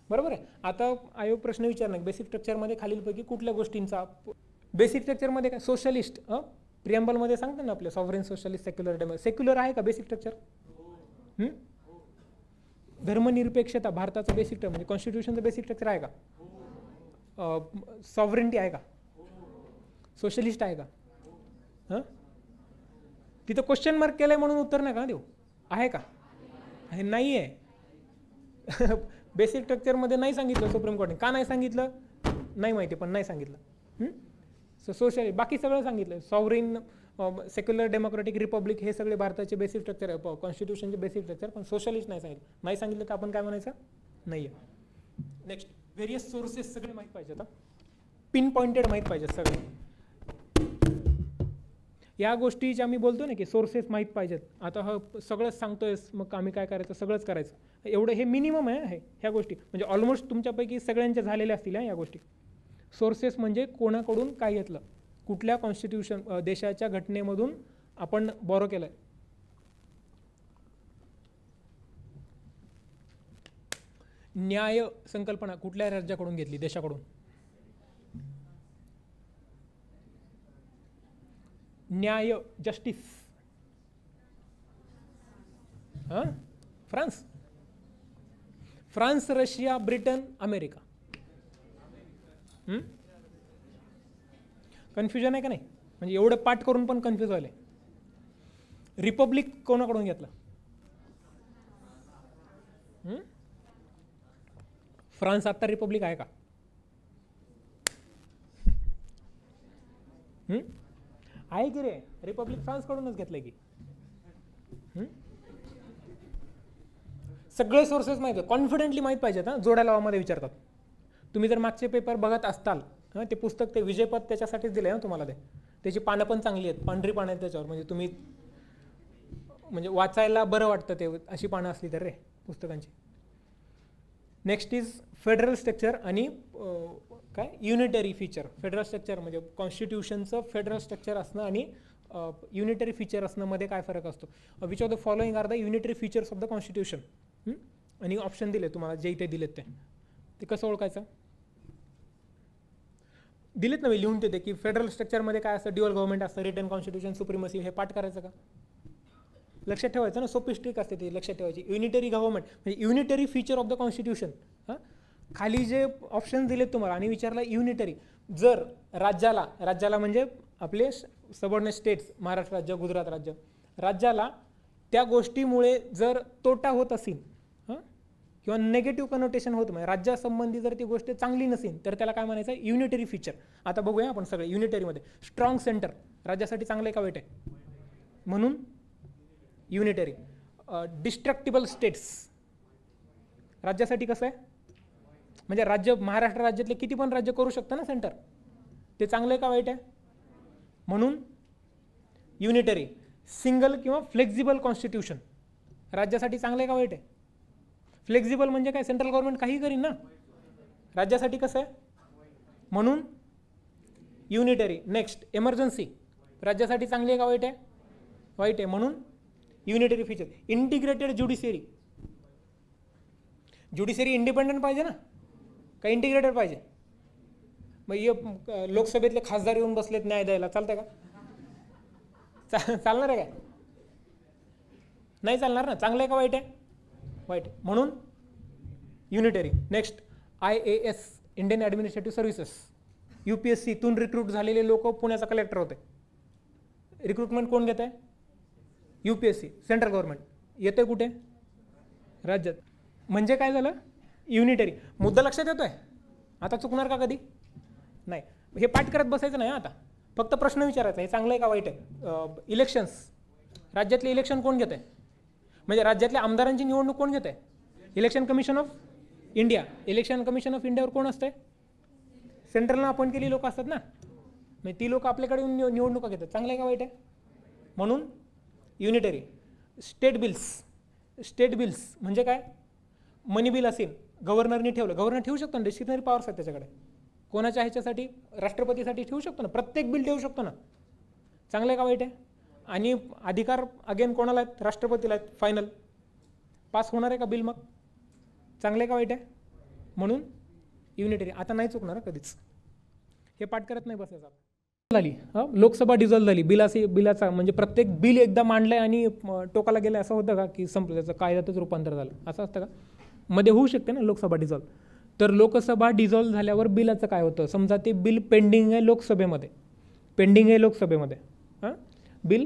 बरोबर आहे. आता आयोग प्रश्न विचारणार, बेसिक स्ट्रक्चरमध्ये खालीलपैकी कुठल्या गोष्टींचा. बेसिक स्ट्रक्चरमध्ये काय, सोशलिस्ट, प्रिएम्बलमध्ये सांगतात ना आपले, sovereign, socialist, secular, democracy. Secular आहे का बेसिक स्ट्रक्चर. धर्मनिरपेक्षता भारताचं बेसिक स्ट्रक्चर, म्हणजे कॉन्स्टिट्यूशनचं बेसिक स्ट्रक्चर आहे का. सॉव्हरेंटी आहे का, सोशलिस्ट आहे का. तिथं क्वेश्चन मार्क केलंय म्हणून उत्तर नाही का देऊ, आहे का, हे नाही आहे. बेसिक स्ट्रक्चरमध्ये नाही सांगितलं सुप्रीम कोर्टने, का नाही सांगितलं नाही माहिती, पण नाही सांगितलं. सोशल, बाकी सगळं सांगितलं. सॉव्हरेन, सेक्युलर, डेमोक्रेटिक, रिपब्लिक, हे सगळे भारताचे बेसिक स्ट्रक्चर आहे, कॉन्स्टिट्यूशनचे बेसिक स्ट्रक्चर. पण सोशलिस्ट नाही सांगितलं. नाही सांगितलं तर आपण काय म्हणायचं, नाही आहे. नेक्स्ट, व्हेरियस सोर्सेस सगळे माहीत पाहिजेत, पिन पॉइंटेड माहीत पाहिजेत सगळे. या गोष्टी ज्या मी बोलतो ना की सोर्सेस माहीत पाहिजेत. आता सगळंच सांगतोयस, मग आम्ही काय करायचं, सगळंच करायचं, एवढं हे मिनिमम आहे ह्या गोष्टी. म्हणजे ऑलमोस्ट तुमच्यापैकी सगळ्यांच्या झालेल्या असतील या गोष्टी. सोर्सेस म्हणजे कोणाकडून काय घेतलं, कुठल्या कॉन्स्टिट्यूशन, देशाच्या घटनेमधून आपण बॉरो केलं आहे. न्याय संकल्पना कुठल्या राज्याकडून घेतली, देशाकडून. न्याय, justice, France. France, Russia, Britain, America. Confusion आहे का नाही? म्हणजे एवढं पाठ करून पण कन्फ्यूज व्हायला. रिपब्लिक कोणाकडून घेतलं? फ्रान्स आता रिपब्लिक आहे का? आहे की रे? रिपब्लिक फ्रान्सकडूनच घेतलंय की. सगळे सोर्सेस माहिती आहे, कॉन्फिडेंटली माहीत पाहिजेत. जोड्या लावामध्ये विचारतात. तुम्ही जर मागचे पेपर बघत असताल, ते पुस्तक ते विजयपथ त्याच्यासाठीच दिलं आहे तुम्हाला. त्याची पानं पण चांगली आहेत, पांढरी पानं आहेत त्याच्यावर. म्हणजे तुम्ही म्हणजे वाचायला बरं वाटतं ते, अशी पानं असली तर रे पुस्तकांची. नेक्स्ट इज फेडरल स्ट्रक्चर आणि काय युनिटरी फीचर. फेडरल स्ट्रक्चर म्हणजे कॉन्स्टिट्यूशनचं फेडरल स्ट्रक्चर असणं आणि युनिटरी फीचर असणं मध्ये काय फरक असतो. Which of the following are the unitary features of the constitution. आणि ऑप्शन दिले तुम्हाला, जे इथे दिलेत ते कसं ओळखायचं? दिलेत ना, मी लिहून देते की फेडरल स्ट्रक्चरमध्ये काय असतं, ड्युअल गव्हर्नमेंट असतं, रिटन कॉन्स्टिट्यूशन, सुप्रिमसी. हे पाठ करायचं का? लक्षात ठेवायचं ना, सोपी स्ट्रिक असते ती, लक्षात ठेवायची. युनिटरी गव्हर्नमेंट म्हणजे unitary feature of the constitution. खाली जे ऑप्शन दिलेत तुम्हाला आणि विचारला युनिटरी. जर राज्याला म्हणजे आपले सबऑर्डिनेट स्टेट्स, महाराष्ट्र राज्य, गुजरात राज्य, राज्याला त्या गोष्टीमुळे जर तोटा होत असेल किंवा नेगेटिव्ह कनोटेशन होत, म्हणजे राज्यासंबंधी जर ती गोष्ट चांगली नसेल, तर त्याला काय म्हणायचं? Unitary feature. आता बघूया आपण सगळे युनिटरीमध्ये. स्ट्रॉंग सेंटर राज्यासाठी चांगलं आहे का वाईट आहे? म्हणून युनिटरी. डिस्ट्रक्टिबल स्टेट्स राज्यासाठी कसं आहे? म्हणजे राज्य, महाराष्ट्र राज्यातले किती पण राज्य करू शकतं ना सेंटर, ते चांगलं आहे का वाईट आहे? म्हणून युनिटरी. सिंगल किंवा फ्लेक्झिबल कॉन्स्टिट्यूशन राज्यासाठी चांगलं आहे का वाईट आहे? फ्लेक्झिबल म्हणजे काय? सेंट्रल गव्हर्नमेंट काही करीन ना, राज्यासाठी कसं आहे? म्हणून युनिटरी. नेक्स्ट इमर्जन्सी राज्यासाठी चांगली आहे का वाईट आहे? वाईट आहे, म्हणून unitary feature. Integrated judiciary. Judiciary independent पाहिजे ना, का इंटिग्रेटेड पाहिजे? मग लोकसभेतले खासदार येऊन बसलेत न्याय द्यायला, चालतंय का? चालणार आहे काय? नाही चालणार ना. चांगलं आहे का वाईट आहे? वाईट, म्हणून unitary. Next IAS, Indian administrative services. UPSCतून रिक्रूट झालेले लोक पुण्याचा कलेक्टर होते. रिक्रुटमेंट कोण घेत आहे? UPSC, central government. येते कुठे? राज्यात. म्हणजे काय झालं? युनिटरी. मुद्दा लक्षात येतोय? आता चुकणार का कधी? नाही. हे पाठ करत बसायचं नाही. आता फक्त प्रश्न विचारायचा, हे चांगलं आहे का वाईट आहे? इलेक्शन्स, राज्यातले इलेक्शन कोण घेत आहे? म्हणजे राज्यातल्या आमदारांची निवडणूक कोण घेत आहे? Election commission of India. Election commission of इंडियावर कोण असते? सेंट्रलनं अपॉइंट केलेली लोक असतात ना, म्हणजे ती लोक आपल्याकडे येऊन निवडणुका घेतात. चांगलं आहे का वाईट आहे? म्हणून युनिटरी. स्टेट बिल्स म्हणजे काय? मनी बिल असेल, गव्हर्नरनी ठेवलं, गव्हर्नर ठेवू शकतो ना, डिस्क्रिशनरी पॉवर्स आहेत त्याच्याकडे. कोणाच्या ह्याच्यासाठी? राष्ट्रपतीसाठी ठेवू शकतो ना, प्रत्येक बिल ठेवू शकतो ना. चांगलं आहे का वाईट आहे? आणि अधिकार अगेन कोणाला आहेत? राष्ट्रपतीला आहेत. फायनल पास होणार आहे का बिल? मग चांगलं आहे का वाईट आहे? म्हणून युनिटरी. आता नाही चुकणार कधीच. हे पाठ करत नाही बसायचं. झाली लोकसभा डिझॉल्व झाली, बिलाचा म्हणजे प्रत्येक बिल एकदा मांडलंय आणि टोकाला गेलं असं होतं का की संपलं, त्याचं कायद्यातच रूपांतर झालं असं असतं का? मध्ये होऊ शकते ना लोकसभा डिझॉल्व. तर लोकसभा डिझॉल्व झाल्यावर बिलाचं काय होतं? समजा ते बिल पेंडिंग आहे लोकसभेमध्ये, बिल